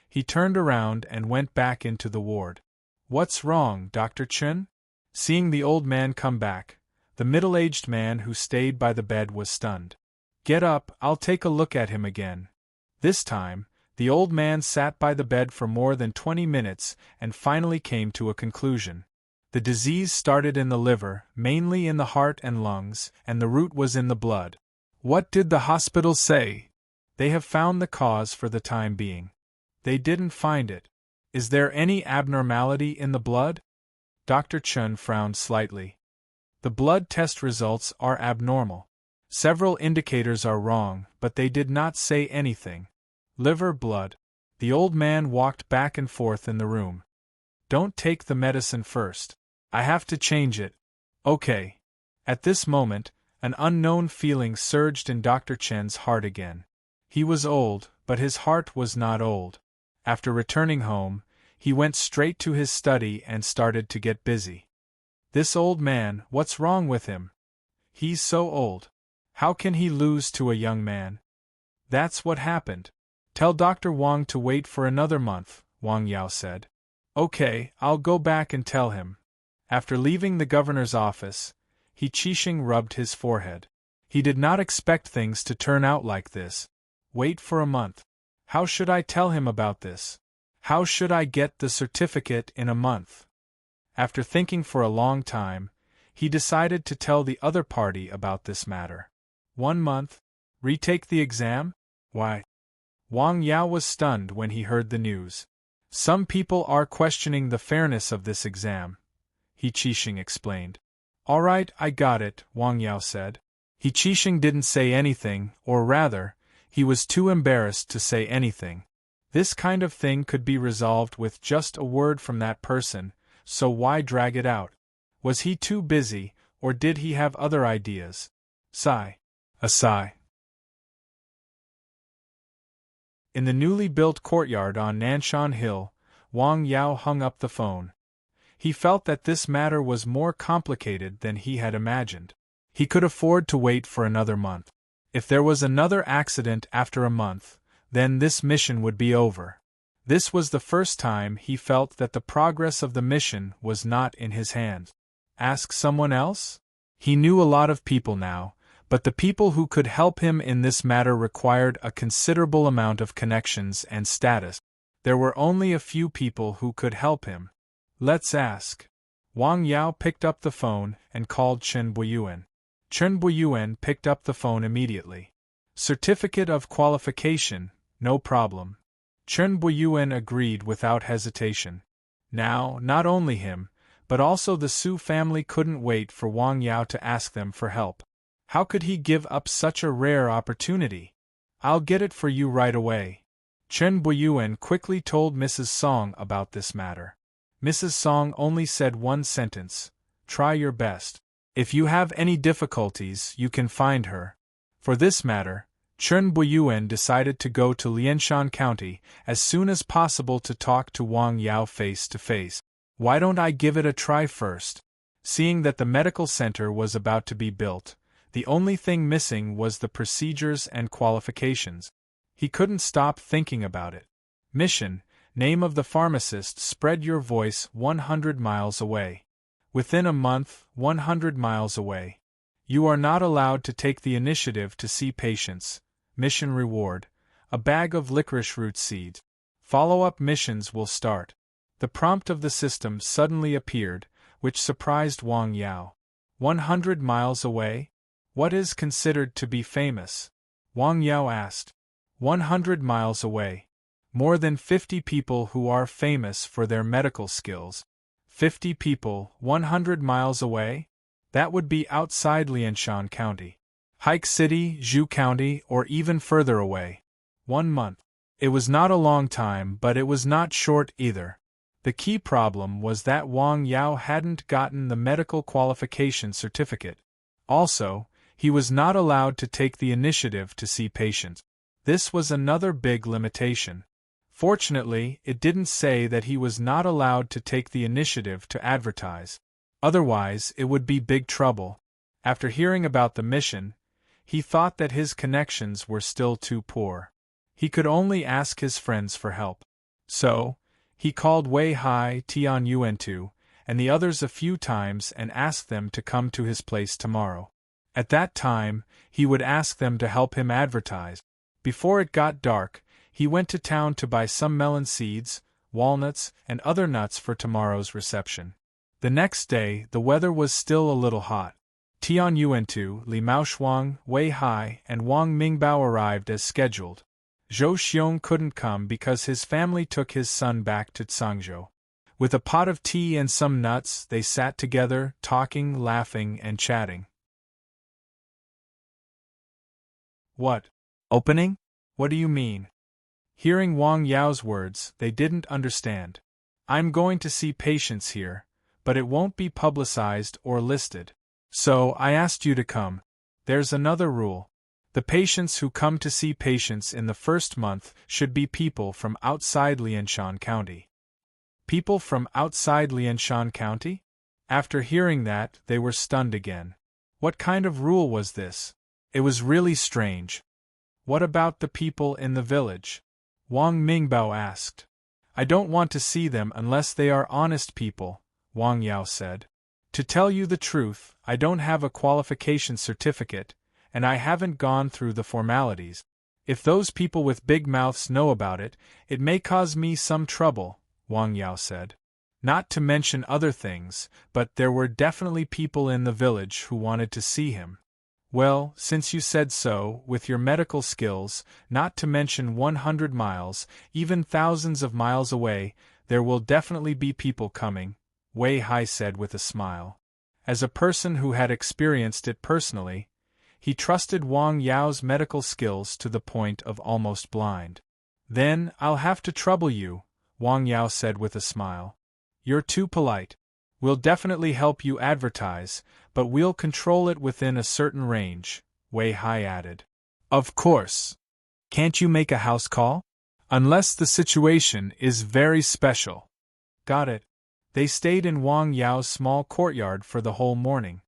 He turned around and went back into the ward. What's wrong, Dr. Chen? Seeing the old man come back, the middle-aged man who stayed by the bed was stunned. Get up, I'll take a look at him again. This time, the old man sat by the bed for more than 20 minutes and finally came to a conclusion. The disease started in the liver, mainly in the heart and lungs, and the root was in the blood. What did the hospital say? They have found the cause for the time being. They didn't find it. Is there any abnormality in the blood? Dr. Chen frowned slightly. The blood test results are abnormal. Several indicators are wrong, but they did not say anything. Liver blood. The old man walked back and forth in the room. Don't take the medicine first. I have to change it. Okay. At this moment, an unknown feeling surged in Dr. Chen's heart again. He was old, but his heart was not old. After returning home, he went straight to his study and started to get busy. This old man, what's wrong with him? He's so old. How can he lose to a young man? That's what happened. Tell Dr. Wang to wait for another month, Wang Yao said. Okay, I'll go back and tell him. After leaving the governor's office, He Qixing rubbed his forehead. He did not expect things to turn out like this. Wait for a month. How should I tell him about this? How should I get the certificate in a month? After thinking for a long time, he decided to tell the other party about this matter. 1 month? Retake the exam? Why? Wang Yao was stunned when he heard the news. Some people are questioning the fairness of this exam, He Qixing explained. All right, I got it, Wang Yao said. He Qixing didn't say anything, or rather, he was too embarrassed to say anything. This kind of thing could be resolved with just a word from that person, so why drag it out? Was he too busy, or did he have other ideas? Sigh. A sigh. In the newly built courtyard on Nanshan Hill, Wang Yao hung up the phone. He felt that this matter was more complicated than he had imagined. He could afford to wait for another month. If there was another accident after a month, then this mission would be over. This was the first time he felt that the progress of the mission was not in his hands. Ask someone else? He knew a lot of people now, but the people who could help him in this matter required a considerable amount of connections and status. There were only a few people who could help him. Let's ask. Wang Yao picked up the phone and called Chen Buiyuan. Chen Buiyuan picked up the phone immediately. Certificate of qualification, no problem. Chen Buiyuan agreed without hesitation. Now, not only him, but also the Su family couldn't wait for Wang Yao to ask them for help. How could he give up such a rare opportunity? I'll get it for you right away. Chen Buiyuan quickly told Mrs. Song about this matter. Mrs. Song only said one sentence: try your best. If you have any difficulties, you can find her. For this matter, Chen Buiyuan decided to go to Lianshan County as soon as possible to talk to Wang Yao face to face. Why don't I give it a try first? Seeing that the medical center was about to be built, the only thing missing was the procedures and qualifications. He couldn't stop thinking about it. Mission, name of the pharmacist: spread your voice 100 miles away. Within a month, 100 miles away. You are not allowed to take the initiative to see patients. Mission reward: a bag of licorice root seeds. Follow-up missions will start. The prompt of the system suddenly appeared, which surprised Wang Yao. 100 miles away? What is considered to be famous? Wang Yao asked. 100 miles away. More than 50 people who are famous for their medical skills. 50 people, 100 miles away? That would be outside Lianshan County. Hike City, Zhu County, or even further away. 1 month. It was not a long time, but it was not short either. The key problem was that Wang Yao hadn't gotten the medical qualification certificate. Also, he was not allowed to take the initiative to see patients. This was another big limitation. Fortunately, it didn't say that he was not allowed to take the initiative to advertise. Otherwise, it would be big trouble. After hearing about the mission, he thought that his connections were still too poor. He could only ask his friends for help. So, he called Wei Hai, Tian Yuantu, and the others a few times and asked them to come to his place tomorrow. At that time, he would ask them to help him advertise. Before it got dark, he went to town to buy some melon seeds, walnuts, and other nuts for tomorrow's reception. The next day, the weather was still a little hot. Tian Yuantu, Li Maoshuang, Wei Hai, and Wang Mingbao arrived as scheduled. Zhou Xiong couldn't come because his family took his son back to Tsangzhou. With a pot of tea and some nuts, they sat together, talking, laughing, and chatting. What? Opening? What do you mean? Hearing Wang Yao's words, they didn't understand. I'm going to see patients here, but it won't be publicized or listed. So, I asked you to come. There's another rule. The patients who come to see patients in the first month should be people from outside Lianshan County. People from outside Lianshan County? After hearing that, they were stunned again. What kind of rule was this? It was really strange. What about the people in the village? Wang Mingbao asked. I don't want to see them unless they are honest people, Wang Yao said. To tell you the truth, I don't have a qualification certificate, and I haven't gone through the formalities. If those people with big mouths know about it, it may cause me some trouble, Wang Yao said. Not to mention other things, but there were definitely people in the village who wanted to see him. Well, since you said so, with your medical skills, not to mention 100 miles, even thousands of miles away, there will definitely be people coming, Wei Hai said with a smile. As a person who had experienced it personally, he trusted Wang Yao's medical skills to the point of almost blind. Then, I'll have to trouble you, Wang Yao said with a smile. You're too polite. We'll definitely help you advertise, but we'll control it within a certain range, Wei Hai added. Of course. Can't you make a house call? Unless the situation is very special. Got it. They stayed in Wang Yao's small courtyard for the whole morning.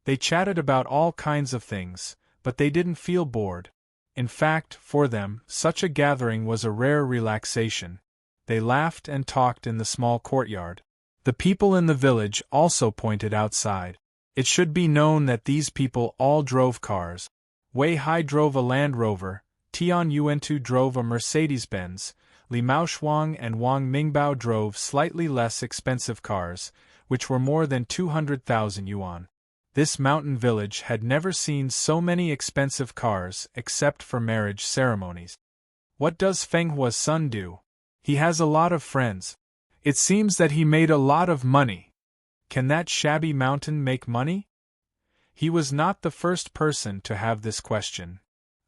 They chatted about all kinds of things, but they didn't feel bored. In fact, for them, such a gathering was a rare relaxation. They laughed and talked in the small courtyard. The people in the village also pointed outside. It should be known that these people all drove cars. Wei Hai drove a Land Rover, Tian Yuantu drove a Mercedes-Benz, Li Maoshuang and Wang Mingbao drove slightly less expensive cars, which were more than 200,000 yuan. This mountain village had never seen so many expensive cars except for marriage ceremonies. What does Feng Hua's son do? He has a lot of friends. It seems that he made a lot of money. Can that shabby mountain make money? He was not the first person to have this question.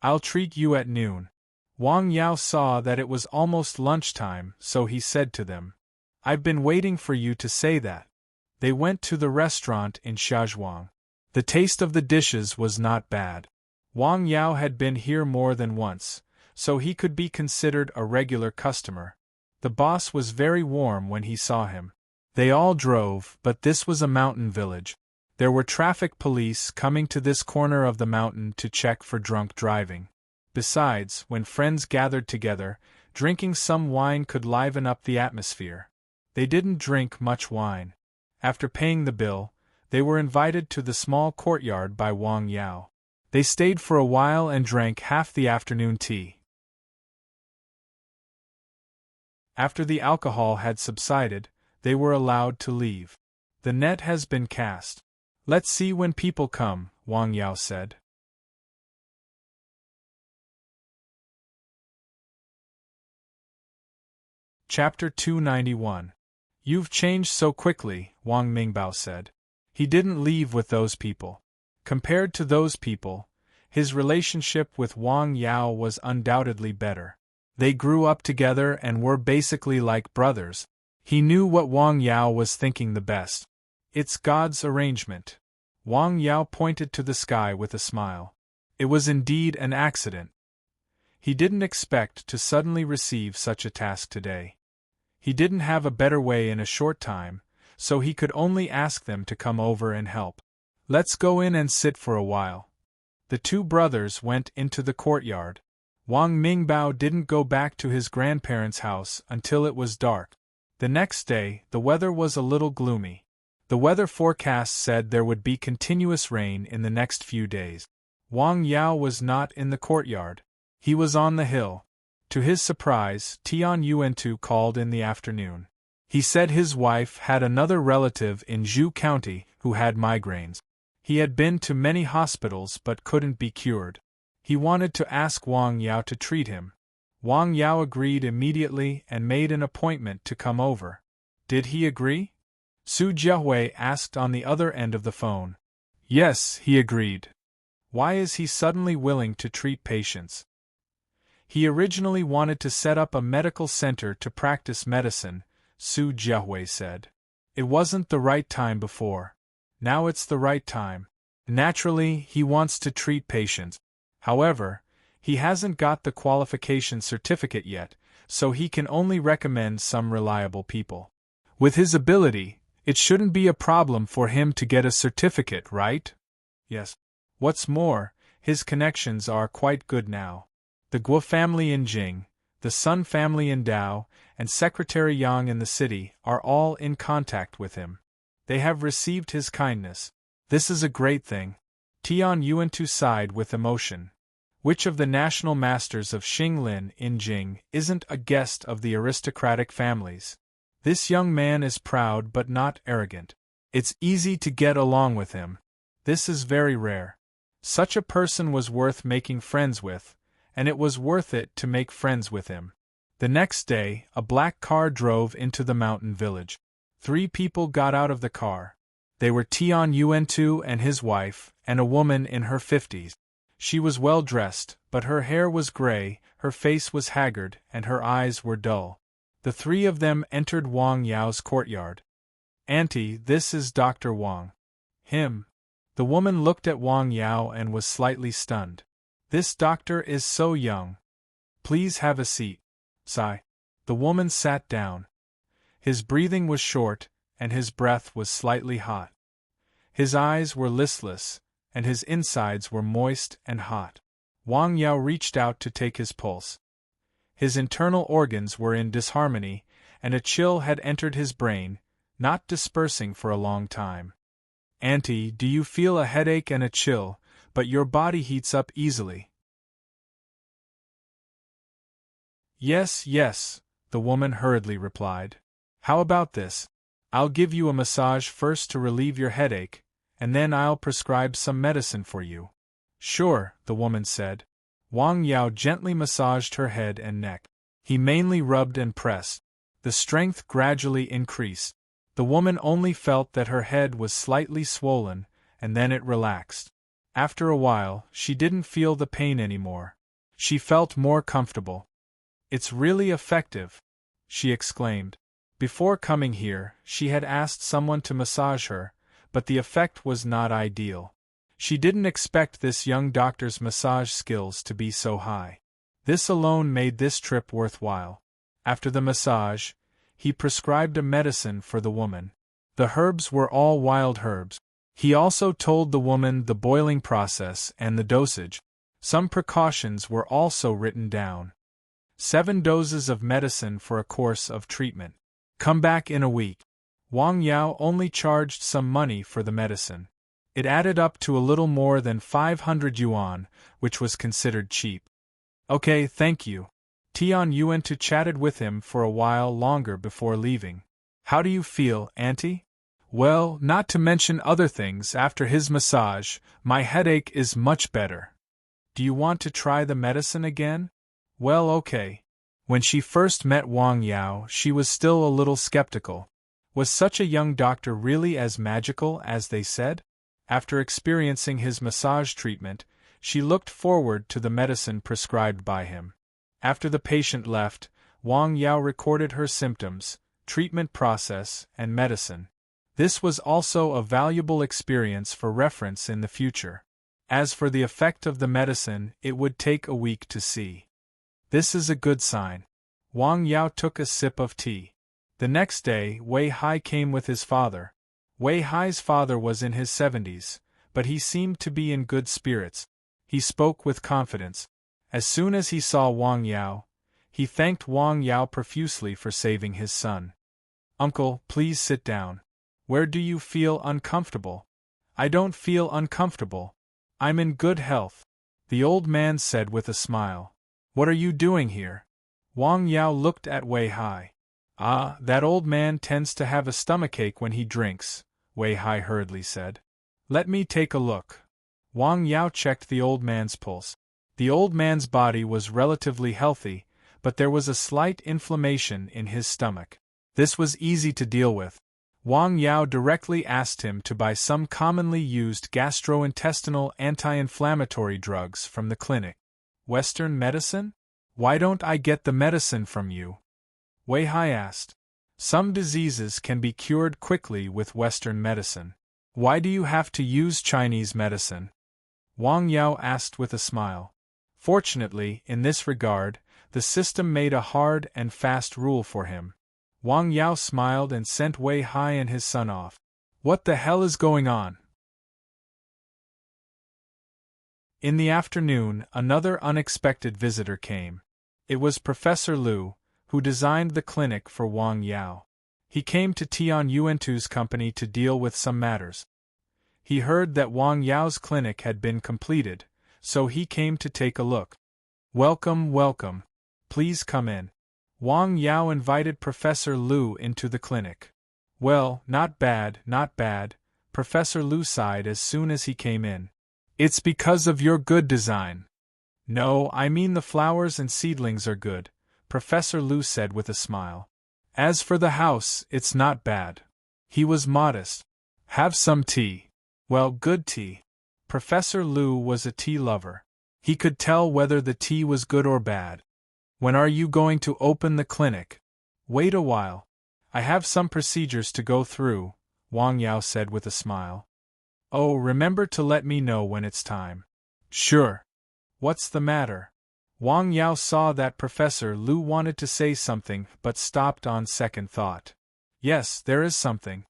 I'll treat you at noon. Wang Yao saw that it was almost lunchtime, so he said to them, I've been waiting for you to say that. They went to the restaurant in Xiazhuang. The taste of the dishes was not bad. Wang Yao had been here more than once, so he could be considered a regular customer. The boss was very warm when he saw him. They all drove, but this was a mountain village. There were traffic police coming to this corner of the mountain to check for drunk driving. Besides, when friends gathered together, drinking some wine could liven up the atmosphere. They didn't drink much wine. After paying the bill, they were invited to the small courtyard by Wang Yao. They stayed for a while and drank half the afternoon tea. After the alcohol had subsided, they were allowed to leave. The net has been cast. Let's see when people come, Wang Yao said. Chapter 291. You've changed so quickly, Wang Mingbao said. He didn't leave with those people. Compared to those people, his relationship with Wang Yao was undoubtedly better. They grew up together and were basically like brothers. He knew what Wang Yao was thinking the best. It's God's arrangement. Wang Yao pointed to the sky with a smile. It was indeed an accident. He didn't expect to suddenly receive such a task today. He didn't have a better way in a short time, so he could only ask them to come over and help. Let's go in and sit for a while. The two brothers went into the courtyard. Wang Mingbao didn't go back to his grandparents' house until it was dark. The next day, the weather was a little gloomy. The weather forecast said there would be continuous rain in the next few days. Wang Yao was not in the courtyard. He was on the hill. To his surprise, Tian Yuantu called in the afternoon. He said his wife had another relative in Zhu County who had migraines. He had been to many hospitals but couldn't be cured. He wanted to ask Wang Yao to treat him. Wang Yao agreed immediately and made an appointment to come over. Did he agree? Su Jiahui asked on the other end of the phone. Yes, he agreed. Why is he suddenly willing to treat patients? He originally wanted to set up a medical center to practice medicine, Su Jiahui said. It wasn't the right time before. Now it's the right time. Naturally, he wants to treat patients. However, he hasn't got the qualification certificate yet, so he can only recommend some reliable people. With his ability, it shouldn't be a problem for him to get a certificate, right? Yes. What's more, his connections are quite good now. The Guo family in Jing, the Sun family in Dao, and Secretary Yang in the city are all in contact with him. They have received his kindness. This is a great thing. Tian Yuantu sighed with emotion. Which of the national masters of Xinglin in Jing isn't a guest of the aristocratic families? This young man is proud but not arrogant. It's easy to get along with him. This is very rare. Such a person was worth making friends with, and it was worth it to make friends with him. The next day, a black car drove into the mountain village. 3 people got out of the car. They were Tian Yuantu and his wife, and a woman in her 50s. She was well dressed, but her hair was gray, her face was haggard, and her eyes were dull. The 3 of them entered Wang Yao's courtyard. Auntie, this is Dr. Wang. Him. The woman looked at Wang Yao and was slightly stunned. This doctor is so young. Please have a seat. Sigh. The woman sat down. His breathing was short, and his breath was slightly hot. His eyes were listless, and his insides were moist and hot. Wang Yao reached out to take his pulse. His internal organs were in disharmony, and a chill had entered his brain, not dispersing for a long time. "Auntie, do you feel a headache and a chill, but your body heats up easily?" "Yes, yes," the woman hurriedly replied. "How about this? I'll give you a massage first to relieve your headache, and then I'll prescribe some medicine for you." "Sure," the woman said. Wang Yao gently massaged her head and neck. He mainly rubbed and pressed. The strength gradually increased. The woman only felt that her head was slightly swollen, and then it relaxed. After a while, she didn't feel the pain anymore. She felt more comfortable. "It's really effective," she exclaimed. Before coming here, she had asked someone to massage her, but the effect was not ideal. She didn't expect this young doctor's massage skills to be so high. This alone made this trip worthwhile. After the massage, he prescribed a medicine for the woman. The herbs were all wild herbs. He also told the woman the boiling process and the dosage. Some precautions were also written down. 7 doses of medicine for a course of treatment. Come back in a week. Wang Yao only charged some money for the medicine. It added up to a little more than 500 yuan, which was considered cheap. "Okay, thank you." Tian Yuantu chatted with him for a while longer before leaving. "How do you feel, Auntie?" "Well, not to mention other things, after his massage, my headache is much better." "Do you want to try the medicine again?" "Well, okay." When she first met Wang Yao, she was still a little skeptical. Was such a young doctor really as magical as they said? After experiencing his massage treatment, she looked forward to the medicine prescribed by him. After the patient left, Wang Yao recorded her symptoms, treatment process, and medicine. This was also a valuable experience for reference in the future. As for the effect of the medicine, it would take a week to see. This is a good sign. Wang Yao took a sip of tea. The next day, Wei Hai came with his father. Wei Hai's father was in his 70s, but he seemed to be in good spirits. He spoke with confidence. As soon as he saw Wang Yao, he thanked Wang Yao profusely for saving his son. "Uncle, please sit down. Where do you feel uncomfortable?" "I don't feel uncomfortable. I'm in good health," the old man said with a smile. "What are you doing here?" Wang Yao looked at Wei Hai. "Ah, that old man tends to have a stomachache when he drinks," Wei Hai hurriedly said. "Let me take a look." Wang Yao checked the old man's pulse. The old man's body was relatively healthy, but there was a slight inflammation in his stomach. This was easy to deal with. Wang Yao directly asked him to buy some commonly used gastrointestinal anti-inflammatory drugs from the clinic. "Western medicine? Why don't I get the medicine from you?" Wei Hai asked. "Some diseases can be cured quickly with Western medicine. Why do you have to use Chinese medicine?" Wang Yao asked with a smile. Fortunately, in this regard, the system made a hard and fast rule for him. Wang Yao smiled and sent Wei Hai and his son off. What the hell is going on? In the afternoon, another unexpected visitor came. It was Professor Liu, who designed the clinic for Wang Yao. He came to Tian Yuantu's company to deal with some matters. He heard that Wang Yao's clinic had been completed, so he came to take a look. "Welcome, welcome. Please come in." Wang Yao invited Professor Liu into the clinic. "Well, not bad, not bad," Professor Liu sighed as soon as he came in. "It's because of your good design." "No, I mean the flowers and seedlings are good," Professor Liu said with a smile. "As for the house, it's not bad." He was modest. "Have some tea." "Well, good tea." Professor Liu was a tea lover. He could tell whether the tea was good or bad. "When are you going to open the clinic?" "Wait a while. I have some procedures to go through," Wang Yao said with a smile. "Oh, remember to let me know when it's time." "Sure." "What's the matter?" Wang Yao saw that Professor Liu wanted to say something but stopped on second thought. "Yes, there is something."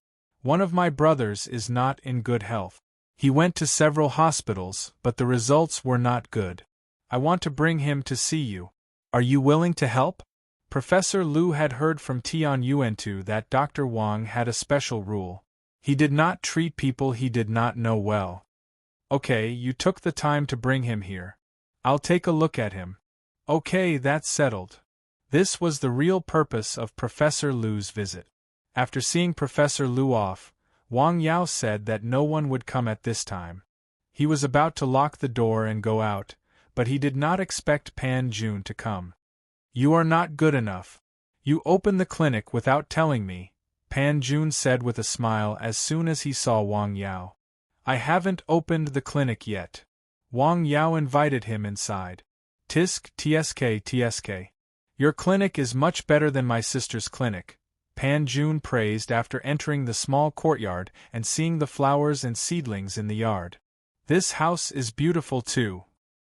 One of my brothers is not in good health. He went to several hospitals, but the results were not good. I want to bring him to see you. Are you willing to help? Professor Lu had heard from Tian Yuantu that Dr. Wang had a special rule. He did not treat people he did not know well. Okay, you took the time to bring him here. I'll take a look at him. Okay, that's settled. This was the real purpose of Professor Lu's visit. After seeing Professor Lu off, Wang Yao said that no one would come at this time. He was about to lock the door and go out, but he did not expect Pan Jun to come. You are not good enough. You opened the clinic without telling me, Pan Jun said with a smile as soon as he saw Wang Yao. I haven't opened the clinic yet. Wang Yao invited him inside. Tisk tsk. Your clinic is much better than my sister's clinic, Pan Jun praised after entering the small courtyard and seeing the flowers and seedlings in the yard. This house is beautiful too.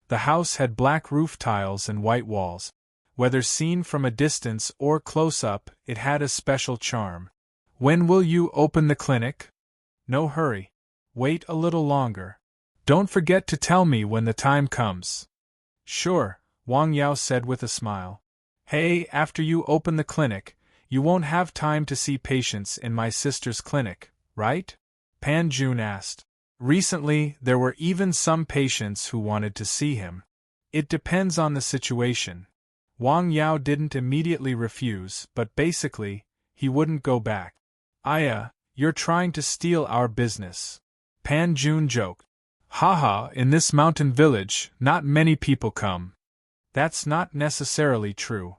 The house had black roof tiles and white walls. Whether seen from a distance or close up, it had a special charm. When will you open the clinic? No hurry. Wait a little longer. Don't forget to tell me when the time comes. Sure, Wang Yao said with a smile. Hey, after you open the clinic, you won't have time to see patients in my sister's clinic, right? Pan Jun asked. Recently, there were even some patients who wanted to see him. It depends on the situation. Wang Yao didn't immediately refuse, but basically, he wouldn't go back. Aya, you're trying to steal our business. Pan Jun joked. Haha, in this mountain village, not many people come. That's not necessarily true.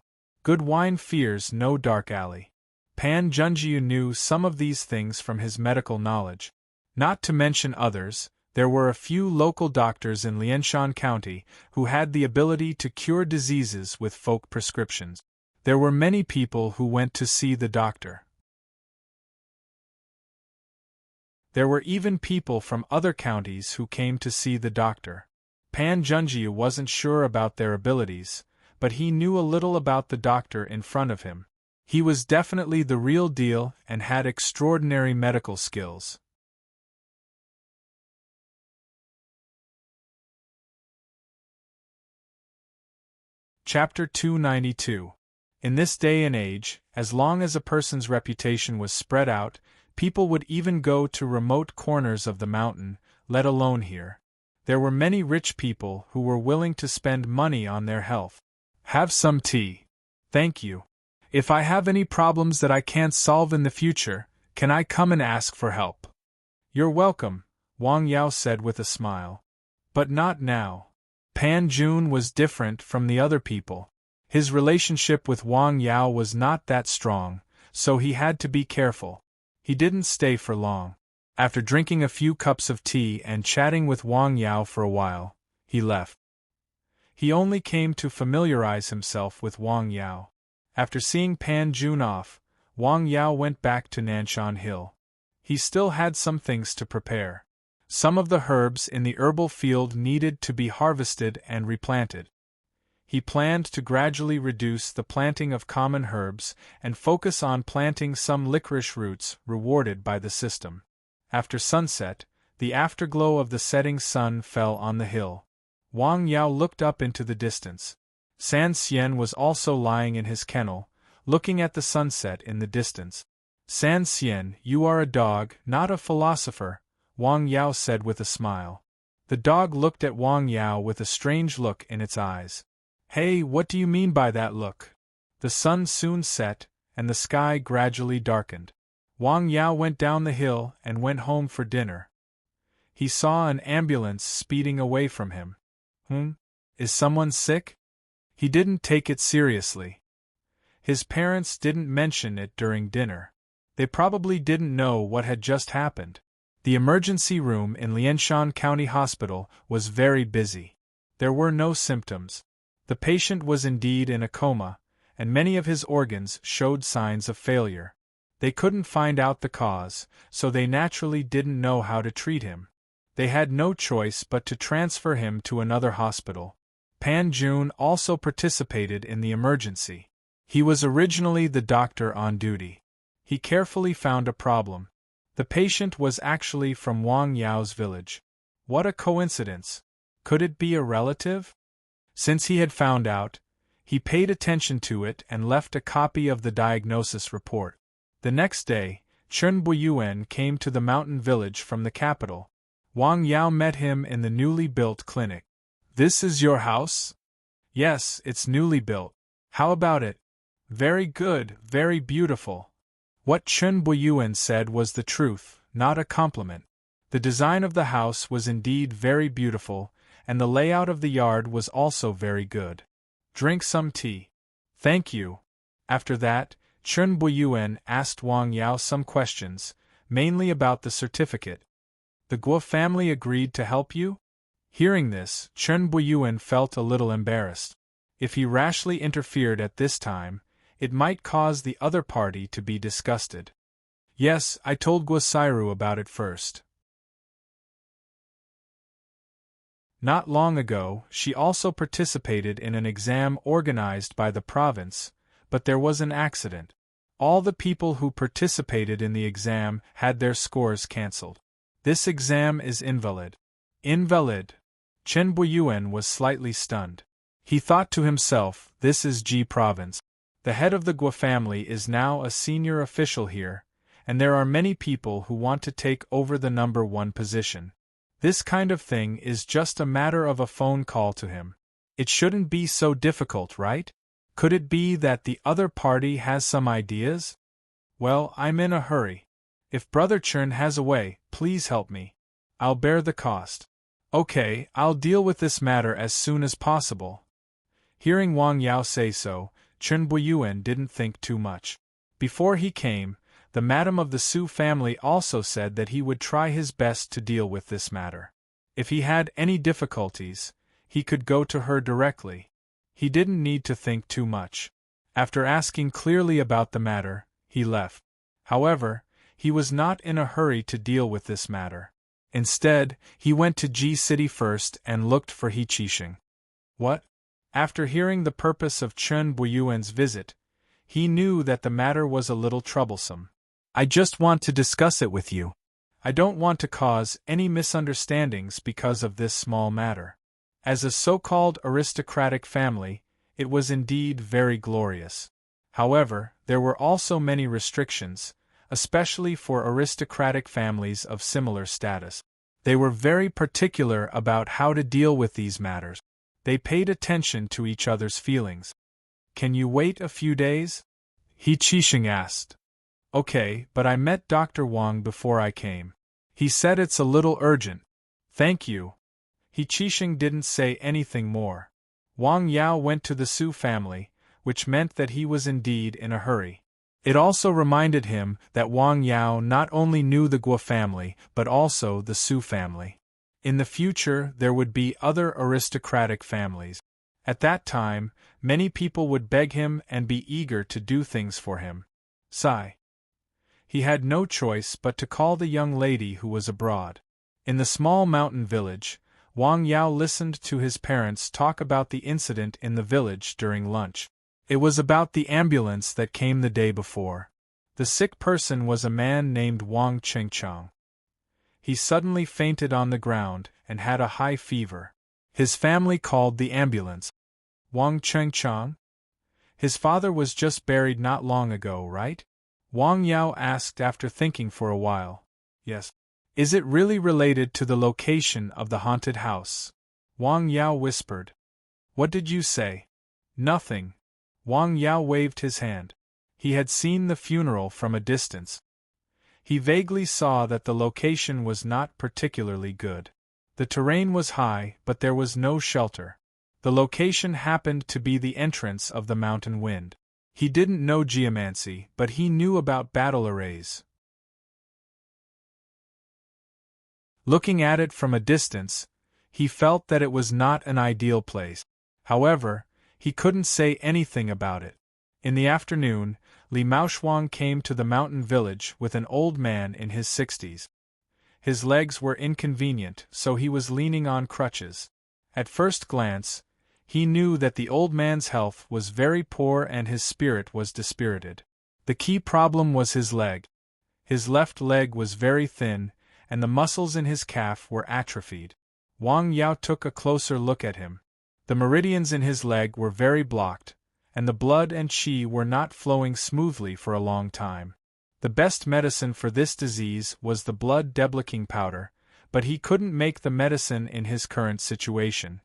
Good wine fears no dark alley. Pan Junjiu knew some of these things from his medical knowledge. Not to mention others, there were a few local doctors in Lianshan County who had the ability to cure diseases with folk prescriptions. There were many people who went to see the doctor. There were even people from other counties who came to see the doctor. Pan Junjiu wasn't sure about their abilities, but he knew a little about the doctor in front of him. He was definitely the real deal and had extraordinary medical skills. Chapter 292. In this day and age, as long as a person's reputation was spread out, people would even go to remote corners of the mountain, let alone here. There were many rich people who were willing to spend money on their health. Have some tea. Thank you. If I have any problems that I can't solve in the future, can I come and ask for help? You're welcome, Wang Yao said with a smile. But not now. Pan Jun was different from the other people. His relationship with Wang Yao was not that strong, so he had to be careful. He didn't stay for long. After drinking a few cups of tea and chatting with Wang Yao for a while, he left. He only came to familiarize himself with Wang Yao. After seeing Pan Jun off, Wang Yao went back to Nanshan Hill. He still had some things to prepare. Some of the herbs in the herbal field needed to be harvested and replanted. He planned to gradually reduce the planting of common herbs and focus on planting some licorice roots rewarded by the system. After sunset, the afterglow of the setting sun fell on the hill. Wang Yao looked up into the distance. San Xian was also lying in his kennel, looking at the sunset in the distance. San Xian, you are a dog, not a philosopher, Wang Yao said with a smile. The dog looked at Wang Yao with a strange look in its eyes. Hey, what do you mean by that look? The sun soon set, and the sky gradually darkened. Wang Yao went down the hill and went home for dinner. He saw an ambulance speeding away from him. Is someone sick? He didn't take it seriously. His parents didn't mention it during dinner. They probably didn't know what had just happened. The emergency room in Lianshan County Hospital was very busy. There were no symptoms. The patient was indeed in a coma, and many of his organs showed signs of failure. They couldn't find out the cause, so they naturally didn't know how to treat him. They had no choice but to transfer him to another hospital. Pan Jun also participated in the emergency. He was originally the doctor on duty. He carefully found a problem. The patient was actually from Wang Yao's village. What a coincidence! Could it be a relative? Since he had found out, he paid attention to it and left a copy of the diagnosis report. The next day, Chen Buiyuan came to the mountain village from the capital. Wang Yao met him in the newly built clinic. "This is your house?" "Yes, it's newly built. How about it?" "Very good, very beautiful." What Chen Buiyuan said was the truth, not a compliment. The design of the house was indeed very beautiful, and the layout of the yard was also very good. "Drink some tea." "Thank you." After that, Chen Buiyuan asked Wang Yao some questions, mainly about the certificate. "The Guo family agreed to help you?" Hearing this, Chen Buiyuan felt a little embarrassed. If he rashly interfered at this time, it might cause the other party to be disgusted. "Yes, I told Guo Sairu about it first." Not long ago, she also participated in an exam organized by the province, but there was an accident. All the people who participated in the exam had their scores cancelled. This exam is invalid. Invalid? Chen Buiyuan was slightly stunned. He thought to himself, this is Ji province. The head of the Guo family is now a senior official here, and there are many people who want to take over the number 1 position. This kind of thing is just a matter of a phone call to him. It shouldn't be so difficult, right? Could it be that the other party has some ideas? Well, I'm in a hurry. If Brother Chen has a way, please help me. I'll bear the cost. Okay, I'll deal with this matter as soon as possible. Hearing Wang Yao say so, Chen Buiyuan didn't think too much. Before he came, the madam of the Su family also said that he would try his best to deal with this matter. If he had any difficulties, he could go to her directly. He didn't need to think too much. After asking clearly about the matter, he left. However, he was not in a hurry to deal with this matter. Instead, he went to Ji City first and looked for He Qixing. What? After hearing the purpose of Chen Buiyuan's visit, he knew that the matter was a little troublesome. I just want to discuss it with you. I don't want to cause any misunderstandings because of this small matter. As a so-called aristocratic family, it was indeed very glorious. However, there were also many restrictions, especially for aristocratic families of similar status. They were very particular about how to deal with these matters. They paid attention to each other's feelings. Can you wait a few days? He Qixing asked. Okay, but I met Dr. Wang before I came. He said it's a little urgent. Thank you. He Qixing didn't say anything more. Wang Yao went to the Su family, which meant that he was indeed in a hurry. It also reminded him that Wang Yao not only knew the Guo family but also the Su family. In the future there would be other aristocratic families. At that time, many people would beg him and be eager to do things for him. Sigh. He had no choice but to call the young lady who was abroad. In the small mountain village, Wang Yao listened to his parents talk about the incident in the village during lunch. It was about the ambulance that came the day before. The sick person was a man named Wang Chengchang. He suddenly fainted on the ground and had a high fever. His family called the ambulance. Wang Chengchang? His father was just buried not long ago, right? Wang Yao asked after thinking for a while. Yes. Is it really related to the location of the haunted house? Wang Yao whispered. What did you say? Nothing. Wang Yao waved his hand. He had seen the funeral from a distance. He vaguely saw that the location was not particularly good. The terrain was high, but there was no shelter. The location happened to be the entrance of the mountain wind. He didn't know geomancy, but he knew about battle arrays. Looking at it from a distance, he felt that it was not an ideal place. However, he couldn't say anything about it. In the afternoon, Li Maoshuang came to the mountain village with an old man in his 60s. His legs were inconvenient, so he was leaning on crutches. At first glance, he knew that the old man's health was very poor and his spirit was dispirited. The key problem was his leg. His left leg was very thin, and the muscles in his calf were atrophied. Wang Yao took a closer look at him. The meridians in his leg were very blocked, and the blood and qi were not flowing smoothly for a long time. The best medicine for this disease was the blood deblicking powder, but he couldn't make the medicine in his current situation.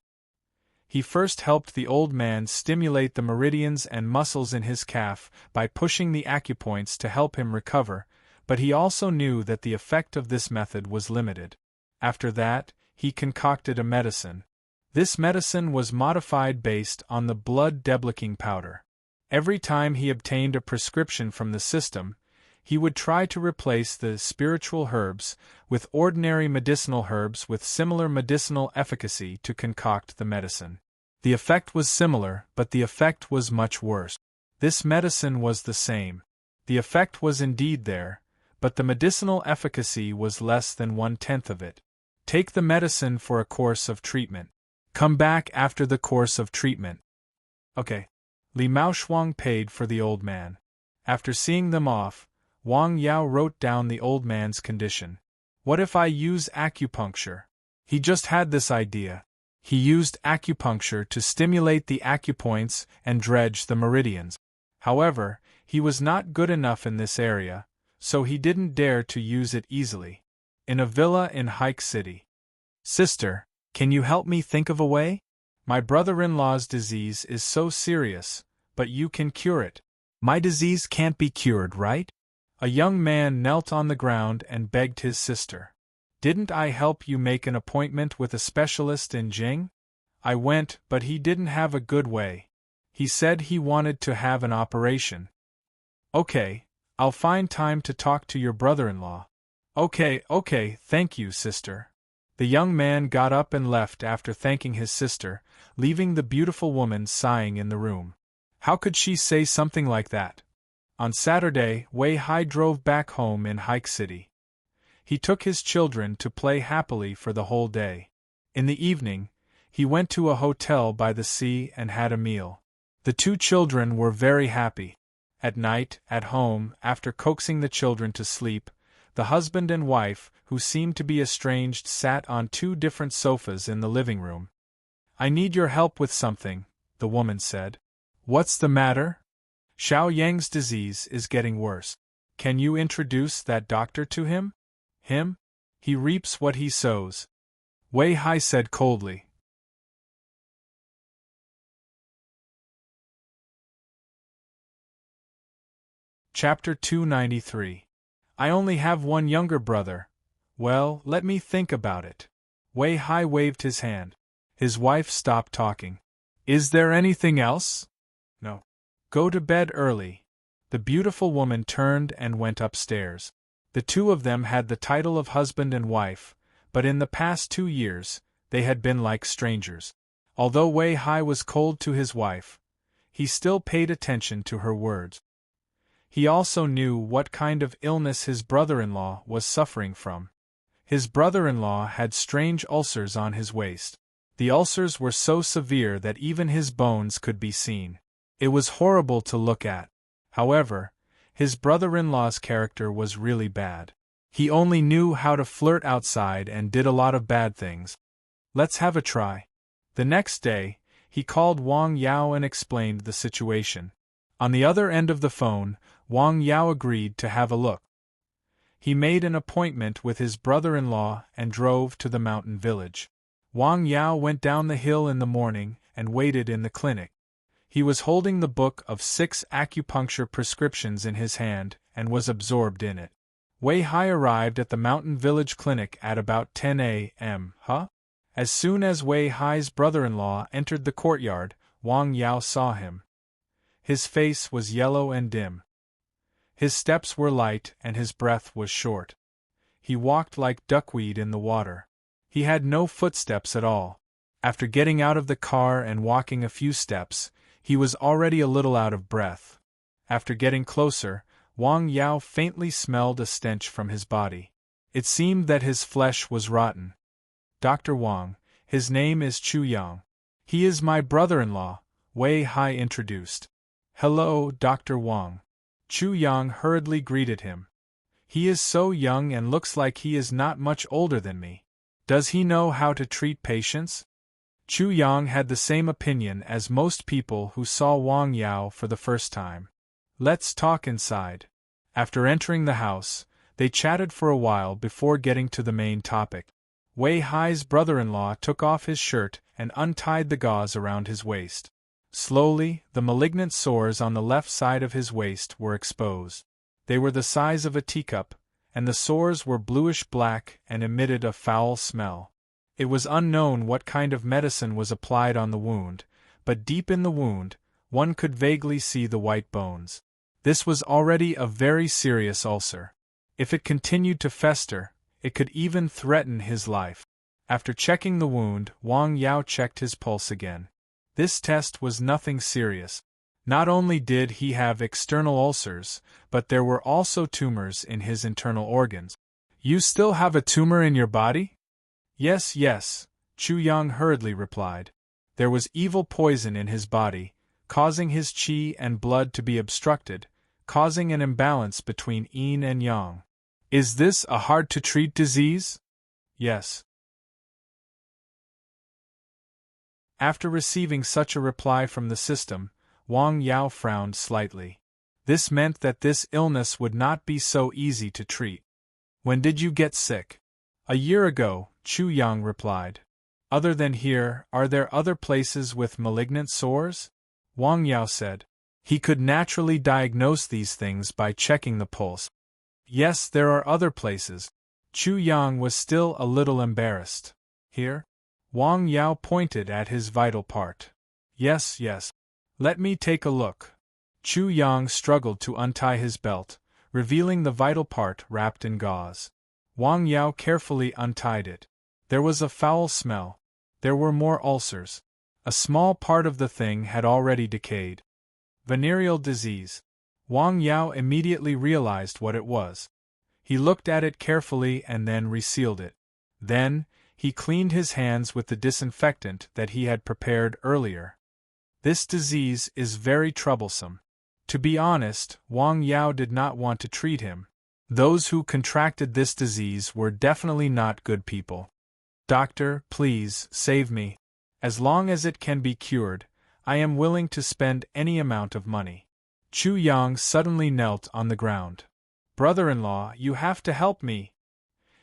He first helped the old man stimulate the meridians and muscles in his calf by pushing the acupoints to help him recover, but he also knew that the effect of this method was limited. After that, he concocted a medicine. This medicine was modified based on the blood deblicking powder. Every time he obtained a prescription from the system, he would try to replace the spiritual herbs with ordinary medicinal herbs with similar medicinal efficacy to concoct the medicine. The effect was similar, but the effect was much worse. This medicine was the same. The effect was indeed there, but the medicinal efficacy was less than 1/10 of it. Take the medicine for a course of treatment. Come back after the course of treatment. Okay. Li Maoshuang paid for the old man. After seeing them off, Wang Yao wrote down the old man's condition. What if I use acupuncture? He just had this idea. He used acupuncture to stimulate the acupoints and dredge the meridians. However, he was not good enough in this area, so he didn't dare to use it easily. In a villa in Hike City. Sister, can you help me think of a way? My brother-in-law's disease is so serious, but you can cure it. My disease can't be cured, right? A young man knelt on the ground and begged his sister. Didn't I help you make an appointment with a specialist in Jing? I went, but he didn't have a good way. He said he wanted to have an operation. Okay, I'll find time to talk to your brother-in-law. Okay, thank you, sister. The young man got up and left after thanking his sister, leaving the beautiful woman sighing in the room. How could she say something like that? On Saturday, Wei Hai drove back home in Hike City. He took his children to play happily for the whole day. In the evening, he went to a hotel by the sea and had a meal. The two children were very happy. At night, at home, after coaxing the children to sleep, the husband and wife, who seemed to be estranged, sat on two different sofas in the living room. I need your help with something, the woman said. What's the matter? Xiao Yang's disease is getting worse. Can you introduce that doctor to him? Him? He reaps what he sows. Wei Hai said coldly. Chapter 293. I only have one younger brother. Well, let me think about it. Wei Hai waved his hand. His wife stopped talking. Is there anything else? No. Go to bed early. The beautiful woman turned and went upstairs. The two of them had the title of husband and wife, but in the past 2 years, they had been like strangers. Although Wei Hai was cold to his wife, he still paid attention to her words. He also knew what kind of illness his brother-in-law was suffering from. His brother-in-law had strange ulcers on his waist. The ulcers were so severe that even his bones could be seen. It was horrible to look at. However, his brother-in-law's character was really bad. He only knew how to flirt outside and did a lot of bad things. Let's have a try. The next day, he called Wang Yao and explained the situation. On the other end of the phone, Wang Yao agreed to have a look. He made an appointment with his brother-in-law and drove to the mountain village. Wang Yao went down the hill in the morning and waited in the clinic. He was holding the book of 6 acupuncture prescriptions in his hand and was absorbed in it. Wei Hai arrived at the mountain village clinic at about 10 a.m. As soon as Wei Hai's brother-in-law entered the courtyard, Wang Yao saw him. His face was yellow and dim. His steps were light and his breath was short. He walked like duckweed in the water. He had no footsteps at all. After getting out of the car and walking a few steps, he was already a little out of breath. After getting closer, Wang Yao faintly smelled a stench from his body. It seemed that his flesh was rotten. Dr. Wang, his name is Chu Yang. He is my brother-in-law, Wei Hai introduced. Hello, Dr. Wang. Chu Yang hurriedly greeted him. He is so young and looks like he is not much older than me. Does he know how to treat patients? Chu Yang had the same opinion as most people who saw Wang Yao for the first time. Let's talk inside. After entering the house, they chatted for a while before getting to the main topic. Wei Hai's brother-in-law took off his shirt and untied the gauze around his waist. Slowly, the malignant sores on the left side of his waist were exposed. They were the size of a teacup, and the sores were bluish-black and emitted a foul smell. It was unknown what kind of medicine was applied on the wound, but deep in the wound, one could vaguely see the white bones. This was already a very serious ulcer. If it continued to fester, it could even threaten his life. After checking the wound, Wang Yao checked his pulse again. This test was nothing serious. Not only did he have external ulcers, but there were also tumors in his internal organs. You still have a tumor in your body? Yes, yes, Chu Yang hurriedly replied. There was evil poison in his body, causing his qi and blood to be obstructed, causing an imbalance between yin and yang. Is this a hard-to-treat disease? Yes. After receiving such a reply from the system, Wang Yao frowned slightly. This meant that this illness would not be so easy to treat. When did you get sick? A year ago, Chu Yang replied. Other than here, are there other places with malignant sores? Wang Yao said. He could naturally diagnose these things by checking the pulse. Yes, there are other places. Chu Yang was still a little embarrassed. Here? Wang Yao pointed at his vital part. Yes, yes. Let me take a look. Chu Yang struggled to untie his belt, revealing the vital part wrapped in gauze. Wang Yao carefully untied it. There was a foul smell. There were more ulcers. A small part of the thing had already decayed. Venereal disease. Wang Yao immediately realized what it was. He looked at it carefully and then resealed it. Then, he cleaned his hands with the disinfectant that he had prepared earlier. This disease is very troublesome. To be honest, Wang Yao did not want to treat him. Those who contracted this disease were definitely not good people. Doctor, please, save me. As long as it can be cured, I am willing to spend any amount of money. Chu Yang suddenly knelt on the ground. Brother-in-law, you have to help me.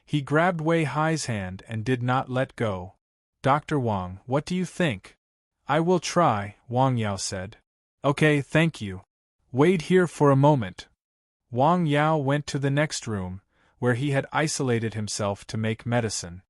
He grabbed Wei Hai's hand and did not let go. Dr. Wang, what do you think? I will try, Wang Yao said. Okay, thank you. Wait here for a moment. Wang Yao went to the next room, where he had isolated himself to make medicine.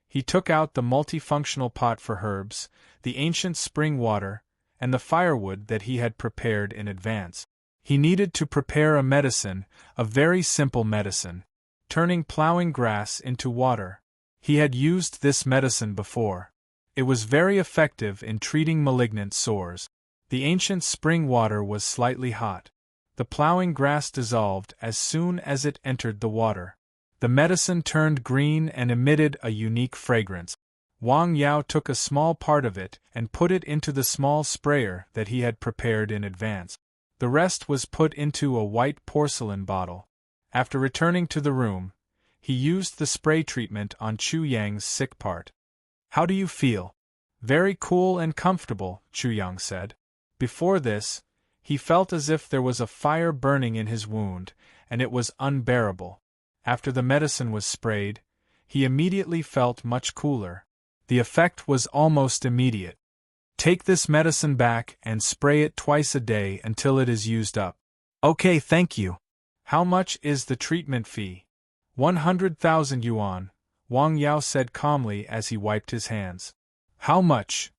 He took out the multifunctional pot for herbs, the ancient spring water, and the firewood that he had prepared in advance. He needed to prepare a medicine, a very simple medicine, turning plowing grass into water. He had used this medicine before. It was very effective in treating malignant sores. The ancient spring water was slightly hot. The plowing grass dissolved as soon as it entered the water. The medicine turned green and emitted a unique fragrance. Wang Yao took a small part of it and put it into the small sprayer that he had prepared in advance. The rest was put into a white porcelain bottle. After returning to the room, he used the spray treatment on Chu Yang's sick part. How do you feel? Very cool and comfortable, Chu Yang said. Before this, he felt as if there was a fire burning in his wound, and it was unbearable. After the medicine was sprayed, he immediately felt much cooler. The effect was almost immediate. Take this medicine back and spray it twice a day until it is used up. Okay, thank you. How much is the treatment fee? 100,000 yuan, Wang Yao said calmly as he wiped his hands. How much?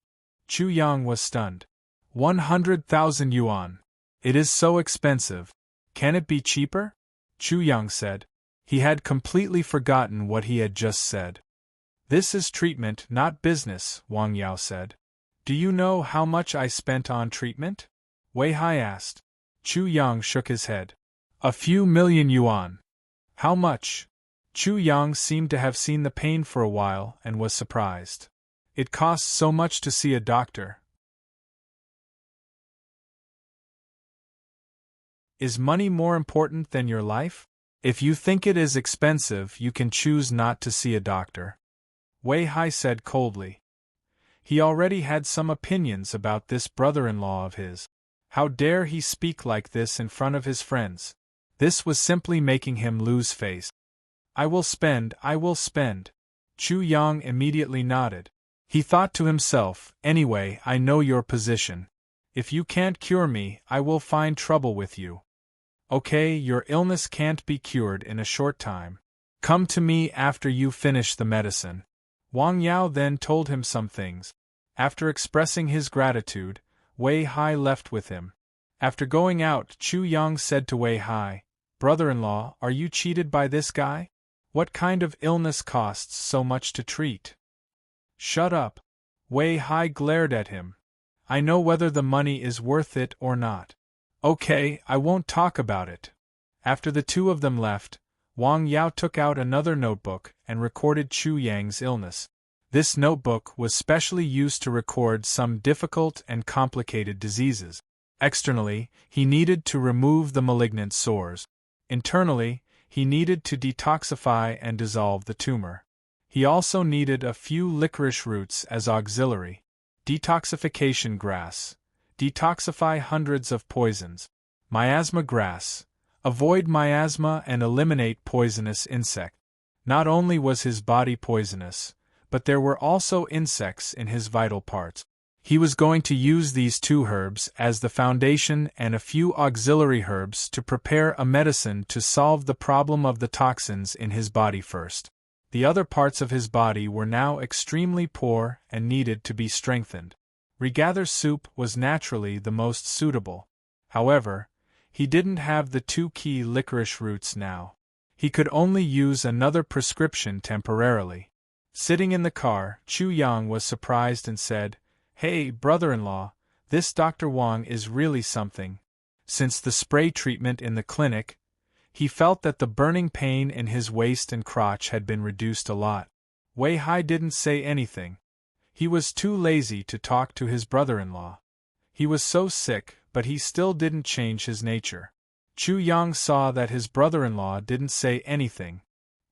Chu Yang was stunned. 100,000 yuan. It is so expensive. Can it be cheaper? Chu Yang said. He had completely forgotten what he had just said. This is treatment, not business, Wang Yao said. Do you know how much I spent on treatment? Wei Hai asked. Chu Yang shook his head. A few million yuan. How much? Chu Yang seemed to have seen the pain for a while and was surprised. It costs so much to see a doctor. Is money more important than your life? If you think it is expensive, you can choose not to see a doctor, Wei Hai said coldly. He already had some opinions about this brother-in-law of his. How dare he speak like this in front of his friends? This was simply making him lose face. I will spend. Chu Yang immediately nodded. He thought to himself, anyway, I know your position. If you can't cure me, I will find trouble with you. Okay, your illness can't be cured in a short time. Come to me after you finish the medicine. Wang Yao then told him some things. After expressing his gratitude, Wei Hai left with him. After going out, Chu Yang said to Wei Hai, Brother-in-law, are you cheated by this guy? What kind of illness costs so much to treat? Shut up. Wei Hai glared at him. I know whether the money is worth it or not. Okay, I won't talk about it. After the two of them left, Wang Yao took out another notebook and recorded Chu Yang's illness. This notebook was specially used to record some difficult and complicated diseases. Externally, he needed to remove the malignant sores. Internally, he needed to detoxify and dissolve the tumor. He also needed a few licorice roots as auxiliary. Detoxification grass. Detoxify hundreds of poisons. Miasma grass. Avoid miasma and eliminate poisonous insect. Not only was his body poisonous, but there were also insects in his vital parts. He was going to use these two herbs as the foundation and a few auxiliary herbs to prepare a medicine to solve the problem of the toxins in his body first. The other parts of his body were now extremely poor and needed to be strengthened. Regather soup was naturally the most suitable. However, he didn't have the two key licorice roots now. He could only use another prescription temporarily. Sitting in the car, Chu Yang was surprised and said, Hey, brother-in-law, this Dr. Wang is really something. Since the spray treatment in the clinic, he felt that the burning pain in his waist and crotch had been reduced a lot. Wei Hai didn't say anything. He was too lazy to talk to his brother-in-law. He was so sick, but he still didn't change his nature. Chu Yang saw that his brother-in-law didn't say anything.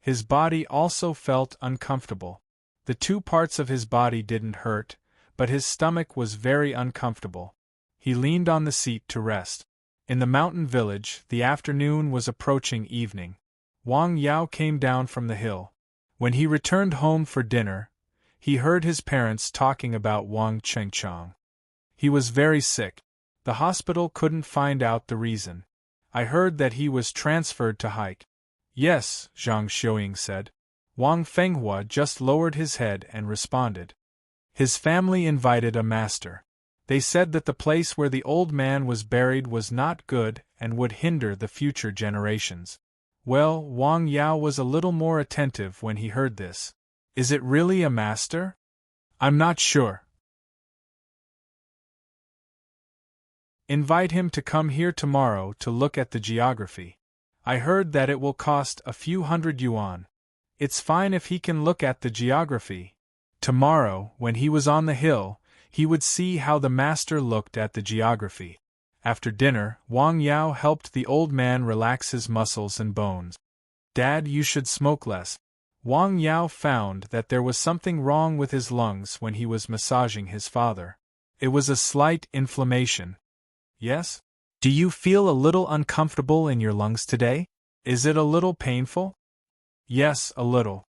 His body also felt uncomfortable. The two parts of his body didn't hurt, but his stomach was very uncomfortable. He leaned on the seat to rest. In the mountain village, the afternoon was approaching evening. Wang Yao came down from the hill. When he returned home for dinner, he heard his parents talking about Wang Chengchong. He was very sick. The hospital couldn't find out the reason. I heard that he was transferred to Haik. Yes, Zhang Xiuying said. Wang Fenghua just lowered his head and responded. His family invited a master. They said that the place where the old man was buried was not good and would hinder the future generations. Well, Wang Yao was a little more attentive when he heard this. Is it really a master? I'm not sure. Invite him to come here tomorrow to look at the geography. I heard that it will cost a few hundred yuan. It's fine if he can look at the geography. Tomorrow, when he was on the hill, he would see how the master looked at the geography. After dinner, Wang Yao helped the old man relax his muscles and bones. Dad, you should smoke less. Wang Yao found that there was something wrong with his lungs when he was massaging his father. It was a slight inflammation. Yes? Do you feel a little uncomfortable in your lungs today? Is it a little painful? Yes, a little.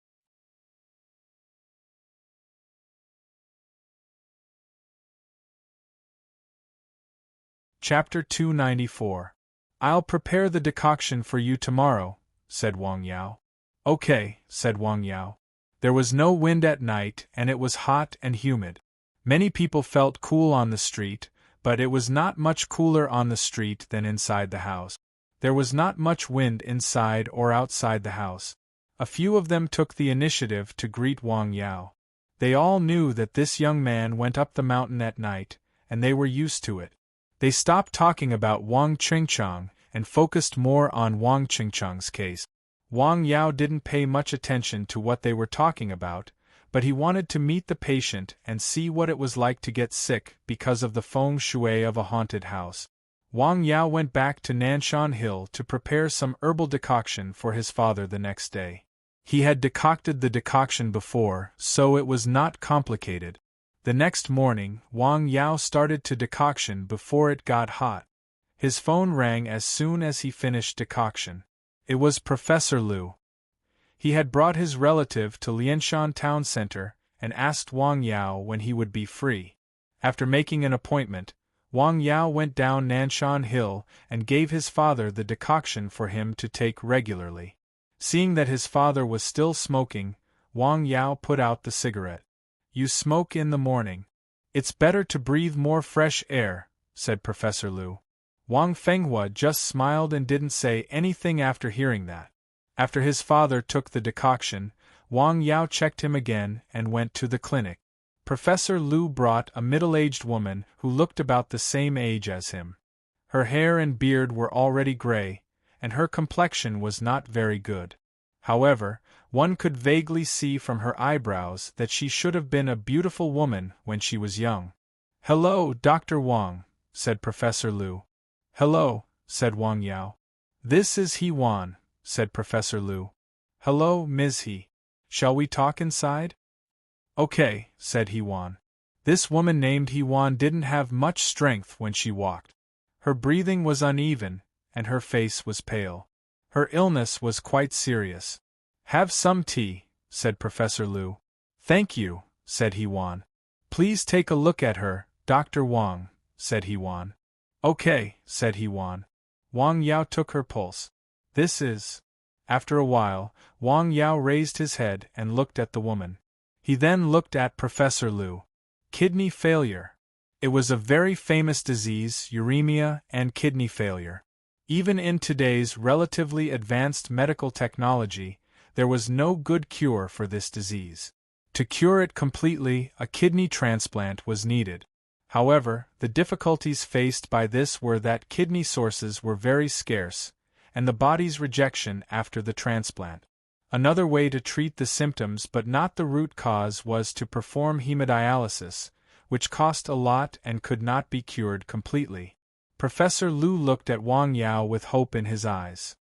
Chapter 294. I'll prepare the decoction for you tomorrow, said Wang Yao. Okay, said Wang Yao. There was no wind at night and it was hot and humid. Many people felt cool on the street, but it was not much cooler on the street than inside the house. There was not much wind inside or outside the house. A few of them took the initiative to greet Wang Yao. They all knew that this young man went up the mountain at night, and they were used to it. They stopped talking about Wang Chengchong and focused more on Wang Chengchong's case. Wang Yao didn't pay much attention to what they were talking about, but he wanted to meet the patient and see what it was like to get sick because of the feng shui of a haunted house. Wang Yao went back to Nanshan Hill to prepare some herbal decoction for his father the next day. He had decocted the decoction before, so it was not complicated. The next morning, Wang Yao started to decoction before it got hot. His phone rang as soon as he finished decoction. It was Professor Lu. He had brought his relative to Lianshan Town Center and asked Wang Yao when he would be free. After making an appointment, Wang Yao went down Nanshan Hill and gave his father the decoction for him to take regularly. Seeing that his father was still smoking, Wang Yao put out the cigarette. "You smoke in the morning. It's better to breathe more fresh air," said Professor Lu. Wang Fenghua just smiled and didn't say anything after hearing that. After his father took the decoction, Wang Yao checked him again and went to the clinic. Professor Lu brought a middle-aged woman who looked about the same age as him. Her hair and beard were already gray, and her complexion was not very good. However, one could vaguely see from her eyebrows that she should have been a beautiful woman when she was young. "Hello, Dr. Wang," said Professor Lu. "Hello," said Wang Yao. "This is He Wan," said Professor Lu. "Hello, Ms. He. Shall we talk inside?" "Okay," said He Wan. This woman named He Wan didn't have much strength when she walked. Her breathing was uneven, and her face was pale. Her illness was quite serious. "Have some tea," said Professor Lu. "Thank you," said He Wan. "Please take a look at her, Dr. Wang," said He Wan. "Okay," said He Wan. Wang Yao took her pulse. "This is..." After a while, Wang Yao raised his head and looked at the woman. He then looked at Professor Lu. Kidney failure. It was a very famous disease, uremia and kidney failure. Even in today's relatively advanced medical technology, there was no good cure for this disease. To cure it completely, a kidney transplant was needed. However, the difficulties faced by this were that kidney sources were very scarce, and the body's rejection after the transplant. Another way to treat the symptoms but not the root cause was to perform hemodialysis, which cost a lot and could not be cured completely. Professor Lu looked at Wang Yao with hope in his eyes.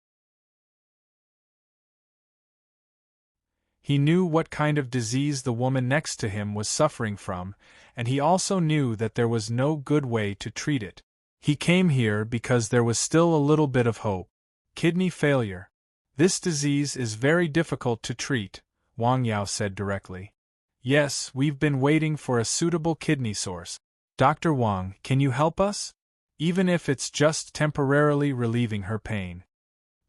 He knew what kind of disease the woman next to him was suffering from, and he also knew that there was no good way to treat it. He came here because there was still a little bit of hope. Kidney failure. This disease is very difficult to treat, Wang Yao said directly. Yes, we've been waiting for a suitable kidney source. Dr. Wang, can you help us? Even if it's just temporarily relieving her pain.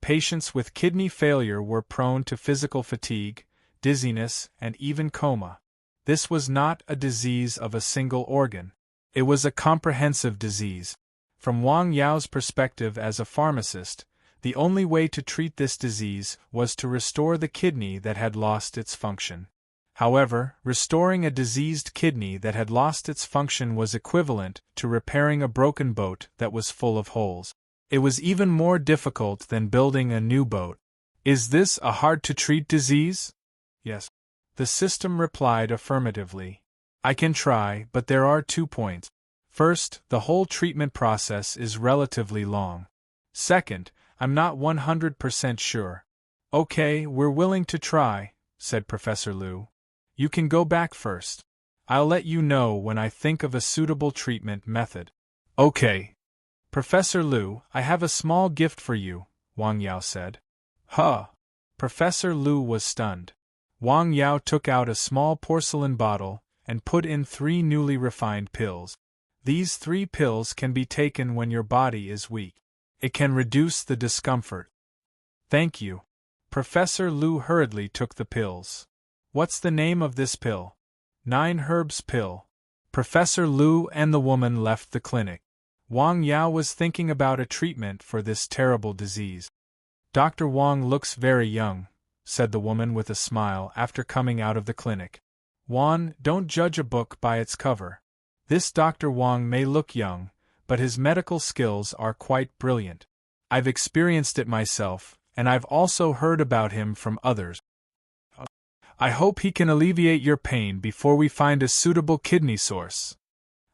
Patients with kidney failure were prone to physical fatigue, dizziness, and even coma. This was not a disease of a single organ. It was a comprehensive disease. From Wang Yao's perspective as a pharmacist, the only way to treat this disease was to restore the kidney that had lost its function. However, restoring a diseased kidney that had lost its function was equivalent to repairing a broken boat that was full of holes. It was even more difficult than building a new boat. Is this a hard-to-treat disease? Yes. The system replied affirmatively. I can try, but there are 2 points. First, the whole treatment process is relatively long. Second, I'm not 100% sure. Okay, we're willing to try, said Professor Lu. You can go back first. I'll let you know when I think of a suitable treatment method. Okay. Professor Lu, I have a small gift for you, Wang Yao said. Huh. Professor Lu was stunned. Wang Yao took out a small porcelain bottle and put in 3 newly refined pills. These 3 pills can be taken when your body is weak. It can reduce the discomfort. Thank you. Professor Lu hurriedly took the pills. What's the name of this pill? 9 herbs pill. Professor Lu and the woman left the clinic. Wang Yao was thinking about a treatment for this terrible disease. Dr. Wang looks very young, said the woman with a smile after coming out of the clinic. Wan, don't judge a book by its cover. This Dr. Wang may look young, but his medical skills are quite brilliant. I've experienced it myself, and I've also heard about him from others. I hope he can alleviate your pain before we find a suitable kidney source.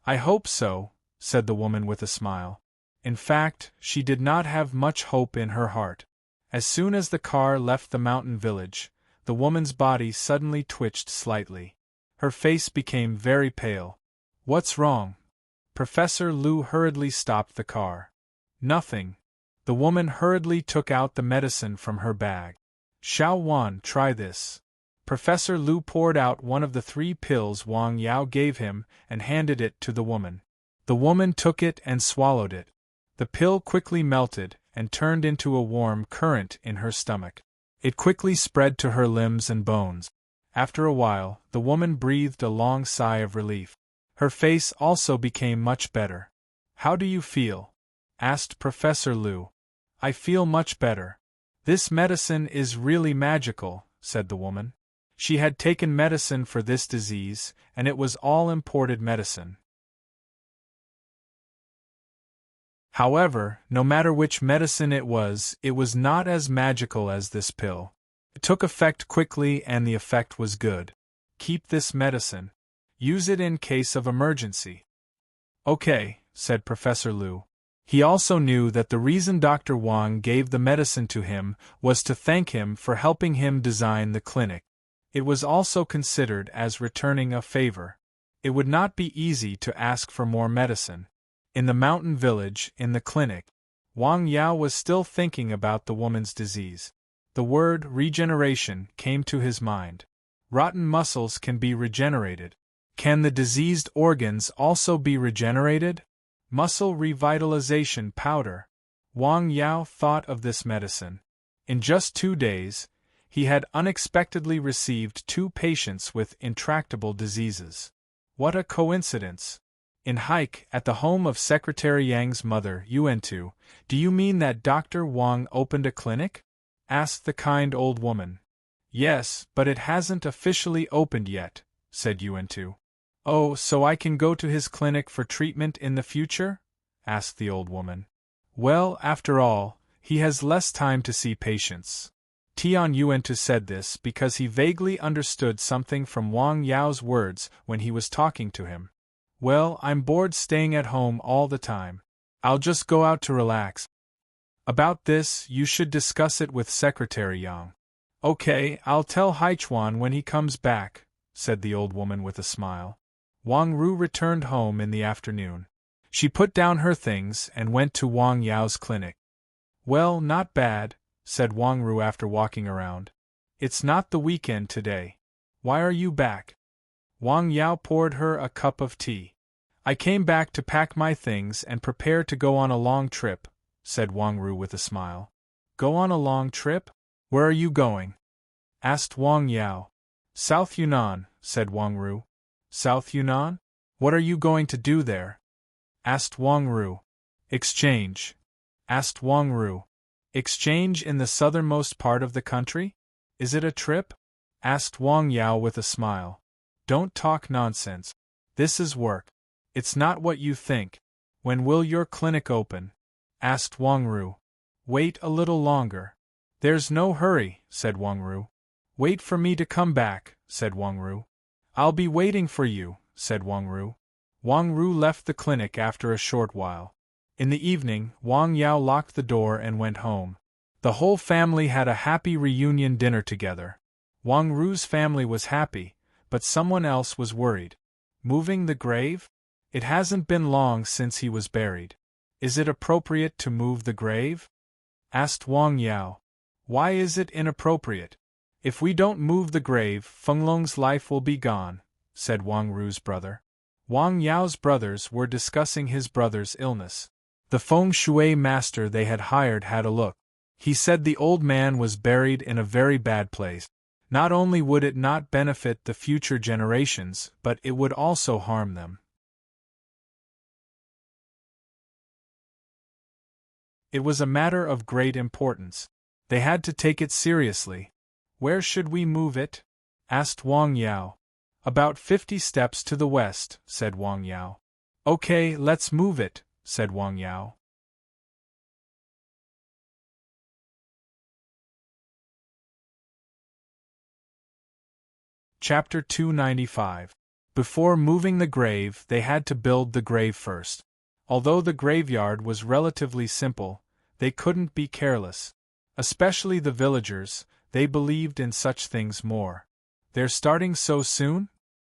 I hope so, said the woman with a smile. In fact, she did not have much hope in her heart. As soon as the car left the mountain village, the woman's body suddenly twitched slightly. Her face became very pale. "What's wrong?" Professor Liu hurriedly stopped the car. "Nothing." The woman hurriedly took out the medicine from her bag. "Xiao Wan, try this." Professor Liu poured out one of the 3 pills Wang Yao gave him and handed it to the woman. The woman took it and swallowed it. The pill quickly melted and turned into a warm current in her stomach. It quickly spread to her limbs and bones. After a while, the woman breathed a long sigh of relief. Her face also became much better. "How do you feel?" asked Professor Liu. "I feel much better." "This medicine is really magical," said the woman. She had taken medicine for this disease, and it was all imported medicine. However, no matter which medicine it was not as magical as this pill. It took effect quickly and the effect was good. "Keep this medicine. Use it in case of emergency." "Okay," said Professor Liu. He also knew that the reason Dr. Wang gave the medicine to him was to thank him for helping him design the clinic. It was also considered as returning a favor. It would not be easy to ask for more medicine. In the mountain village, in the clinic, Wang Yao was still thinking about the woman's disease. The word regeneration came to his mind. Rotten muscles can be regenerated. Can the diseased organs also be regenerated? Muscle revitalization powder. Wang Yao thought of this medicine. In just 2 days, he had unexpectedly received 2 patients with intractable diseases. What a coincidence! In Hike, at the home of Secretary Yang's mother, Yuantu, "Do you mean that Dr. Wang opened a clinic?" asked the kind old woman. "Yes, but it hasn't officially opened yet," said Yuantu. "Oh, so I can go to his clinic for treatment in the future?" asked the old woman. "Well, after all, he has less time to see patients." Tian Yuantu said this because he vaguely understood something from Wang Yao's words when he was talking to him. "Well, I'm bored staying at home all the time. I'll just go out to relax." "About this, you should discuss it with Secretary Yang." "Okay, I'll tell Haichuan when he comes back," said the old woman with a smile. Wang Ru returned home in the afternoon. She put down her things and went to Wang Yao's clinic. "Well, not bad," said Wang Ru after walking around. "It's not the weekend today. Why are you back?" Wang Yao poured her a cup of tea. "I came back to pack my things and prepare to go on a long trip," said Wang Ru with a smile. "Go on a long trip? Where are you going?" asked Wang Yao. "South Yunnan," said Wang Ru. "South Yunnan? What are you going to do there?" asked Wang Ru. "Exchange," asked Wang Ru. "Exchange in the southernmost part of the country? Is it a trip?" asked Wang Yao with a smile. "Don't talk nonsense. This is work. It's not what you think. When will your clinic open?" asked Wang Ru. "Wait a little longer." "There's no hurry," said Wang Ru. "Wait for me to come back," said Wang Ru. "I'll be waiting for you," said Wang Ru. Wang Ru left the clinic after a short while. In the evening, Wang Yao locked the door and went home. The whole family had a happy reunion dinner together. Wang Ru's family was happy, but someone else was worried. Moving the grave? It hasn't been long since he was buried. Is it appropriate to move the grave? Asked Wang Yao. Why is it inappropriate? If we don't move the grave, Fenglong's life will be gone, said Wang Ru's brother. Wang Yao's brothers were discussing his brother's illness. The feng shui master they had hired had a look. He said the old man was buried in a very bad place. Not only would it not benefit the future generations, but it would also harm them. It was a matter of great importance. They had to take it seriously. Where should we move it? Asked Wang Yao. About 50 steps to the west, said Wang Yao. Okay, let's move it, said Wang Yao. Chapter 295. Before moving the grave, they had to build the grave first. Although the graveyard was relatively simple, they couldn't be careless. Especially the villagers, they believed in such things more. They're starting so soon?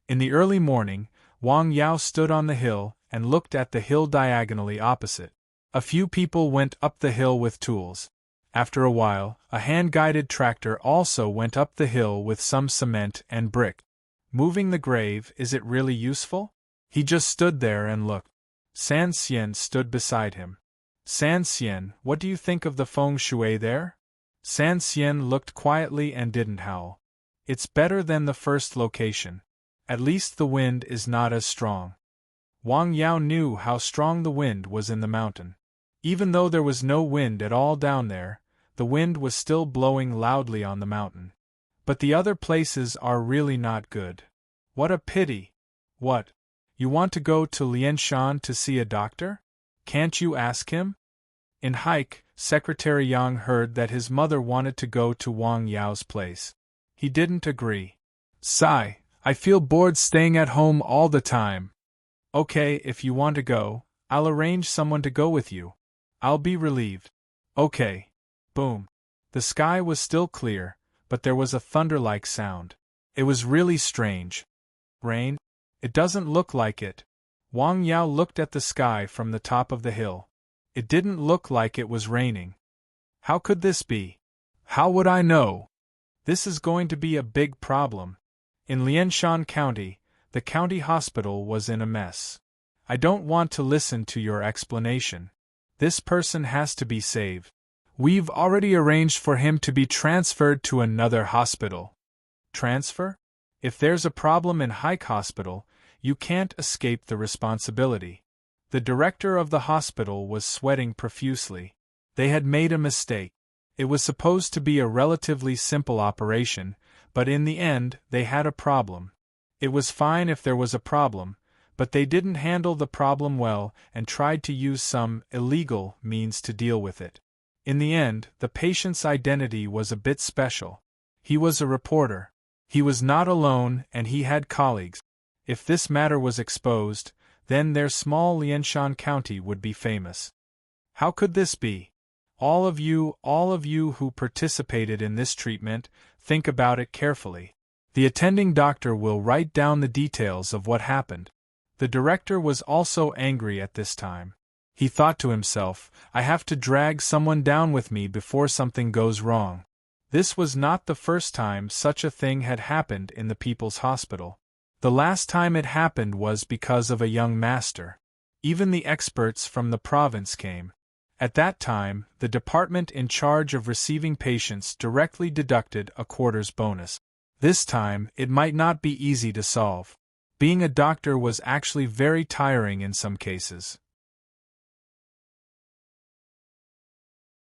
In the early morning, Wang Yao stood on the hill and looked at the hill diagonally opposite. A few people went up the hill with tools. After a while, a hand-guided tractor also went up the hill with some cement and brick. Moving the grave, is it really useful? He just stood there and looked. San Xian stood beside him. San Xian, what do you think of the feng shui there? San Xian looked quietly and didn't howl. It's better than the first location. At least the wind is not as strong. Wang Yao knew how strong the wind was in the mountain. Even though there was no wind at all down there, the wind was still blowing loudly on the mountain. But the other places are really not good. What a pity! What? You want to go to Lianshan to see a doctor? Can't you ask him? In Hike, Secretary Yang heard that his mother wanted to go to Wang Yao's place. He didn't agree. Sigh, I feel bored staying at home all the time. Okay, if you want to go, I'll arrange someone to go with you. I'll be relieved. Okay. Boom. The sky was still clear, but there was a thunder-like sound. It was really strange. Rain? It doesn't look like it. Wang Yao looked at the sky from the top of the hill. It didn't look like it was raining. How could this be? How would I know? This is going to be a big problem. In Lianshan County, the county hospital was in a mess. I don't want to listen to your explanation. This person has to be saved. We've already arranged for him to be transferred to another hospital. Transfer? If there's a problem in Hike Hospital, you can't escape the responsibility. The director of the hospital was sweating profusely. They had made a mistake. It was supposed to be a relatively simple operation, but in the end, they had a problem. It was fine if there was a problem, but they didn't handle the problem well and tried to use some illegal means to deal with it. In the end, the patient's identity was a bit special. He was a reporter. He was not alone and he had colleagues. If this matter was exposed, then their small Lianshan County would be famous. How could this be? All of you who participated in this treatment, think about it carefully. The attending doctor will write down the details of what happened. The director was also angry at this time. He thought to himself, I have to drag someone down with me before something goes wrong. This was not the first time such a thing had happened in the People's Hospital. The last time it happened was because of a young master. Even the experts from the province came. At that time, the department in charge of receiving patients directly deducted a quarter's bonus. This time, it might not be easy to solve. Being a doctor was actually very tiring in some cases.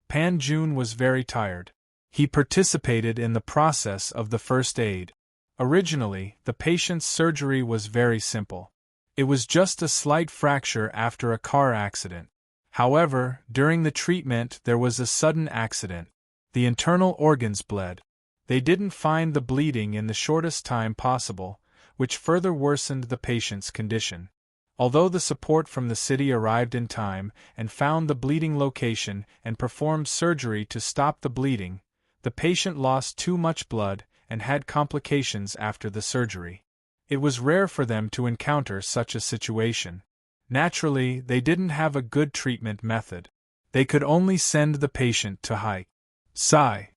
Pan Jun was very tired. He participated in the process of the first aid. Originally, the patient's surgery was very simple. It was just a slight fracture after a car accident. However, during the treatment there was a sudden accident. The internal organs bled. They didn't find the bleeding in the shortest time possible, which further worsened the patient's condition. Although the support from the city arrived in time and found the bleeding location and performed surgery to stop the bleeding, the patient lost too much blood and had complications after the surgery. It was rare for them to encounter such a situation. Naturally, they didn't have a good treatment method. They could only send the patient to Hike. Sigh.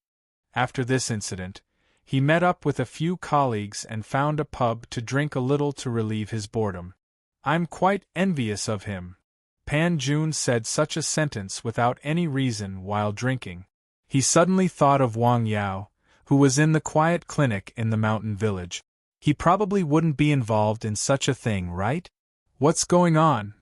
After this incident, he met up with a few colleagues and found a pub to drink a little to relieve his boredom. I'm quite envious of him. Pan Jun said such a sentence without any reason while drinking. He suddenly thought of Wang Yao, who was in the quiet clinic in the mountain village. He probably wouldn't be involved in such a thing, right? What's going on?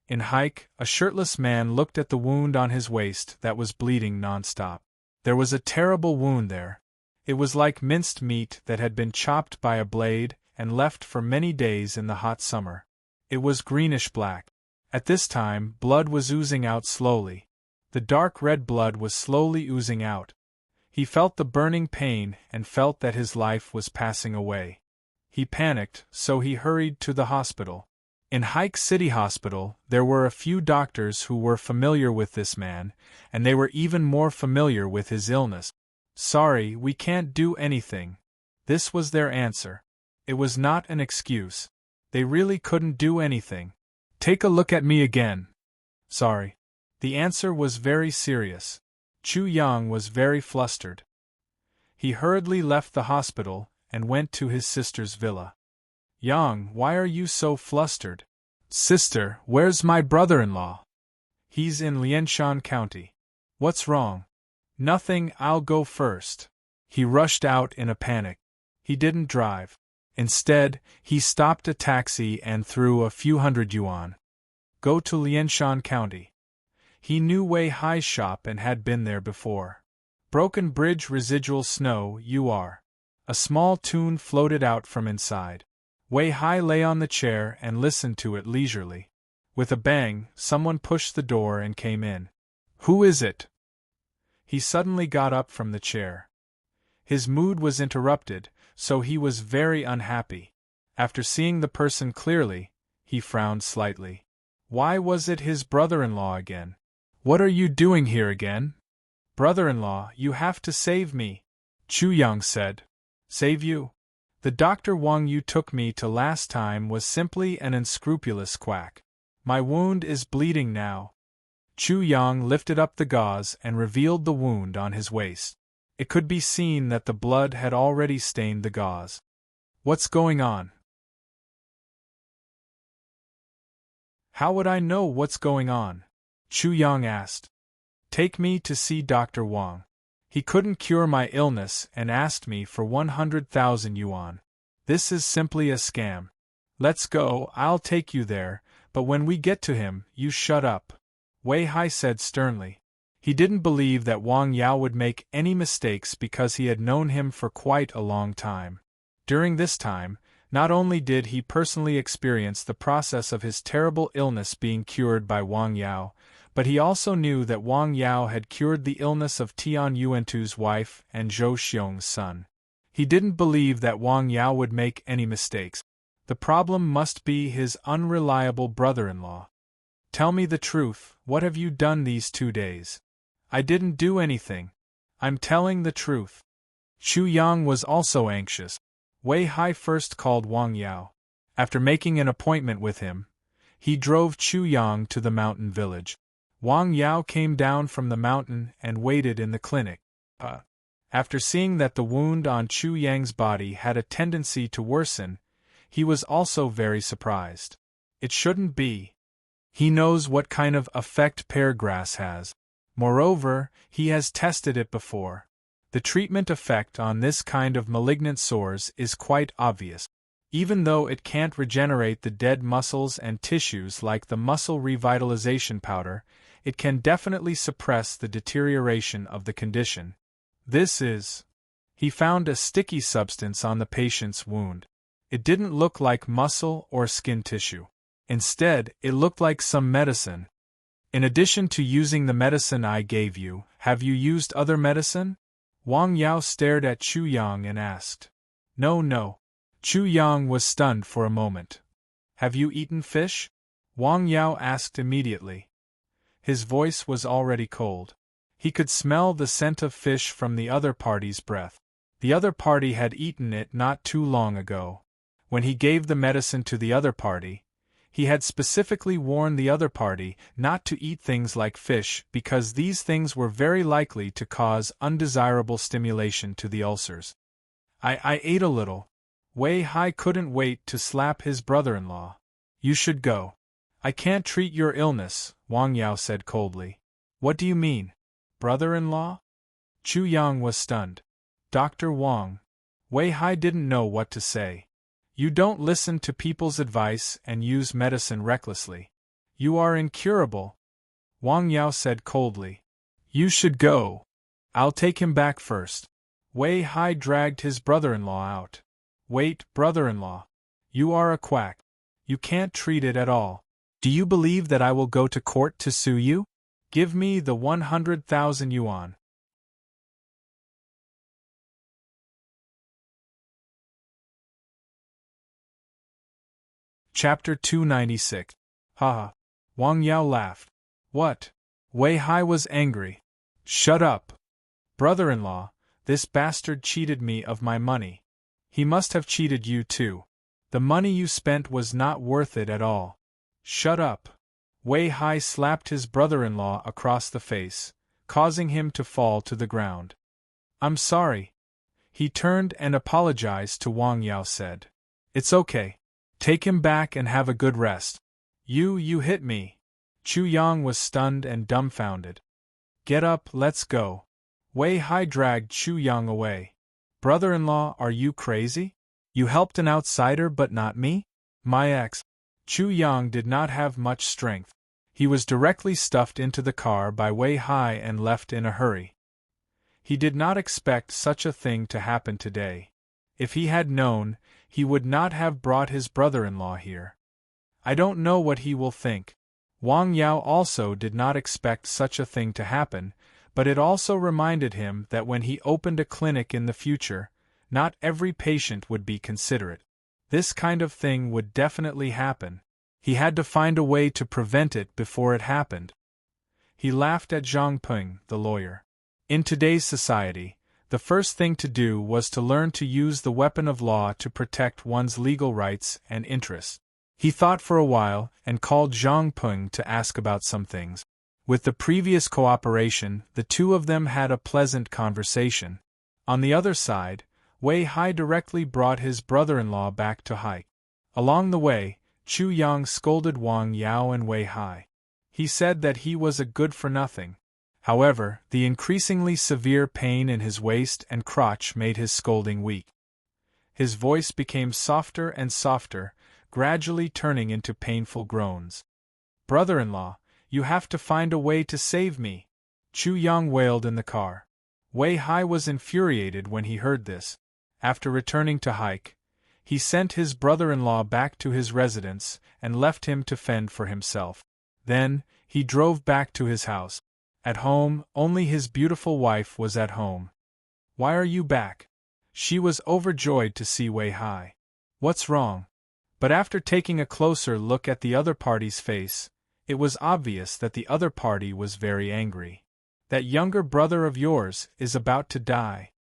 In Hike, a shirtless man looked at the wound on his waist that was bleeding non-stop. There was a terrible wound there. It was like minced meat that had been chopped by a blade and left for many days in the hot summer. It was greenish-black. At this time, blood was oozing out slowly. The dark red blood was slowly oozing out. He felt the burning pain and felt that his life was passing away. He panicked, so he hurried to the hospital. In Hike City Hospital, there were a few doctors who were familiar with this man, and they were even more familiar with his illness. "Sorry, we can't do anything." This was their answer. It was not an excuse. They really couldn't do anything. "Take a look at me again." "Sorry." The answer was very serious. Chu Yang was very flustered. He hurriedly left the hospital and went to his sister's villa. "Yang, why are you so flustered?" "Sister, where's my brother-in-law?" "He's in Lianshan County." "What's wrong?" "Nothing, I'll go first." He rushed out in a panic. He didn't drive. Instead, he stopped a taxi and threw a few hundred yuan. "Go to Lianshan County." He knew Wei Hai's shop and had been there before. "Broken Bridge residual snow, you are." A small tune floated out from inside. Wei Hai lay on the chair and listened to it leisurely. With a bang, someone pushed the door and came in. "Who is it?" He suddenly got up from the chair. His mood was interrupted, so he was very unhappy. After seeing the person clearly, he frowned slightly. Why was it his brother-in-law again? "What are you doing here again?" "Brother-in-law, you have to save me," Chu Yang said. "Save you?" "The doctor Wang you took me to last time was simply an unscrupulous quack. My wound is bleeding now." Chu Yang lifted up the gauze and revealed the wound on his waist. It could be seen that the blood had already stained the gauze. "What's going on?" "How would I know what's going on?" Chu Yang asked. "Take me to see Dr. Wang. He couldn't cure my illness and asked me for 100,000 yuan. This is simply a scam. Let's go, I'll take you there, but when we get to him, you shut up," Wei Hai said sternly. He didn't believe that Wang Yao would make any mistakes because he had known him for quite a long time. During this time, not only did he personally experience the process of his terrible illness being cured by Wang Yao, but he also knew that Wang Yao had cured the illness of Tian Yuantu's wife and Zhou Xiong's son. He didn't believe that Wang Yao would make any mistakes. The problem must be his unreliable brother-in-law. "Tell me the truth, what have you done these 2 days?" "I didn't do anything. I'm telling the truth." Chu Yang was also anxious. Wei Hai first called Wang Yao. After making an appointment with him, he drove Chu Yang to the mountain village. Wang Yao came down from the mountain and waited in the clinic. After seeing that the wound on Chu Yang's body had a tendency to worsen, he was also very surprised. It shouldn't be. He knows what kind of effect pear grass has. Moreover, he has tested it before. The treatment effect on this kind of malignant sores is quite obvious. Even though it can't regenerate the dead muscles and tissues like the muscle revitalization powder, it can definitely suppress the deterioration of the condition. This is. He found a sticky substance on the patient's wound. It didn't look like muscle or skin tissue. Instead, it looked like some medicine. "In addition to using the medicine I gave you, have you used other medicine?" Wang Yao stared at Chu Yang and asked. No. Chu Yang was stunned for a moment. "Have you eaten fish?" Wang Yao asked immediately. His voice was already cold. He could smell the scent of fish from the other party's breath. The other party had eaten it not too long ago. When he gave the medicine to the other party, he had specifically warned the other party not to eat things like fish because these things were very likely to cause undesirable stimulation to the ulcers. I ate a little." Wei Hai couldn't wait to slap his brother-in-law. "You should go." "I can't treat your illness," Wang Yao said coldly. "What do you mean? Brother-in-law?" Chu Yang was stunned. "Dr. Wang." Wei Hai didn't know what to say. "You don't listen to people's advice and use medicine recklessly. You are incurable," Wang Yao said coldly. "You should go. I'll take him back first." Wei Hai dragged his brother-in-law out. "Wait, brother-in-law. You are a quack. You can't treat it at all. Do you believe that I will go to court to sue you? Give me the 100,000 yuan. Chapter 296. Ha! Wang Yao laughed. What? Wei Hai was angry. Shut up! Brother-in-law, this bastard cheated me of my money. He must have cheated you too. The money you spent was not worth it at all. Shut up! Wei Hai slapped his brother-in-law across the face, causing him to fall to the ground. I'm sorry. He turned and apologized to Wang Yao said. It's okay. Take him back and have a good rest. You hit me. Chu Yang was stunned and dumbfounded. Get up, let's go. Wei Hai dragged Chu Yang away. Brother-in-law, are you crazy? You helped an outsider but not me? My ex. Chu Yang did not have much strength. He was directly stuffed into the car by Wei Hai and left in a hurry. He did not expect such a thing to happen today. If he had known, he would not have brought his brother-in-law here. I don't know what he will think. Wang Yao also did not expect such a thing to happen, but it also reminded him that when he opened a clinic in the future, not every patient would be considerate. This kind of thing would definitely happen. He had to find a way to prevent it before it happened. He laughed at Zhang Peng, the lawyer. In today's society, the first thing to do was to learn to use the weapon of law to protect one's legal rights and interests. He thought for a while and called Zhang Peng to ask about some things. With the previous cooperation, the two of them had a pleasant conversation. On the other side, Wei Hai directly brought his brother-in-law back to hike. Along the way, Chu Yang scolded Wang Yao and Wei Hai. He said that he was a good-for-nothing. However, the increasingly severe pain in his waist and crotch made his scolding weak. His voice became softer and softer, gradually turning into painful groans. Brother-in-law, you have to find a way to save me, Chu Yang wailed in the car. Wei Hai was infuriated when he heard this. After returning to hike, he sent his brother-in-law back to his residence and left him to fend for himself. Then, he drove back to his house. At home, only his beautiful wife was at home. Why are you back? She was overjoyed to see Wei Hai. What's wrong? But after taking a closer look at the other party's face, it was obvious that the other party was very angry. That younger brother of yours is about to die.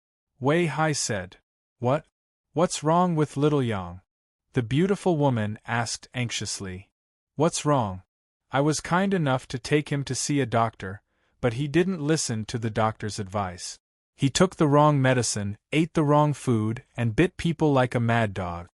Wei Hai said. What? What's wrong with little Yang? The beautiful woman asked anxiously. What's wrong? I was kind enough to take him to see a doctor, but he didn't listen to the doctor's advice. He took the wrong medicine, ate the wrong food, and bit people like a mad dog.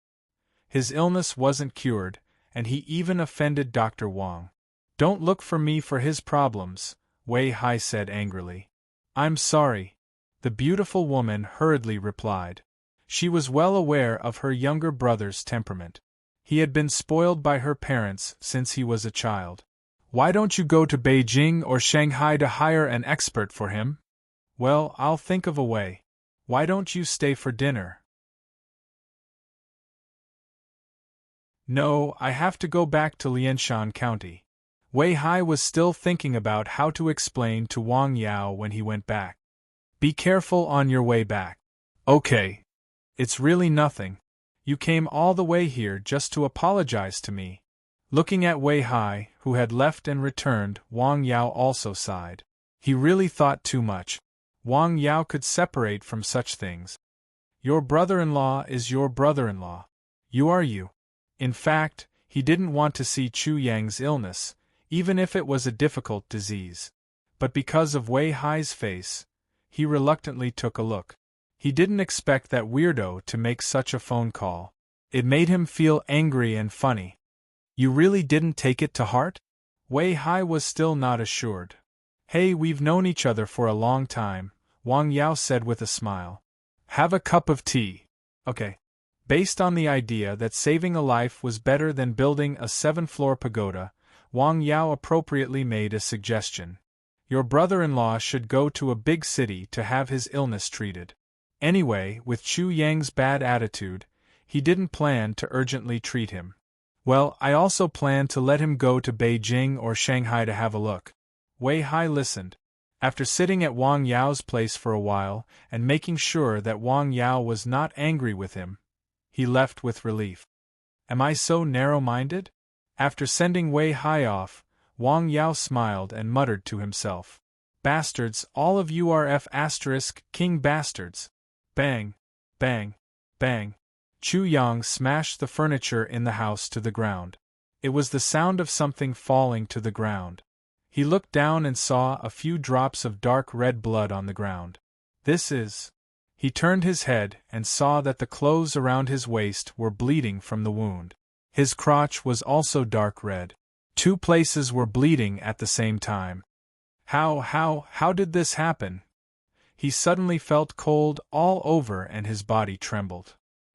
His illness wasn't cured, and he even offended Dr. Wang. Don't look for me for his problems, Wei Hai said angrily. I'm sorry. The beautiful woman hurriedly replied. She was well aware of her younger brother's temperament. He had been spoiled by her parents since he was a child. Why don't you go to Beijing or Shanghai to hire an expert for him? Well, I'll think of a way. Why don't you stay for dinner? No, I have to go back to Lianshan County. Wei Hai was still thinking about how to explain to Wang Yao when he went back. Be careful on your way back. Okay. It's really nothing. You came all the way here just to apologize to me. Looking at Wei Hai, who had left and returned, Wang Yao also sighed. He really thought too much. Wang Yao could separate from such things. Your brother-in-law is your brother-in-law. You are you. In fact, he didn't want to see Chu Yang's illness, even if it was a difficult disease. But because of Wei Hai's face, he reluctantly took a look. He didn't expect that weirdo to make such a phone call. It made him feel angry and funny. You really didn't take it to heart? Wei Hai was still not assured. Hey, we've known each other for a long time, Wang Yao said with a smile. Have a cup of tea. Okay. Based on the idea that saving a life was better than building a 7-floor pagoda, Wang Yao appropriately made a suggestion. Your brother-in-law should go to a big city to have his illness treated. Anyway, with Chu Yang's bad attitude, he didn't plan to urgently treat him. Well, I also plan to let him go to Beijing or Shanghai to have a look. Wei Hai listened. After sitting at Wang Yao's place for a while and making sure that Wang Yao was not angry with him, he left with relief. Am I so narrow-minded? After sending Wei Hai off, Wang Yao smiled and muttered to himself. Bastards, all of you are king bastards. Bang, bang, bang. Chu Yang smashed the furniture in the house to the ground. It was the sound of something falling to the ground. He looked down and saw a few drops of dark red blood on the ground. This is... He turned his head and saw that the clothes around his waist were bleeding from the wound. His crotch was also dark red. 2 places were bleeding at the same time. How did this happen? He suddenly felt cold all over and his body trembled.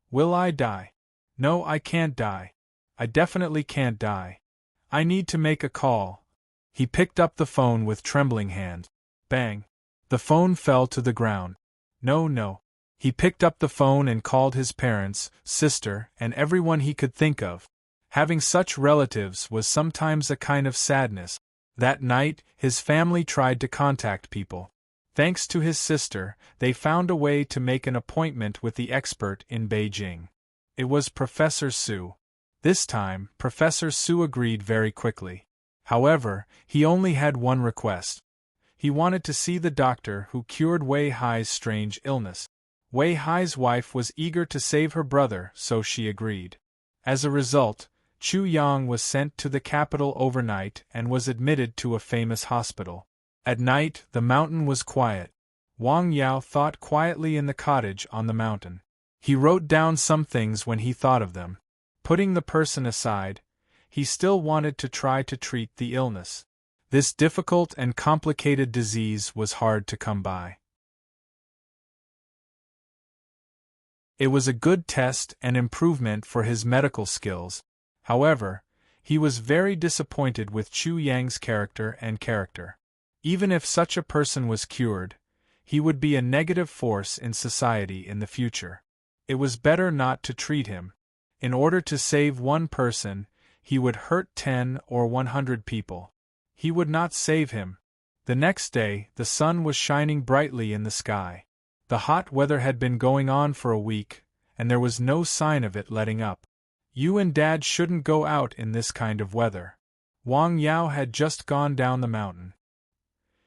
Will I die? No, I can't die. I definitely can't die. I need to make a call. He picked up the phone with trembling hands. Bang! The phone fell to the ground. No. He picked up the phone and called his parents, sister, and everyone he could think of. Having such relatives was sometimes a kind of sadness. That night, his family tried to contact people. Thanks to his sister, they found a way to make an appointment with the expert in Beijing. It was Professor Su. This time, Professor Su agreed very quickly. However, he only had one request. He wanted to see the doctor who cured Wei Hai's strange illness. Wei Hai's wife was eager to save her brother, so she agreed. As a result, Chu Yang was sent to the capital overnight and was admitted to a famous hospital. At night, the mountain was quiet. Wang Yao thought quietly in the cottage on the mountain. He wrote down some things when he thought of them. Putting the person aside, he still wanted to try to treat the illness. This difficult and complicated disease was hard to come by. It was a good test and improvement for his medical skills. However, he was very disappointed with Chu Yang's character. Even if such a person was cured, he would be a negative force in society in the future. It was better not to treat him. In order to save one person, he would hurt 10 or 100 people. He would not save him. The next day, the sun was shining brightly in the sky. The hot weather had been going on for a week, and there was no sign of it letting up. You and Dad shouldn't go out in this kind of weather. Wang Yao had just gone down the mountain.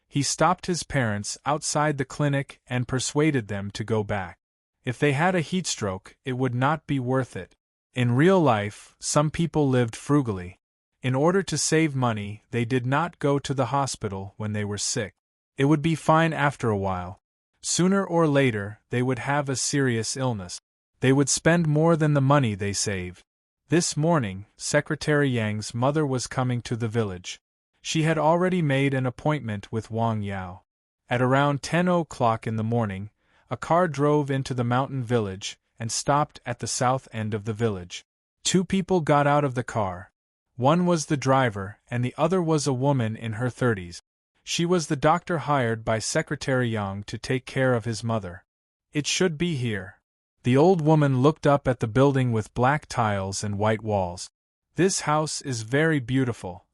He stopped his parents outside the clinic and persuaded them to go back. If they had a heatstroke, it would not be worth it. In real life, some people lived frugally. In order to save money, they did not go to the hospital when they were sick. It would be fine after a while. Sooner or later, they would have a serious illness. They would spend more than the money they saved. This morning, Secretary Yang's mother was coming to the village. She had already made an appointment with Wang Yao. At around 10 o'clock in the morning, a car drove into the mountain village and stopped at the south end of the village. 2 people got out of the car. One was the driver and the other was a woman in her 30s. She was the doctor hired by Secretary Yang to take care of his mother. It should be here. The old woman looked up at the building with black tiles and white walls. This house is very beautiful.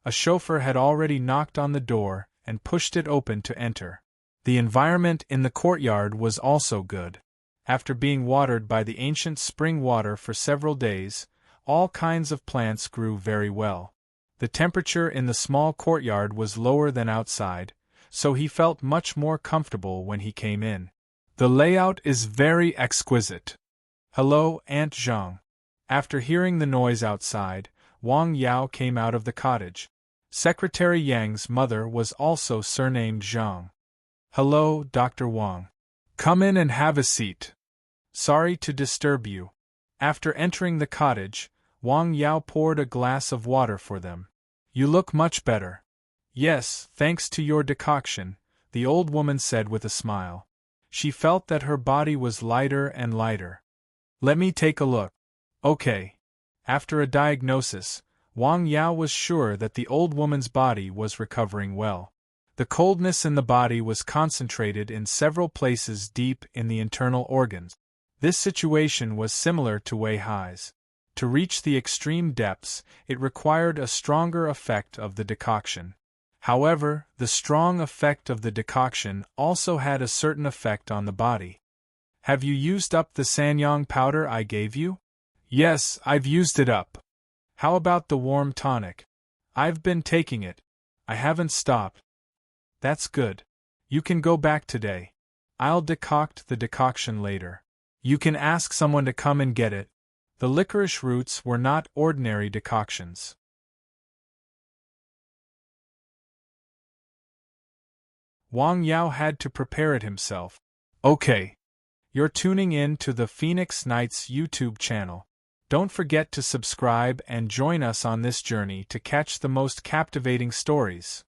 A chauffeur had already knocked on the door and pushed it open to enter. The environment in the courtyard was also good. After being watered by the ancient spring water for several days, all kinds of plants grew very well. The temperature in the small courtyard was lower than outside, so he felt much more comfortable when he came in. The layout is very exquisite. Hello, Aunt Zhang. After hearing the noise outside, Wang Yao came out of the cottage. Secretary Yang's mother was also surnamed Zhang. Hello, Dr. Wang. Come in and have a seat. Sorry to disturb you. After entering the cottage, Wang Yao poured a glass of water for them. You look much better. Yes, thanks to your decoction, the old woman said with a smile. She felt that her body was lighter and lighter. Let me take a look. Okay. After a diagnosis, Wang Yao was sure that the old woman's body was recovering well. The coldness in the body was concentrated in several places deep in the internal organs. This situation was similar to Wei Hai's. To reach the extreme depths, it required a stronger effect of the decoction. However, the strong effect of the decoction also had a certain effect on the body. Have you used up the sanyang powder I gave you? Yes, I've used it up. How about the warm tonic? I've been taking it. I haven't stopped. That's good. You can go back today. I'll decoct the decoction later. You can ask someone to come and get it. The licorice roots were not ordinary decoctions. Wang Yao had to prepare it himself. Okay. You're tuning in to the Phoenix Nights YouTube channel. Don't forget to subscribe and join us on this journey to catch the most captivating stories.